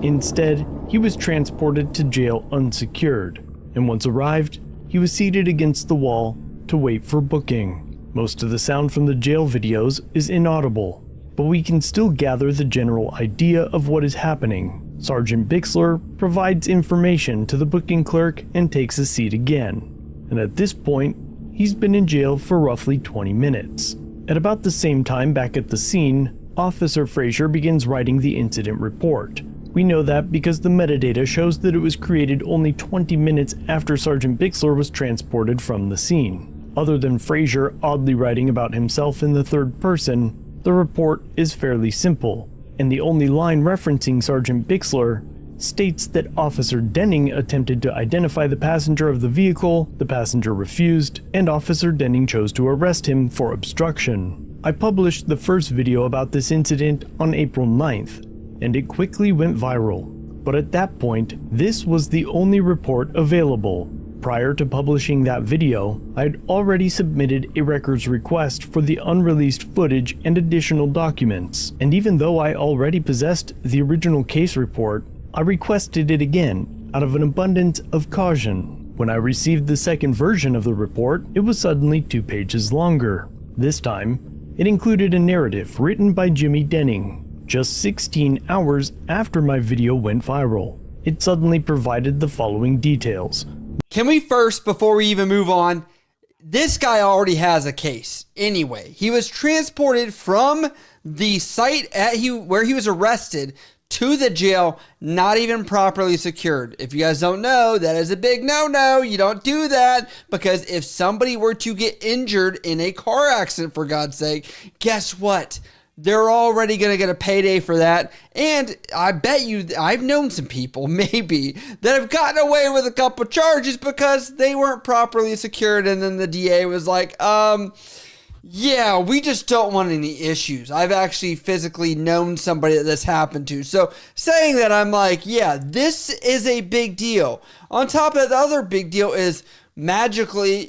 Instead, he was transported to jail unsecured, and once arrived, he was seated against the wall to wait for booking. Most of the sound from the jail videos is inaudible, but we can still gather the general idea of what is happening. Sergeant Bixler provides information to the booking clerk and takes a seat again, and at this point, he's been in jail for roughly 20 minutes. At about the same time back at the scene, Officer Frazier begins writing the incident report. We know that because the metadata shows that it was created only 20 minutes after Sergeant Bixler was transported from the scene. Other than Frazier oddly writing about himself in the third person, the report is fairly simple, and the only line referencing Sergeant Bixler states that Officer Denning attempted to identify the passenger of the vehicle, the passenger refused, and Officer Denning chose to arrest him for obstruction. I published the first video about this incident on April 9th, and it quickly went viral. But at that point, this was the only report available. Prior to publishing that video, I had already submitted a records request for the unreleased footage and additional documents, and even though I already possessed the original case report, I requested it again out of an abundance of caution. When I received the second version of the report, it was suddenly 2 pages longer. This time, it included a narrative written by Jimmy Denning. Just 16 hours after my video went viral, it suddenly provided the following details. Can we first, before we even move on, this guy already has a case. Anyway, he was transported from the site where he was arrested to the jail, not even properly secured. If you guys don't know, that is a big no-no. You don't do that, because if somebody were to get injured in a car accident, for God's sake, guess what? They're already going to get a payday for that. And I bet you, I've known some people, maybe, that have gotten away with a couple charges because they weren't properly secured. And then the DA was like, yeah, we just don't want any issues. I've actually physically known somebody that this happened to. So saying that, I'm like, yeah, this is a big deal. On top of that, the other big deal is magically,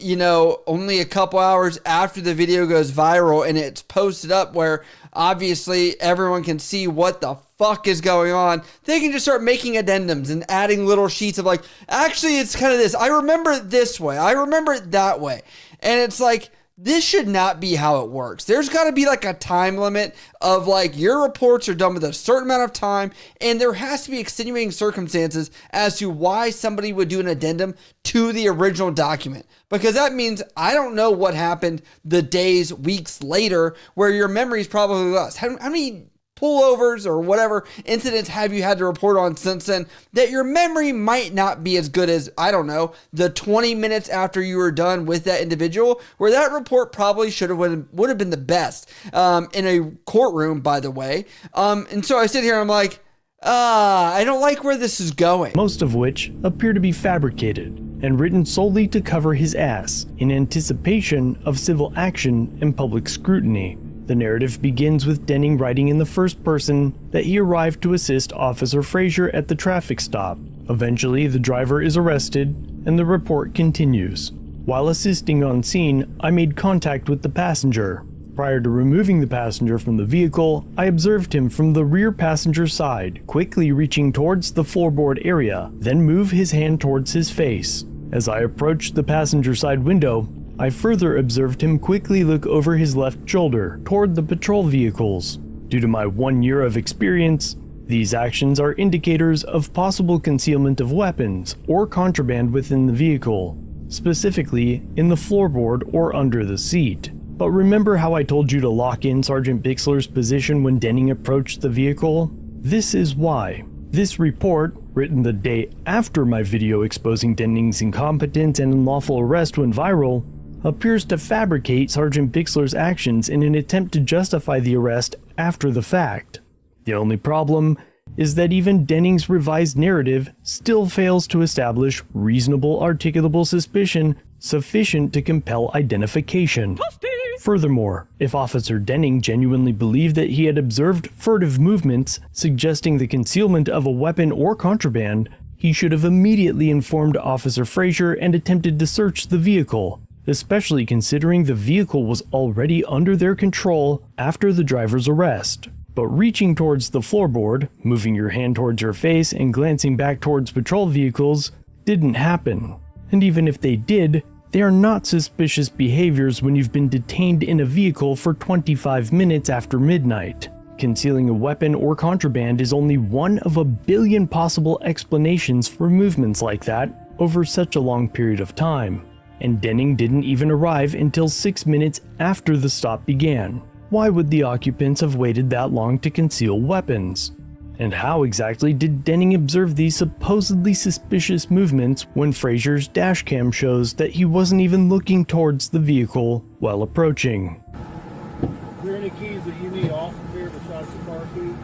only a couple hours after the video goes viral and it's posted up where obviously everyone can see what the fuck is going on, they can just start making addendums and adding little sheets of like, actually it's kind of this, I remember it this way, I remember it that way. And it's like, this should not be how it works. There's got to be like a time limit of like your reports are done with a certain amount of time, and there has to be extenuating circumstances as to why somebody would do an addendum to the original document. Because that means I don't know what happened the days, weeks later where your memory is probably lost. How many pullovers or whatever incidents have you had to report on since then that your memory might not be as good as, I don't know, the 20 minutes after you were done with that individual, where that report probably would have been the best in a courtroom, by the way. And so I sit here and I'm like, I don't like where this is going. Most of which appear to be fabricated and written solely to cover his ass in anticipation of civil action and public scrutiny. The narrative begins with Denning writing in the first person that he arrived to assist Officer Frazier at the traffic stop. Eventually, the driver is arrested, and the report continues. While assisting on scene, I made contact with the passenger. Prior to removing the passenger from the vehicle, I observed him from the rear passenger side, quickly reaching towards the floorboard area, then move his hand towards his face. As I approached the passenger side window, I further observed him quickly look over his left shoulder toward the patrol vehicles. Due to my 1 year of experience, these actions are indicators of possible concealment of weapons or contraband within the vehicle, specifically in the floorboard or under the seat. But remember how I told you to lock in Sergeant Bixler's position when Denning approached the vehicle? This is why. This report, written the day after my video exposing Denning's incompetence and unlawful arrest went viral, appears to fabricate Sergeant Bixler's actions in an attempt to justify the arrest after the fact. The only problem is that even Denning's revised narrative still fails to establish reasonable articulable suspicion sufficient to compel identification. Furthermore, if Officer Denning genuinely believed that he had observed furtive movements suggesting the concealment of a weapon or contraband, he should have immediately informed Officer Frazier and attempted to search the vehicle, especially considering the vehicle was already under their control after the driver's arrest. But reaching towards the floorboard, moving your hand towards your face, and glancing back towards patrol vehicles didn't happen. And even if they did, they are not suspicious behaviors when you've been detained in a vehicle for 25 minutes after midnight. Concealing a weapon or contraband is only one of a billion possible explanations for movements like that over such a long period of time. And Denning didn't even arrive until 6 minutes after the stop began. Why would the occupants have waited that long to conceal weapons? And how exactly did Denning observe these supposedly suspicious movements when Frazier's dashcam shows that he wasn't even looking towards the vehicle while approaching? Is there any keys that you need off of here besides the car key?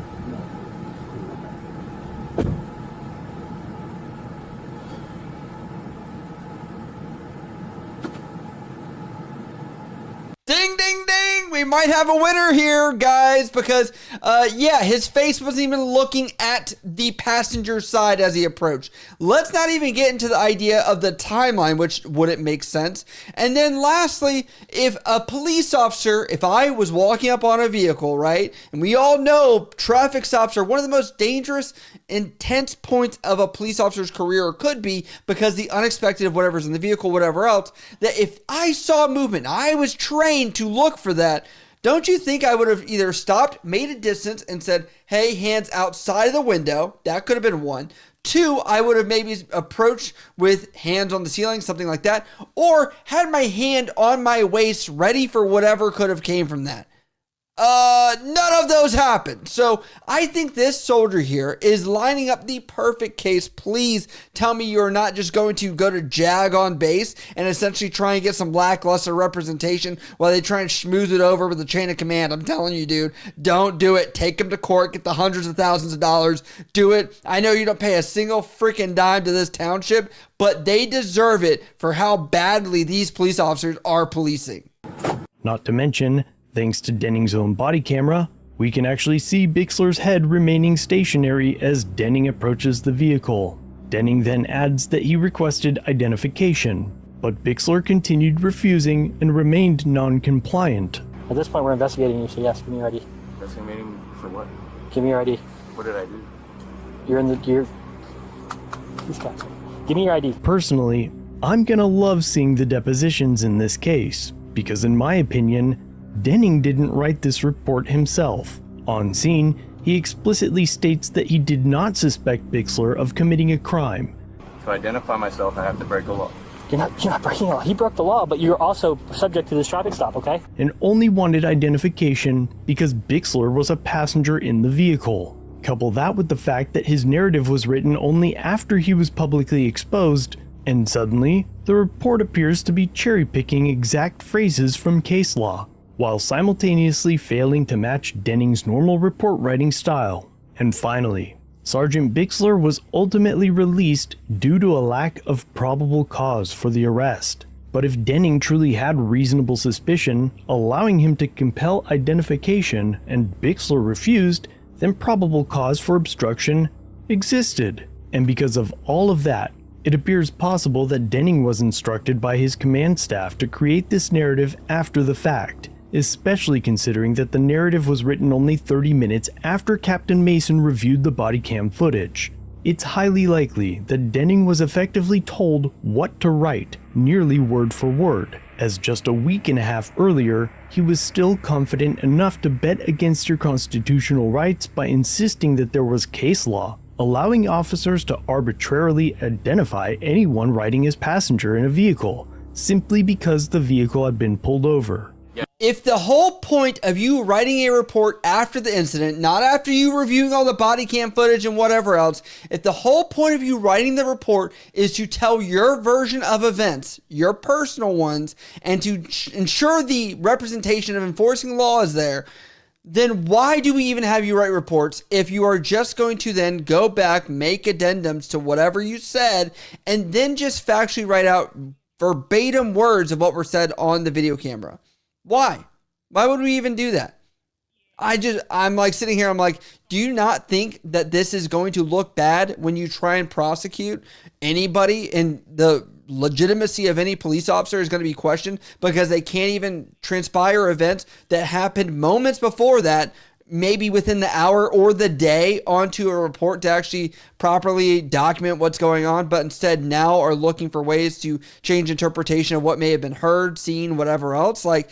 Ding, ding, ding! We might have a winner here, guys, because, yeah, his face wasn't even looking at the passenger side as he approached. Let's not even get into the idea of the timeline, which wouldn't make sense. And then lastly, if a police officer, if I was walking up on a vehicle, right, and we all know traffic stops are one of the most dangerous, intense points of a police officer's career, or could be, because the unexpected of whatever's in the vehicle, whatever else, that if I saw movement, I was trained to look for that, don't you think I would have either stopped, made a distance, and said, hey, hands outside of the window? That could have been one. Two, I would have maybe approached with hands on the ceiling, something like that, or had my hand on my waist ready for whatever could have came from that. None of those happened. So I think this soldier here is lining up the perfect case. Please tell me you're not just going to go to JAG on base and essentially try and get some lackluster representation while they try and schmooze it over with the chain of command. I'm telling you, dude, don't do it. Take him to court, get the hundreds of thousands of dollars, do it. I know you don't pay a single freaking dime to this township, but they deserve it for how badly these police officers are policing. Not to mention, thanks to Denning's own body camera, we can actually see Bixler's head remaining stationary as Denning approaches the vehicle. Denning then adds that he requested identification, but Bixler continued refusing and remained non-compliant. At this point, we're investigating you, so yes, give me your ID. Investigating for what? Give me your ID. What did I do? These guys. Give me your ID. Personally, I'm gonna love seeing the depositions in this case, because in my opinion, Denning didn't write this report himself. On scene, he explicitly states that he did not suspect Bixler of committing a crime. To identify myself, I have to break the law. You're not breaking the law. He broke the law, but you're also subject to this traffic stop, okay? And only wanted identification because Bixler was a passenger in the vehicle. Couple that with the fact that his narrative was written only after he was publicly exposed, and suddenly, the report appears to be cherry-picking exact phrases from case law, while simultaneously failing to match Denning's normal report writing style. And finally, Sergeant Bixler was ultimately released due to a lack of probable cause for the arrest. But if Denning truly had reasonable suspicion, allowing him to compel identification, and Bixler refused, then probable cause for obstruction existed. And because of all of that, it appears possible that Denning was instructed by his command staff to create this narrative after the fact, especially considering that the narrative was written only 30 minutes after Captain Mason reviewed the body cam footage. It's highly likely that Denning was effectively told what to write, nearly word for word, as just a week and a half earlier, he was still confident enough to bet against your constitutional rights by insisting that there was case law, allowing officers to arbitrarily identify anyone riding as passenger in a vehicle, simply because the vehicle had been pulled over. If the whole point of you writing a report after the incident, not after you reviewing all the body cam footage and whatever else, if the whole point of you writing the report is to tell your version of events, your personal ones, and to ensure the representation of enforcing law is there, then why do we even have you write reports if you are just going to then go back, make addendums to whatever you said, and then just factually write out verbatim words of what were said on the video camera? Why? Why would we even do that? I'm like sitting here, I'm like, do you not think that this is going to look bad when you try and prosecute anybody, and the legitimacy of any police officer is going to be questioned because they can't even transpire events that happened moments before that, maybe within the hour or the day, onto a report to actually properly document what's going on, but instead now are looking for ways to change interpretation of what may have been heard, seen, whatever else. Like,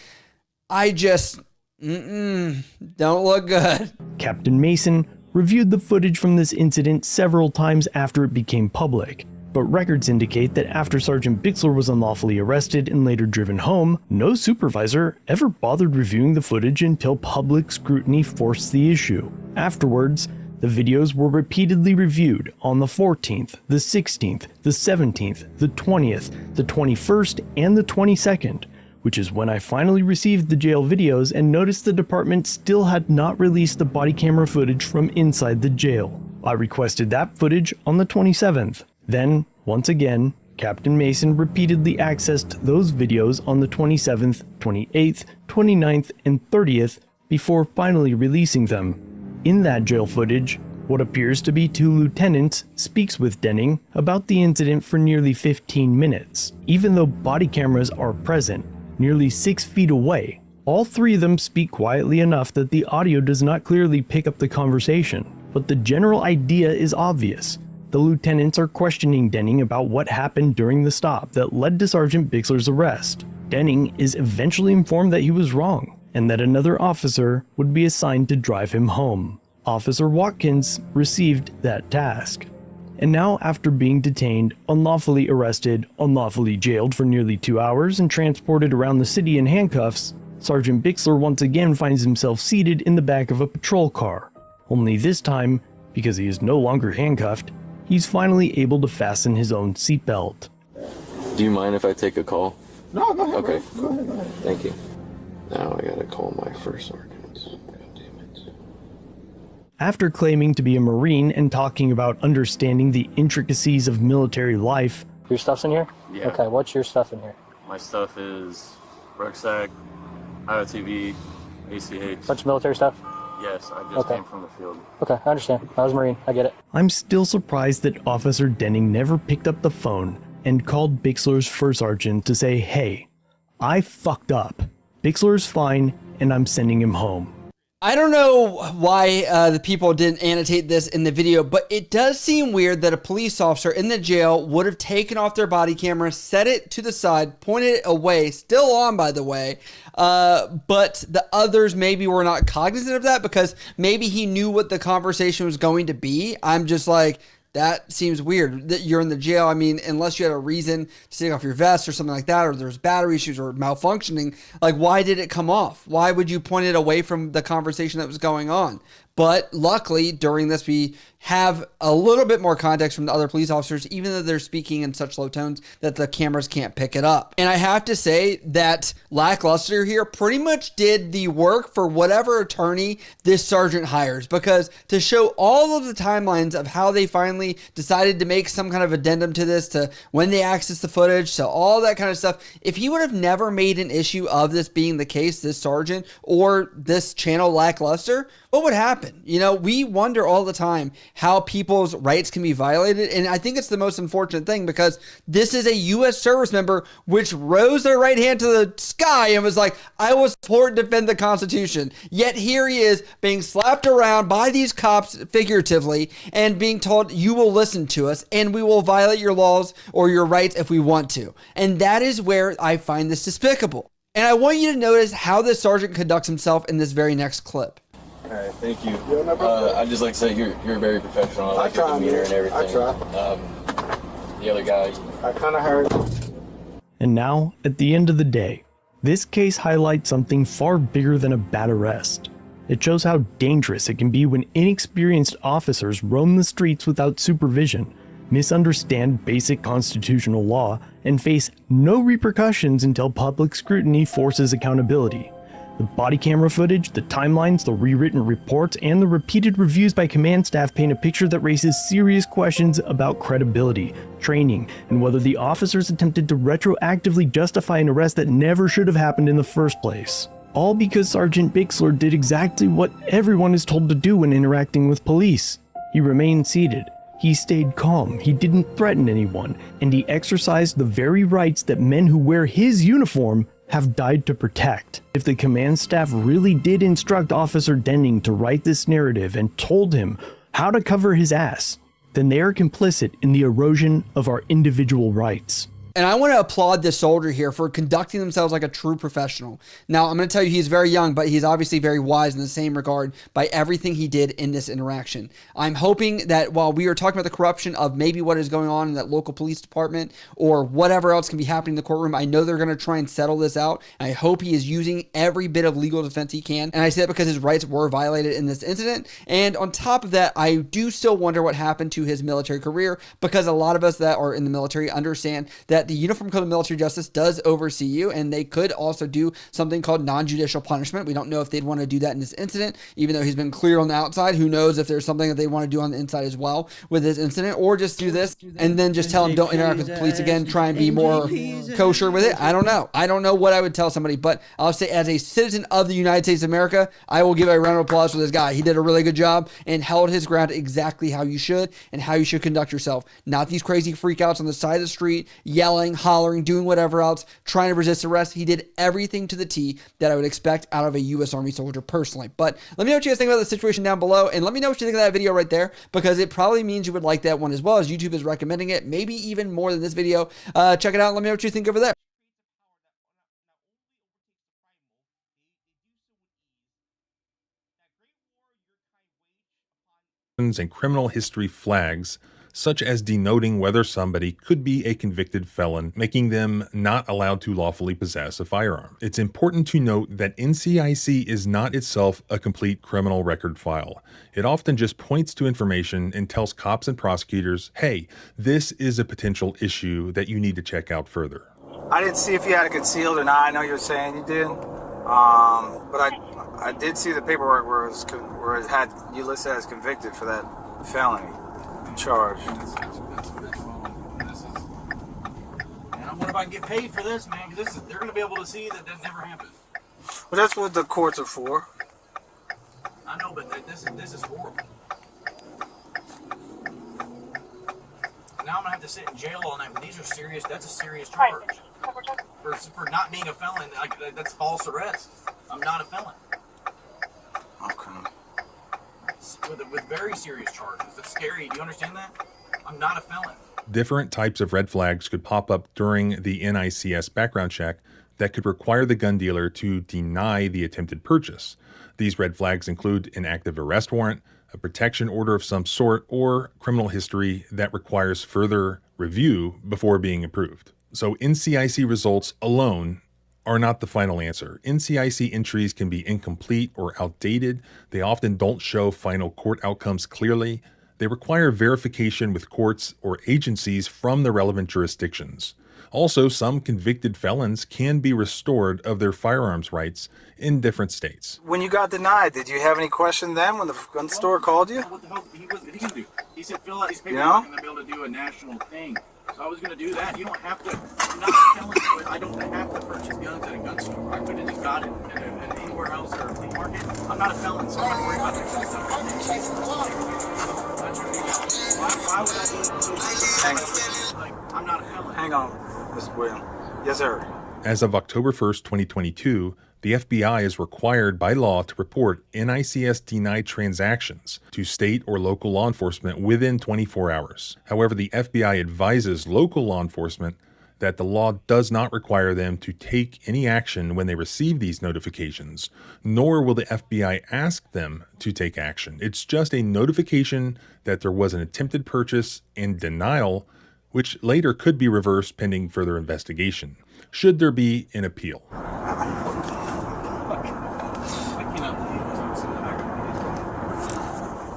I just... don't look good. Captain Mason reviewed the footage from this incident several times after it became public, but records indicate that after Sergeant Bixler was unlawfully arrested and later driven home, no supervisor ever bothered reviewing the footage until public scrutiny forced the issue. Afterwards, the videos were repeatedly reviewed on the 14th, the 16th, the 17th, the 20th, the 21st, and the 22nd. Which is when I finally received the jail videos and noticed the department still had not released the body camera footage from inside the jail. I requested that footage on the 27th. Then, once again, Captain Mason repeatedly accessed those videos on the 27th, 28th, 29th, and 30th before finally releasing them. In that jail footage, what appears to be two lieutenants speaks with Denning about the incident for nearly 15 minutes. Even though body cameras are present, nearly 6 feet away, all three of them speak quietly enough that the audio does not clearly pick up the conversation. But the general idea is obvious. The lieutenants are questioning Denning about what happened during the stop that led to Sergeant Bixler's arrest. Denning is eventually informed that he was wrong, and that another officer would be assigned to drive him home. Officer Watkins received that task. And now, after being detained, unlawfully arrested, unlawfully jailed for nearly 2 hours, and transported around the city in handcuffs, Sergeant Bixler once again finds himself seated in the back of a patrol car. Only this time, because he is no longer handcuffed, he's finally able to fasten his own seatbelt. Do you mind if I take a call? No, go ahead. Okay. Go ahead. Thank you. Now I gotta call my first sergeant. After claiming to be a Marine and talking about understanding the intricacies of military life. Your stuff's in here? Yeah. Okay, what's your stuff in here? My stuff is rucksack, IOTV, ACH. Bunch of military stuff? Yes, I just came from the field. Okay, I understand. I was a Marine. I get it. I'm still surprised that Officer Denning never picked up the phone and called Bixler's first sergeant to say, hey, I fucked up. Bixler's fine, and I'm sending him home. I don't know why the people didn't annotate this in the video, but it does seem weird that a police officer in the jail would have taken off their body camera, set it to the side, pointed it away, still on by the way, but the others maybe were not cognizant of that because maybe he knew what the conversation was going to be. I'm just like, that seems weird that you're in the jail. I mean, unless you had a reason to take off your vest or something like that, or there's battery issues or malfunctioning, like why did it come off? Why would you point it away from the conversation that was going on? But luckily, during this, we have a little bit more context from the other police officers, even though they're speaking in such low tones that the cameras can't pick it up. And I have to say that Lackluster here pretty much did the work for whatever attorney this sergeant hires, because to show all of the timelines of how they finally decided to make some kind of addendum to this, to when they access the footage, to all that kind of stuff, if he would have never made an issue of this being the case, this sergeant or this channel Lackluster, what would happen? You know, we wonder all the time how people's rights can be violated. And I think it's the most unfortunate thing because this is a U.S. service member which rose their right hand to the sky and was like, I will support and defend the Constitution. Yet here he is being slapped around by these cops figuratively and being told you will listen to us and we will violate your laws or your rights if we want to. And that is where I find this despicable. And I want you to notice how this sergeant conducts himself in this very next clip. All right, thank you. I'd just like to say you're very professional. I like your demeanor and everything. I try. The other guy, I kind of heard. And now, at the end of the day, this case highlights something far bigger than a bad arrest. It shows how dangerous it can be when inexperienced officers roam the streets without supervision, misunderstand basic constitutional law, and face no repercussions until public scrutiny forces accountability. The body camera footage, the timelines, the rewritten reports, and the repeated reviews by command staff paint a picture that raises serious questions about credibility, training, and whether the officers attempted to retroactively justify an arrest that never should have happened in the first place. All because Sergeant Bixler did exactly what everyone is told to do when interacting with police. He remained seated. He stayed calm, he didn't threaten anyone, and he exercised the very rights that men who wear his uniform have died to protect. If the command staff really did instruct Officer Denning to write this narrative and told him how to cover his ass, then they are complicit in the erosion of our individual rights. And I want to applaud this soldier here for conducting themselves like a true professional. Now, I'm going to tell you he's very young, but he's obviously very wise in the same regard by everything he did in this interaction. I'm hoping that while we are talking about the corruption of maybe what is going on in that local police department or whatever else can be happening in the courtroom, I know they're going to try and settle this out. And I hope he is using every bit of legal defense he can. And I say that because his rights were violated in this incident. And on top of that, I do still wonder what happened to his military career, because a lot of us that are in the military understand that the Uniform Code of Military Justice does oversee you, and they could also do something called non-judicial punishment. We don't know if they'd want to do that in this incident, even though he's been clear on the outside. Who knows if there's something that they want to do on the inside as well with this incident, or just do this and then just tell him don't interact with the police again, try and be more kosher with it. I don't know. I don't know what I would tell somebody, but I'll say as a citizen of the United States of America, I will give a round of applause for this guy. He did a really good job and held his ground exactly how you should and how you should conduct yourself. Not these crazy freakouts on the side of the street, yelling, hollering, doing whatever else, trying to resist arrest. He did everything to the T that I would expect out of a U.S. Army soldier personally. But let me know what you guys think about the situation down below, and let me know what you think of that video right there, because it probably means you would like that one as well, as YouTube is recommending it, maybe even more than this video. Check it out and let me know what you think over there. And criminal history flags, such as denoting whether somebody could be a convicted felon, making them not allowed to lawfully possess a firearm. It's important to note that NCIC is not itself a complete criminal record file. It often just points to information and tells cops and prosecutors, hey, this is a potential issue that you need to check out further. I didn't see if you had it concealed or not. I know you're saying you did, but I did see the paperwork where it had you listed as convicted for that felony charge. I wonder if I can get paid for this, man, because they're going to be able to see that never happened. Well, that's what the courts are for. I know, but this is horrible. Now I'm going to have to sit in jail all night. But these are serious. That's a serious charge. For not being a felon, that's false arrest. I'm not a felon. Okay. With very serious charges. That's scary. Do you understand that? I'm not a felon. Different types of red flags could pop up during the NICS background check that could require the gun dealer to deny the attempted purchase. These red flags include an active arrest warrant, a protection order of some sort, or criminal history that requires further review before being approved. So NCIC results alone are not the final answer. NCIC entries can be incomplete or outdated. They often don't show final court outcomes clearly. They require verification with courts or agencies from the relevant jurisdictions. Also, some convicted felons can be restored of their firearms rights in different states. When you got denied, did you have any question then when the gun store called you? What the hell what did he do? He said fill out these paperwork and then be able to do a national thing. So I was going to do that. You don't have to. I'm not telling you, I don't have to purchase guns at a gun store. I could have just got it at anywhere else or a flea market. I'm not a felon, so I don't have to worry about that kind of stuff. Why would I do it? Like, I'm not a felon. Hang on, Mr. William. Yes, sir. As of October 1st, 2022, the FBI is required by law to report NICS denied transactions to state or local law enforcement within 24 hours. However, the FBI advises local law enforcement that the law does not require them to take any action when they receive these notifications, nor will the FBI ask them to take action. It's just a notification that there was an attempted purchase and denial, which later could be reversed pending further investigation, should there be an appeal.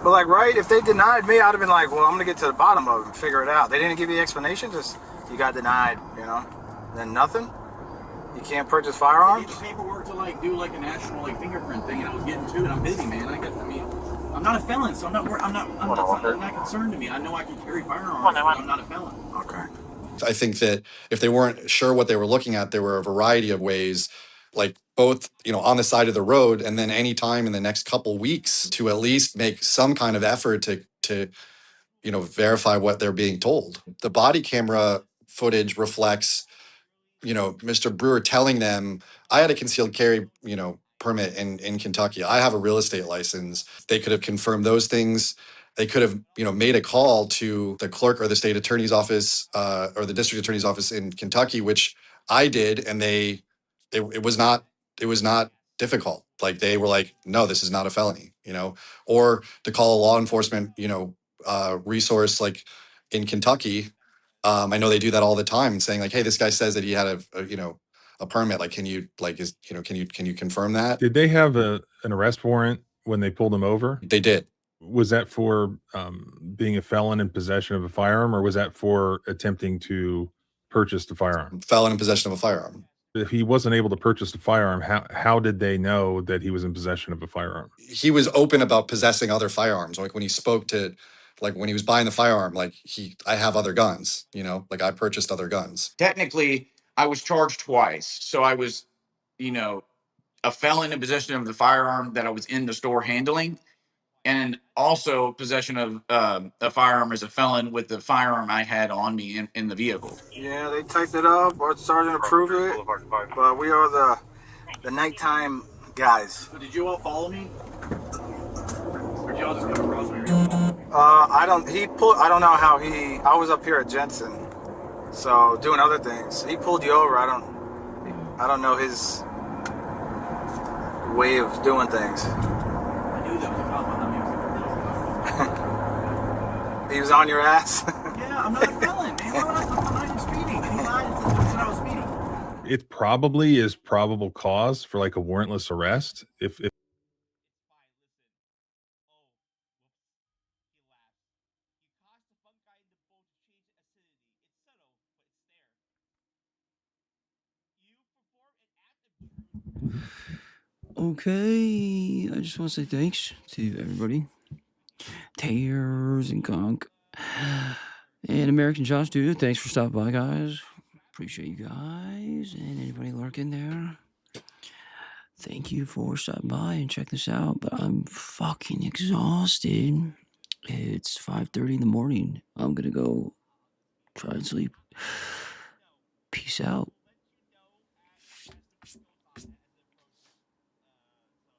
But like, right, if they denied me, I'd have been like, well, I'm going to get to the bottom of it and figure it out. They didn't give you the explanation, just you got denied, you know, then nothing. You can't purchase firearms? I need the paperwork to like do like a national like fingerprint thing, and I was getting to it. I'm busy, man. I'm not a felon, so I'm not concerned to me. I know I can carry firearms, but I'm not a felon. Okay. I think that if they weren't sure what they were looking at, there were a variety of ways, like both, on the side of the road, and then any time in the next couple weeks to at least make some kind of effort to verify what they're being told. The body camera footage reflects, Mr. Brewer telling them, I had a concealed carry, permit in Kentucky. I have a real estate license. They could have confirmed those things. They could have, made a call to the clerk or the state attorney's office or the district attorney's office in Kentucky, which I did, and it was not difficult. Like they were like, no, this is not a felony, or to call a law enforcement, resource like in Kentucky. I know they do that all the time, saying like, hey, this guy says that he had a permit. Like, can you can you confirm that? Did they have an arrest warrant when they pulled him over? They did. Was that for being a felon in possession of a firearm, or was that for attempting to purchase the firearm? Felon in possession of a firearm. If he wasn't able to purchase the firearm, how did they know that he was in possession of a firearm? He was open about possessing other firearms. Like when he spoke to, like when he was buying the firearm, like I have other guns, like I purchased other guns. Technically, I was charged twice. So I was, a felon in possession of the firearm that I was in the store handling, and also possession of a firearm as a felon with the firearm I had on me in the vehicle. Yeah, they typed it up, or Sergeant approved it, but we are the nighttime guys. So did you all follow me? Or did y'all just come across me? I don't know how I was up here at Jensen, so doing other things. He pulled you over. I don't know his way of doing things. I knew that was a felon. He was on your ass? Yeah, I'm not a felon, man. I'm not even speeding. And he lied and said I was speeding. It probably is probable cause for like a warrantless arrest. If Okay, I just want to say thanks to everybody. Tears and Gunk and American Josh, dude. Thanks for stopping by, guys. Appreciate you guys and anybody lurking there. Thank you for stopping by and check this out. But I'm fucking exhausted. It's 5:30 in the morning. I'm gonna go try and sleep. Peace out.